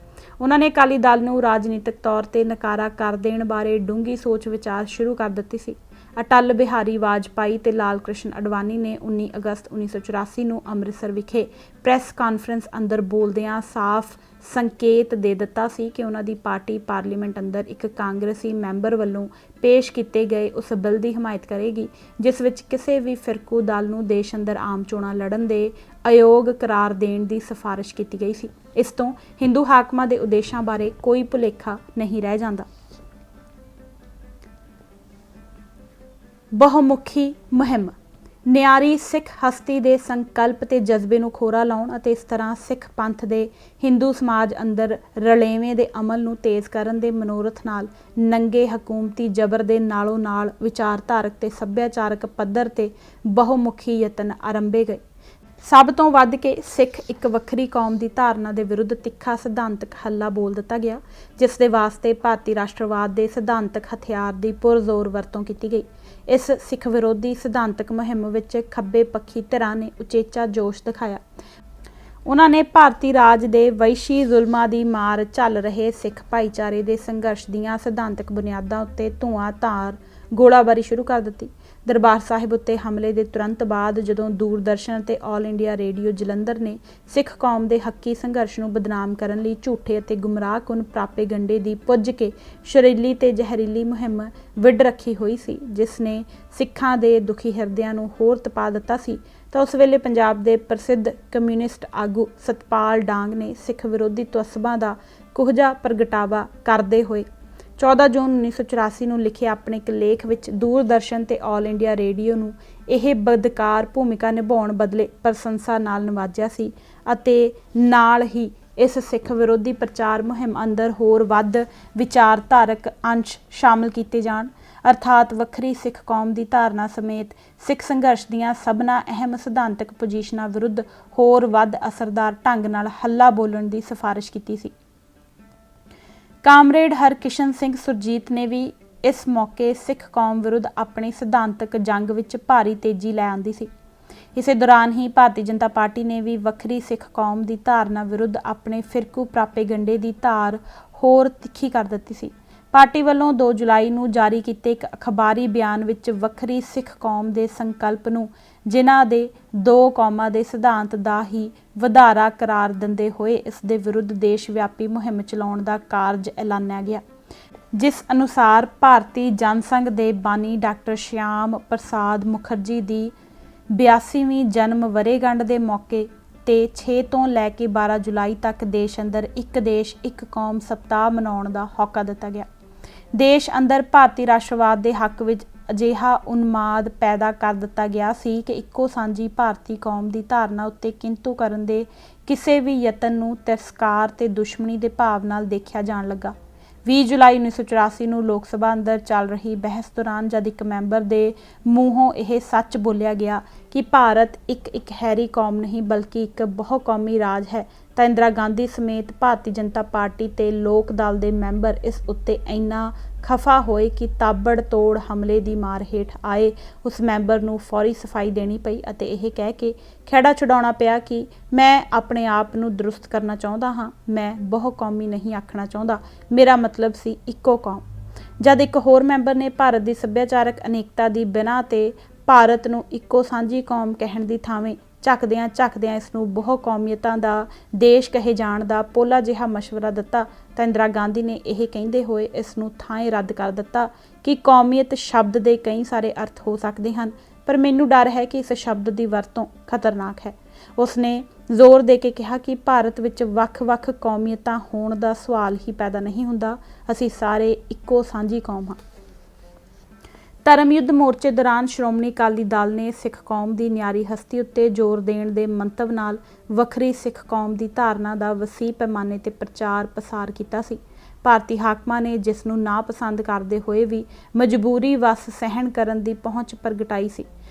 ਉਹਨਾਂ ਨੇ ਅਕਾਲੀ ਦਲ ਨੂੰ ਰਾਜਨੀਤਿਕ ਤੌਰ ਤੇ ਨਕਾਰਾ ਕਰ ਦੇਣ ਬਾਰੇ ਡੂੰਘੀ ਸੋਚ ਵਿਚਾਰ ਸ਼ੁਰੂ ਕਰ ਦਿੱਤੀ ਸੀ। ਅਟਲ ਬਿਹਾਰੀ ਵਾਜਪਾਈ ਤੇ ਲਾਲ ਕ੍ਰਿਸ਼ਨ ਅਡਵਾਨੀ ਨੇ 19 ਅਗਸਤ 1984 ਨੂੰ ਅੰਮ੍ਰਿਤਸਰ ਵਿਖੇ ਪ੍ਰੈਸ ਕਾਨਫਰੰਸ ਅੰਦਰ ਬੋਲਦਿਆਂ ਸਾਫ਼ ਸੰਕੇਤ ਦੇ ਦਿੱਤਾ ਸੀ ਕਿ ਉਹਨਾਂ ਦੀ ਪਾਰਟੀ ਪਾਰਲੀਮੈਂਟ ਅੰਦਰ ਇੱਕ ਕਾਂਗਰਸੀ ਮੈਂਬਰ ਵੱਲੋਂ ਪੇਸ਼ ਕੀਤੇ ਗਏ ਉਸ ਬਿੱਲ ਦੀ ਹਮਾਇਤ ਕਰੇਗੀ ਜਿਸ ਵਿੱਚ ਕਿਸੇ ਵੀ ਫਿਰਕੂ ਦਲ ਨੂੰ ਦੇਸ਼ ਅੰਦਰ ਆਮ ਚੋਣਾਂ ਲੜਨ ਦੇ ਅਯੋਗ ਕਰਾਰ ਦੇਣ ਦੀ ਸਿਫਾਰਿਸ਼ ਕੀਤੀ ਗਈ ਸੀ। ਇਸ ਤੋਂ ਹਿੰਦੂ ਹਾਕਮਾਂ ਦੇ ਉਦੇਸ਼ਾਂ ਬਾਰੇ ਕੋਈ ਭੁਲੇਖਾ ਨਹੀਂ ਰਹਿ ਜਾਂਦਾ। ਬਹੁਮੁਖੀ ਮੁਹਿੰਮ ਨਿਆਰੀ ਸਿੱਖ ਹਸਤੀ ਦੇ ਸੰਕਲਪ ਤੇ ਜਜ਼ਬੇ ਨੂੰ ਖੋਰਾ ਲਾਉਣ ਅਤੇ ਇਸ ਤਰ੍ਹਾਂ ਸਿੱਖ ਪੰਥ ਦੇ ਹਿੰਦੂ ਸਮਾਜ ਅੰਦਰ ਰਲੇਵੇਂ ਦੇ ਅਮਲ ਨੂੰ ਤੇਜ਼ ਕਰਨ ਦੇ ਮਨੋਰਥ ਨਾਲ ਨੰਗੇ ਹਕੂਮਤੀ ਜ਼ਬਰ ਦੇ ਨਾਲੋਂ ਨਾਲ ਵਿਚਾਰਧਾਰਕ ਤੇ ਸੱਭਿਆਚਾਰਕ ਪੱਧਰ ਤੇ ਬਹੁਮੁਖੀ ਯਤਨ ਆਰੰਭੇ ਗਏ। ਸਭ ਤੋਂ ਵੱਧ ਕੇ ਸਿੱਖ ਇੱਕ ਵੱਖਰੀ ਕੌਮ ਦੀ ਧਾਰਨਾ ਦੇ ਵਿਰੁੱਧ ਤਿੱਖਾ ਸਿਧਾਂਤਕ ਹੱਲਾ ਬੋਲ ਦਿੱਤਾ ਗਿਆ, ਜਿਸ ਦੇ ਵਾਸਤੇ ਭਾਰਤੀ ਰਾਸ਼ਟਰਵਾਦ ਦੇ ਸਿਧਾਂਤਕ ਹਥਿਆਰ ਦੀ ਪੁਰਜ਼ੋਰ ਵਰਤੋਂ ਕੀਤੀ ਗਈ। ਇਸ ਸਿੱਖ ਵਿਰੋਧੀ ਸਿਧਾਂਤਕ ਮੁਹਿੰਮ ਵਿੱਚ ਖੱਬੇ ਪੱਖੀ ਧਿਰਾਂ ਨੇ ਉਚੇਚਾ ਜੋਸ਼ ਦਿਖਾਇਆ। ਉਹਨਾਂ ਨੇ ਭਾਰਤੀ ਰਾਜ ਦੇ ਵੈਸ਼ੀ ਜ਼ੁਲਮਾਂ ਦੀ ਮਾਰ ਝੱਲ ਰਹੇ ਸਿੱਖ ਭਾਈਚਾਰੇ ਦੇ ਸੰਘਰਸ਼ ਦੀਆਂ ਸਿਧਾਂਤਕ ਬੁਨਿਆਦਾਂ ਉੱਤੇ ਧੂਆਂਧਾਰ ਗੋਲਾਬਾਰੀ ਸ਼ੁਰੂ ਕਰ ਦਿੱਤੀ। ਦਰਬਾਰ ਸਾਹਿਬ ਉੱਤੇ ਹਮਲੇ ਦੇ ਤੁਰੰਤ ਬਾਅਦ ਜਦੋਂ ਦੂਰਦਰਸ਼ਨ ਅਤੇ ਆਲ ਇੰਡੀਆ ਰੇਡੀਓ ਜਲੰਧਰ ਨੇ ਸਿੱਖ ਕੌਮ ਦੇ ਹੱਕੀ ਸੰਘਰਸ਼ ਨੂੰ ਬਦਨਾਮ ਕਰਨ ਲਈ ਝੂਠੇ ਅਤੇ ਗੁੰਮਰਾਹਕੁਨ ਪ੍ਰਾਪੇਗੰਡੇ ਦੀ ਪੁੱਜ ਕੇ ਸ਼ਰੀਲੀ ਤੇ ਜ਼ਹਿਰੀਲੀ ਮੁਹਿੰਮ ਵਿੱਢ ਰੱਖੀ ਹੋਈ ਸੀ, ਜਿਸ ਨੇ ਸਿੱਖਾਂ ਦੇ ਦੁਖੀ ਹਿਰਦਿਆਂ ਨੂੰ ਹੋਰ ਤਪਾ ਦਿੱਤਾ ਸੀ, ਤਾਂ ਉਸ ਵੇਲੇ ਪੰਜਾਬ ਦੇ ਪ੍ਰਸਿੱਧ ਕਮਿਊਨਿਸਟ ਆਗੂ ਸਤਪਾਲ ਡਾਂਗ ਨੇ ਸਿੱਖ ਵਿਰੋਧੀ ਤਸੱਬਾ ਦਾ ਕੁਹਜਾ ਪ੍ਰਗਟਾਵਾ ਕਰਦੇ ਹੋਏ 14 ਜੂਨ 1984 ਨੂੰ ਲਿਖੇ ਆਪਣੇ ਇੱਕ ਲੇਖ ਵਿੱਚ ਦੂਰਦਰਸ਼ਨ ਤੇ ਆਲ ਇੰਡੀਆ ਰੇਡੀਓ ਨੂੰ ਇਹ ਬਦਕਾਰ ਭੂਮਿਕਾ ਨਿਭਾਉਣ ਬਦਲੇ ਪ੍ਰਸ਼ੰਸਾ ਨਾਲ ਨਵਾਜਿਆ ਸੀ ਅਤੇ ਨਾਲ ਹੀ ਇਸ ਸਿੱਖ ਵਿਰੋਧੀ ਪ੍ਰਚਾਰ ਮੁਹਿੰਮ ਅੰਦਰ ਹੋਰ ਵੱਧ ਵਿਚਾਰਧਾਰਕ ਅੰਸ਼ ਸ਼ਾਮਲ ਕੀਤੇ ਜਾਣ, ਅਰਥਾਤ ਵੱਖਰੀ ਸਿੱਖ ਕੌਮ ਦੀ ਧਾਰਨਾ ਸਮੇਤ ਸਿੱਖ ਸੰਘਰਸ਼ ਦੀਆਂ ਸਭਨਾਂ ਅਹਿਮ ਸਿਧਾਂਤਕ ਪੋਜੀਸ਼ਨਾਂ ਵਿਰੁੱਧ ਹੋਰ ਵੱਧ ਅਸਰਦਾਰ ਢੰਗ ਨਾਲ ਹੱਲਾ ਬੋਲਣ ਦੀ ਸਿਫਾਰਿਸ਼ ਕੀਤੀ ਸੀ। ਕਾਮਰੇਡ ਹਰਕਿਸ਼ਨ ਸਿੰਘ ਸੁਰਜੀਤ ਨੇ ਵੀ ਇਸ ਮੌਕੇ ਸਿੱਖ ਕੌਮ ਵਿਰੁੱਧ ਆਪਣੀ ਸਿਧਾਂਤਕ ਜੰਗ ਵਿੱਚ ਭਾਰੀ ਤੇਜ਼ੀ ਲੈ ਆਂਦੀ ਸੀ। ਇਸੇ ਦੌਰਾਨ ਹੀ ਭਾਰਤੀ ਜਨਤਾ ਪਾਰਟੀ ਨੇ ਵੀ ਵੱਖਰੀ ਸਿੱਖ ਕੌਮ ਦੀ ਧਾਰਨਾ ਵਿਰੁੱਧ ਆਪਣੇ ਫਿਰਕੂ ਪ੍ਰਾਪੇਗੰਡੇ ਦੀ ਧਾਰ ਹੋਰ ਤਿੱਖੀ ਕਰ ਦਿੱਤੀ ਸੀ। ਪਾਰਟੀ ਵੱਲੋਂ 2 ਜੁਲਾਈ ਨੂੰ ਜਾਰੀ ਕੀਤੇ ਇੱਕ ਅਖਬਾਰੀ ਬਿਆਨ ਵਿੱਚ ਵੱਖਰੀ ਸਿੱਖ ਕੌਮ ਦੇ ਸੰਕਲਪ ਨੂੰ ਜਿਨ੍ਹਾਂ ਦੇ 2 ਕੌਮਾਂ ਦੇ ਸਿਧਾਂਤ ਦਾ ਹੀ ਵਧਾਰਾ ਕਰਾਰ ਦਿੰਦੇ ਹੋਏ ਇਸ ਦੇ ਵਿਰੁੱਧ ਦੇਸ਼ ਵਿਆਪੀ ਮੁਹਿੰਮ ਚਲਾਉਣ ਦਾ ਕਾਰਜ ਐਲਾਨਿਆ ਗਿਆ, ਜਿਸ ਅਨੁਸਾਰ ਭਾਰਤੀ ਜਨਸੰਘ ਦੇ ਬਾਨੀ ਡਾਕਟਰ ਸ਼ਿਆਮ ਪ੍ਰਸਾਦ ਮੁਖਰਜੀ ਦੀ 82ਵੀਂ ਜਨਮ ਵਰ੍ਹੇਗੰਢ ਦੇ ਮੌਕੇ ਤੇ 6 ਤੋਂ ਲੈ ਕੇ 12 ਜੁਲਾਈ ਤੱਕ ਦੇਸ਼ ਅੰਦਰ ਇੱਕ ਦੇਸ਼ ਇੱਕ ਕੌਮ ਸਪਤਾਹ ਮਨਾਉਣ ਦਾ ਹੋਕਾ ਦਿੱਤਾ ਗਿਆ। ਦੇਸ਼ ਅੰਦਰ ਭਾਰਤੀ ਰਾਸ਼ਟਰਵਾਦ ਦੇ ਹੱਕ ਵਿੱਚ ਅਜਿਹਾ ਉਨਮਾਦ ਪੈਦਾ ਕਰ ਦਿੱਤਾ ਗਿਆ ਸੀ ਕਿ ਇੱਕੋ ਸਾਂਝੀ ਭਾਰਤੀ ਕੌਮ ਦੀ ਧਾਰਨਾ ਉੱਤੇ ਕਿੰਤੂ ਕਰਨ ਦੇ ਕਿਸੇ ਵੀ ਯਤਨ ਨੂੰ ਤਿਰਸਕਾਰ ਤੇ ਦੁਸ਼ਮਣੀ ਦੇ ਭਾਵ ਨਾਲ ਦੇਖਿਆ ਜਾਣ ਲੱਗਾ। 20 ਜੁਲਾਈ 1984 ਨੂੰ ਲੋਕ ਸਭਾ ਅੰਦਰ ਚੱਲ ਰਹੀ ਬਹਿਸ ਦੌਰਾਨ ਜਦ ਇੱਕ ਮੈਂਬਰ ਦੇ ਮੂੰਹੋਂ ਇਹ ਸੱਚ ਬੋਲਿਆ ਗਿਆ ਕਿ ਭਾਰਤ ਇੱਕ ਇਕਹਿਰੀ ਕੌਮ ਨਹੀਂ ਬਲਕਿ ਇੱਕ ਬਹੁਕੌਮੀ ਰਾਜ ਹੈ, ਤਾਂ ਇੰਦਰਾ ਗਾਂਧੀ ਸਮੇਤ ਭਾਰਤੀ ਜਨਤਾ ਪਾਰਟੀ ਤੇ ਲੋਕ ਦਲ ਦੇ ਮੈਂਬਰ ਇਸ ਉੱਤੇ ਇੰਨਾ ਖਫਾ ਹੋਏ ਕਿ ਤਾਬੜਤੋੜ ਹਮਲੇ ਦੀ ਮਾਰ ਹੇਠ ਆਏ ਉਸ ਮੈਂਬਰ ਨੂੰ ਫੌਰੀ ਸਫਾਈ ਦੇਣੀ ਪਈ ਅਤੇ ਇਹ ਕਹਿ ਕੇ ਖਹਿੜਾ ਛੁਡਾਉਣਾ ਪਿਆ ਕਿ ਮੈਂ ਆਪਣੇ ਆਪ ਨੂੰ ਦਰੁਸਤ ਕਰਨਾ ਚਾਹੁੰਦਾ ਹਾਂ, ਮੈਂ ਬਹੁਕੌਮੀ ਨਹੀਂ ਆਖਣਾ ਚਾਹੁੰਦਾ, ਮੇਰਾ ਮਤਲਬ ਸੀ ਇੱਕੋ ਕੌਮ। ਜਦ ਇੱਕ ਹੋਰ ਮੈਂਬਰ ਨੇ ਭਾਰਤ ਦੀ ਸੱਭਿਆਚਾਰਕ ਅਨੇਕਤਾ ਦੀ ਬਿਨਾਂ ਤੇ ਭਾਰਤ ਨੂੰ ਇੱਕੋ ਸਾਂਝੀ ਕੌਮ ਕਹਿਣ ਦੀ ਥਾਵੇਂ ਝੱਕਦਿਆਂ ਇਸ ਨੂੰ ਬਹੁਕੌਮੀਅਤਾਂ ਦਾ ਦੇਸ਼ ਕਹੇ ਜਾਣ ਦਾ ਪੋਲਾ ਜਿਹਾ ਮਸ਼ਵਰਾ ਦਿੱਤਾ ਤਾਂ ਇੰਦਰਾ ਗਾਂਧੀ ਨੇ ਇਹ ਕਹਿੰਦੇ ਹੋਏ ਇਸ ਨੂੰ ਥਾਂਏ ਰੱਦ ਕਰ ਦਿੱਤਾ ਕਿ ਕੌਮੀਅਤ ਸ਼ਬਦ ਦੇ ਕਈ ਸਾਰੇ ਅਰਥ ਹੋ ਸਕਦੇ ਹਨ, ਪਰ ਮੈਨੂੰ ਡਰ ਹੈ ਕਿ ਇਸ ਸ਼ਬਦ ਦੀ ਵਰਤੋਂ ਖਤਰਨਾਕ ਹੈ। ਉਸਨੇ ਜ਼ੋਰ ਦੇ ਕੇ ਕਿਹਾ ਕਿ ਭਾਰਤ ਵਿੱਚ ਵੱਖ-ਵੱਖ ਕੌਮੀਅਤਾਂ ਹੋਣ ਦਾ ਸਵਾਲ ਹੀ ਪੈਦਾ ਨਹੀਂ ਹੁੰਦਾ, ਅਸੀਂ ਸਾਰੇ ਇੱਕੋ ਸਾਂਝੀ ਕੌਮ ਹਾਂ। ਧਰਮ ਯੁੱਧ ਮੋਰਚੇ ਦੌਰਾਨ ਸ਼੍ਰੋਮਣੀ ਅਕਾਲੀ ਦਲ ਨੇ ਸਿੱਖ ਕੌਮ ਦੀ ਨਿਆਰੀ ਹਸਤੀ ਉੱਤੇ ਜ਼ੋਰ ਦੇਣ ਦੇ ਮੰਤਵ ਨਾਲ ਵੱਖਰੀ ਸਿੱਖ ਕੌਮ ਦੀ ਧਾਰਨਾ ਦਾ ਵਸੀਹ ਪੈਮਾਨੇ ਤੇ ਪ੍ਰਚਾਰ ਪ੍ਰਸਾਰ ਕੀਤਾ ਸੀ। ਭਾਰਤੀ ਹਾਕਮਾਂ ਨੇ ਜਿਸ ਨੂੰ ਨਾ ਪਸੰਦ ਕਰਦੇ ਹੋਏ ਵੀ ਮਜਬੂਰੀ ਵਸ ਸਹਿਣ ਕਰਨ ਦੀ ਪਹੁੰਚ ਪ੍ਰਗਟਾਈ ਸੀ,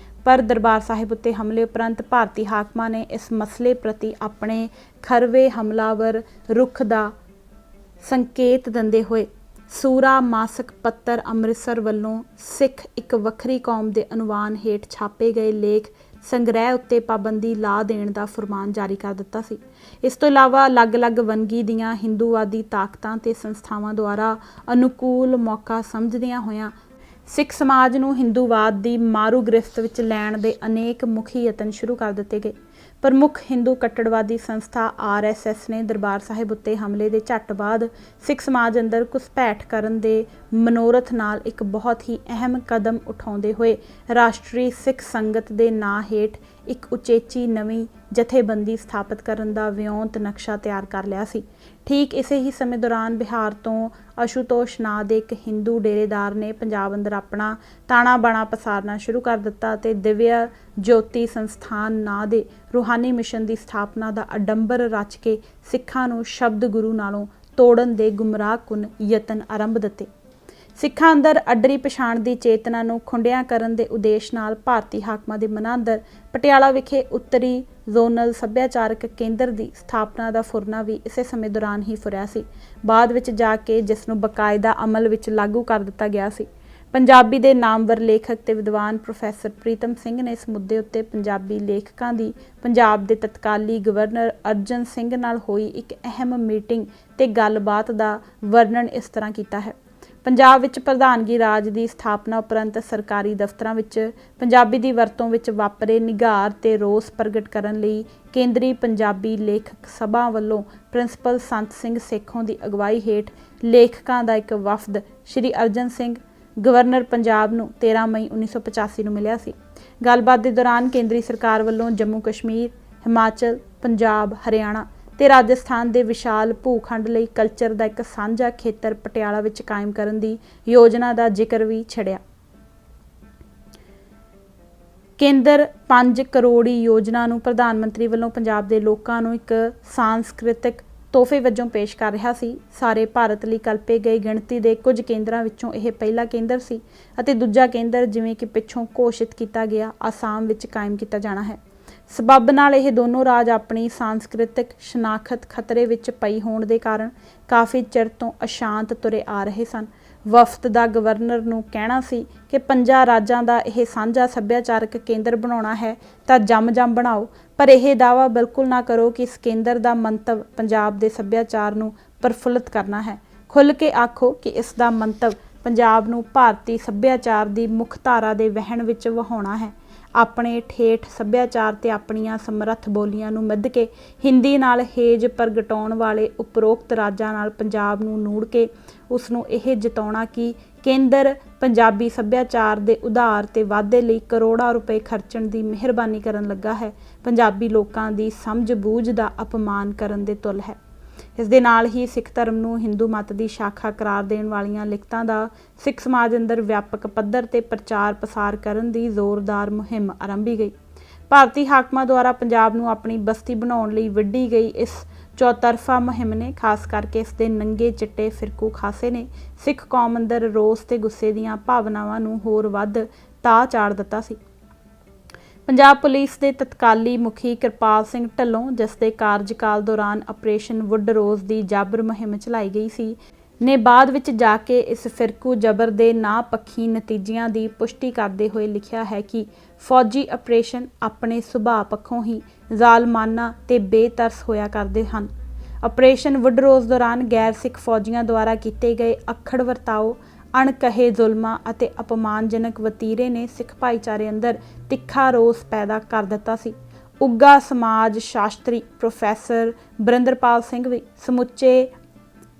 ਪਰ ਦਰਬਾਰ ਸਾਹਿਬ ਉੱਤੇ ਹਮਲੇ ਉਪਰੰਤ ਭਾਰਤੀ ਹਾਕਮਾਂ ਨੇ ਇਸ ਮਸਲੇ ਪ੍ਰਤੀ ਆਪਣੇ ਖਰਵੇ ਹਮਲਾਵਰ ਰੁਖ ਦਾ ਸੰਕੇਤ ਦਿੰਦੇ ਹੋਏ ਸੂਰਾ ਮਾਸਕ ਪੱਤਰ ਅੰਮ੍ਰਿਤਸਰ ਵੱਲੋਂ ਸਿੱਖ ਇੱਕ ਵੱਖਰੀ ਕੌਮ ਦੇ ਅਨੁਵਾਨ ਹੇਠ ਛਾਪੇ ਗਏ ਲੇਖ ਸੰਗ੍ਰਹਿ ਉੱਤੇ ਪਾਬੰਦੀ ਲਾ ਦੇਣ ਦਾ ਫਰਮਾਨ ਜਾਰੀ ਕਰ ਦਿੱਤਾ ਸੀ। ਇਸ ਤੋਂ ਇਲਾਵਾ ਅਲੱਗ-ਅਲੱਗ ਵੰਨਗੀ ਦੀਆਂ ਹਿੰਦੂਵਾਦੀ ਤਾਕਤਾਂ ਤੇ ਸੰਸਥਾਵਾਂ ਦੁਆਰਾ ਅਨੁਕੂਲ ਮੌਕਾ ਸਮਝਦਿਆਂ ਹੋਇਆਂ ਸਿੱਖ ਸਮਾਜ ਨੂੰ ਹਿੰਦੂਵਾਦ ਦੀ ਮਾਰੂ ਗ੍ਰਿਫਤ ਵਿੱਚ ਲੈਣ ਦੇ ਅਨੇਕ ਮੁਖੀ ਯਤਨ ਸ਼ੁਰੂ ਕਰ ਦਿੱਤੇ ਗਏ। ਪ੍ਰਮੁੱਖ ਹਿੰਦੂ ਕੱਟੜਵਾਦੀ ਸੰਸਥਾ RSS ਨੇ ਦਰਬਾਰ ਸਾਹਿਬ ਉੱਤੇ ਹਮਲੇ ਦੇ ਝੱਟ ਬਾਅਦ ਸਿੱਖ ਸਮਾਜ ਅੰਦਰ ਘੁਸਪੈਠ ਕਰਨ ਦੇ ਮਨੋਰਥ ਨਾਲ ਇੱਕ ਬਹੁਤ ਹੀ ਅਹਿਮ ਕਦਮ ਉਠਾਉਂਦੇ ਹੋਏ ਰਾਸ਼ਟਰੀ ਸਿੱਖ ਸੰਗਤ ਦੇ ਨਾਂ ਹੇਠ ਇੱਕ ਉਚੇਚੀ ਨਵੀਂ ਜਥੇਬੰਦੀ ਸਥਾਪਿਤ ਕਰਨ ਦਾ ਵਿਉਂਤ ਨਕਸ਼ਾ ਤਿਆਰ ਕਰ ਲਿਆ ਸੀ। ਠੀਕ ਇਸੇ ਹੀ ਸਮੇਂ ਦੌਰਾਨ ਬਿਹਾਰ ਤੋਂ ਅਸ਼ੂਤੋਸ਼ ਨਾਂ ਦੇ ਇੱਕ ਹਿੰਦੂ ਡੇਰੇਦਾਰ ਨੇ ਪੰਜਾਬ ਅੰਦਰ ਆਪਣਾ ਤਾਣਾ ਬਾਣਾ ਪਸਾਰਨਾ ਸ਼ੁਰੂ ਕਰ ਦਿੱਤਾ ਅਤੇ ਦਿਵਿਆ ਜੋਤੀ ਸੰਸਥਾਨ ਨਾਂ ਦੇ ਰੂਹਾਨੀ ਮਿਸ਼ਨ ਦੀ ਸਥਾਪਨਾ ਦਾ ਅਡੰਬਰ ਰਚ ਕੇ ਸਿੱਖਾਂ ਨੂੰ ਸ਼ਬਦ ਗੁਰੂ ਨਾਲੋਂ ਤੋੜਨ ਦੇ ਗੁੰਮਰਾਹਕੁਨ ਯਤਨ ਆਰੰਭ ਦਿੱਤੇ। ਸਿੱਖਾਂ ਅੰਦਰ ਅੱਡਰੀ ਪਛਾਣ ਦੀ ਚੇਤਨਾ ਨੂੰ ਖੁੰਡਿਆਂ ਕਰਨ ਦੇ ਉਦੇਸ਼ ਨਾਲ ਭਾਰਤੀ ਹਾਕਮਾਂ ਦੇ ਮਨਾਂ ਅੰਦਰ ਪਟਿਆਲਾ ਵਿਖੇ ਉੱਤਰੀ ਜ਼ੋਨਲ ਸੱਭਿਆਚਾਰਕ ਕੇਂਦਰ ਦੀ ਸਥਾਪਨਾ ਦਾ ਫੁਰਨਾ ਵੀ ਇਸੇ ਸਮੇਂ ਦੌਰਾਨ ਹੀ ਫੁਰਿਆ ਸੀ, ਬਾਅਦ ਵਿੱਚ ਜਾ ਕੇ ਜਿਸ ਨੂੰ ਬਕਾਇਦਾ ਅਮਲ ਵਿੱਚ ਲਾਗੂ ਕਰ ਦਿੱਤਾ ਗਿਆ ਸੀ। ਪੰਜਾਬੀ ਦੇ ਨਾਮਵਰ ਲੇਖਕ ਤੇ ਵਿਦਵਾਨ ਪ੍ਰੋਫੈਸਰ ਪ੍ਰੀਤਮ ਸਿੰਘ ਨੇ ਇਸ ਮੁੱਦੇ ਉੱਤੇ ਪੰਜਾਬੀ ਲੇਖਕਾਂ ਦੀ ਪੰਜਾਬ ਦੇ ਤਤਕਾਲੀ ਗਵਰਨਰ ਅਰਜਨ ਸਿੰਘ ਨਾਲ ਹੋਈ ਇੱਕ ਅਹਿਮ ਮੀਟਿੰਗ ਤੇ ਗੱਲਬਾਤ ਦਾ ਵਰਣਨ ਇਸ ਤਰ੍ਹਾਂ ਕੀਤਾ ਹੈ। ਪੰਜਾਬ ਵਿੱਚ ਪ੍ਰਧਾਨਗੀ ਰਾਜ ਦੀ ਸਥਾਪਨਾ ਉਪਰੰਤ ਸਰਕਾਰੀ ਦਫ਼ਤਰਾਂ ਵਿੱਚ ਪੰਜਾਬੀ ਦੀ ਵਰਤੋਂ ਵਿੱਚ ਵਾਪਰੇ ਨਿਘਾਰ ਤੇ ਰੋਸ ਪ੍ਰਗਟ ਕਰਨ ਲਈ ਕੇਂਦਰੀ ਪੰਜਾਬੀ ਲੇਖਕ ਸਭਾ ਵੱਲੋਂ ਪ੍ਰਿੰਸੀਪਲ ਸੰਤ ਸਿੰਘ ਸੇਖੋਂ ਦੀ ਅਗਵਾਈ ਹੇਠ ਲੇਖਕਾਂ ਦਾ ਇੱਕ ਵਫਦ ਸ਼੍ਰੀ ਅਰਜਨ ਸਿੰਘ ਗਵਰਨਰ ਪੰਜਾਬ ਨੂੰ 13 ਮਈ 1985 ਨੂੰ ਮਿਲਿਆ ਸੀ। ਗੱਲਬਾਤ ਦੇ ਦੌਰਾਨ ਕੇਂਦਰੀ ਸਰਕਾਰ ਵੱਲੋਂ ਜੰਮੂ ਕਸ਼ਮੀਰ, ਹਿਮਾਚਲ, ਪੰਜਾਬ, ਹਰਿਆਣਾ ਤੇ ਰਾਜਸਥਾਨ ਦੇ ਵਿਸ਼ਾਲ ਭੂਖੰਡ ਲਈ ਕਲਚਰ ਦਾ ਇੱਕ ਸਾਂਝਾ ਖੇਤਰ ਪਟਿਆਲਾ ਵਿੱਚ ਕਾਇਮ ਕਰਨ ਦੀ ਯੋਜਨਾ ਦਾ ਜ਼ਿਕਰ ਵੀ ਛਿੜਿਆ। ਕੇਂਦਰ 5 ਕਰੋੜੀ ਯੋਜਨਾ ਨੂੰ ਪ੍ਰਧਾਨ ਮੰਤਰੀ ਵੱਲੋਂ ਪੰਜਾਬ ਦੇ ਲੋਕਾਂ ਨੂੰ ਇੱਕ ਸਾਂਸਕ੍ਰਿਤਿਕ ਤੋਹਫੇ ਵਜੋਂ ਪੇਸ਼ ਕਰ ਰਿਹਾ ਸੀ। ਸਾਰੇ ਭਾਰਤ ਲਈ ਕਲਪੇ ਗਏ ਗਿਣਤੀ ਦੇ ਕੁਝ ਕੇਂਦਰਾਂ ਵਿੱਚੋਂ ਇਹ ਪਹਿਲਾ ਕੇਂਦਰ ਸੀ ਅਤੇ ਦੂਜਾ ਕੇਂਦਰ ਜਿਵੇਂ ਕਿ ਪਿੱਛੋਂ ਘੋਸ਼ਿਤ ਕੀਤਾ ਗਿਆ ਆਸਾਮ ਵਿੱਚ ਕਾਇਮ ਕੀਤਾ ਜਾਣਾ ਹੈ। ਸਬੱਬ ਨਾਲ ਇਹ ਦੋਨੋਂ ਰਾਜ ਆਪਣੀ ਸਾਂਸਕ੍ਰਿਤਿਕ ਸ਼ਨਾਖਤ ਖਤਰੇ ਵਿੱਚ ਪਈ ਹੋਣ ਦੇ ਕਾਰਨ ਕਾਫੀ ਚਿਰ ਤੋਂ ਅਸ਼ਾਂਤ ਤੁਰੇ ਆ ਰਹੇ ਸਨ। ਵਫਦ ਦਾ ਗਵਰਨਰ ਨੂੰ ਕਹਿਣਾ ਸੀ ਕਿ 5 ਰਾਜਾਂ ਦਾ ਇਹ ਸਾਂਝਾ ਸੱਭਿਆਚਾਰਕ ਕੇਂਦਰ ਬਣਾਉਣਾ ਹੈ ਤਾਂ ਜੰਮ ਬਣਾਓ, ਪਰ ਇਹ ਦਾਅਵਾ ਬਿਲਕੁਲ ਨਾ ਕਰੋ ਕਿ ਇਸ ਕੇਂਦਰ ਦਾ ਮੰਤਵ ਪੰਜਾਬ ਦੇ ਸੱਭਿਆਚਾਰ ਨੂੰ ਪ੍ਰਫੁੱਲਤ ਕਰਨਾ ਹੈ। खुल के आखो कि इस दा मंतव पंजाब नूं भारती सभ्याचार दी मुख धारा दे वहण विच वहाउणा है। अपने ठेठ सभ्याचार ते अपणियां समर्थ बोलियां नूं मिध के हिंदी नाल हेज प्रगटाउण वाले उपरोक्त राजां नाल पंजाब नूं ਨੂੜ के उस नूं इह जताउणा कि केंद्र पंजाबी सभ्याचार दे उधार ते वाधे लई करोड़ां रुपए खर्चण दी मिहरबानी करन लगा है, पंजाबी लोकां दी समझ बूझ दा अपमान करन दे तुल है। इस दे नाल ही सिख धर्म नूं हिंदू मत दी शाखा करार देण वालियां लिखतां दा सिख समाज अंदर व्यापक पੱਧਰ ते प्रचार पसार करन दी जोरदार मुहिम आरंभी गई। भारती हाकमां द्वारा पंजाब नूं अपनी बस्ती बनाउण लई विढ़ी गई इस चौतरफा मुहिम ने खास करके इस दे नंगे चिट्टे फिरकू खासे ने सिख कौम अंदर रोस ते गुस्से दीआं भावनावां नूं होर वध ताह चाड़ दित्ता सी। पंजाब पुलिस के तत्काली मुखी कृपाल सिंह ढिल्लों जिस दे कार्यकाल दौरान ऑपरेशन वुड रोज़ की जाबर मुहिम चलाई गई सी ने बाद विच जाके इस फिरकू जबर के ना पक्षी नतीजियां की पुष्टि करते हुए लिखा है कि फौजी ऑपरेशन अपने सुभाਅ पक्षों ही ਜ਼ਾਲਮਾਨਾ ते बेतरस होया करते हैं। ऑपरेशन वुड रोज़ दौरान गैर सिख फौजियों द्वारा किए गए अखड़ वरताओ अणकहे जुल्मां ਅਤੇ अपमानजनक वतीरे ने सिख भाईचारे अंदर तिखा रोस पैदा कर दिता सी। उग्गा समाज शास्त्री प्रोफैसर बरिंदरपाल सिंह भी समुचे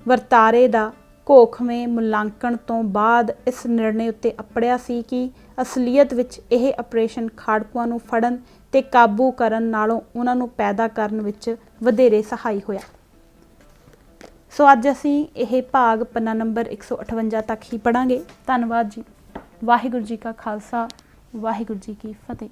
वरतारे दा घोखवें मुलांकण तो बाद इस निर्णय उत्ते अपड़िया सी कि असलीयत विच यह ऑपरेशन खाड़कुआं नूं फड़न ते काबू करन नालों उन्हां नूं पैदा करन विच वधेरे सहाई होया। सो अज असी यह भाग पन्ना नंबर 158 तक ही पढ़ांगे। धन्नवाद जी। वाहिगुरू जी का खालसा वाहिगुरू जी की फतेह।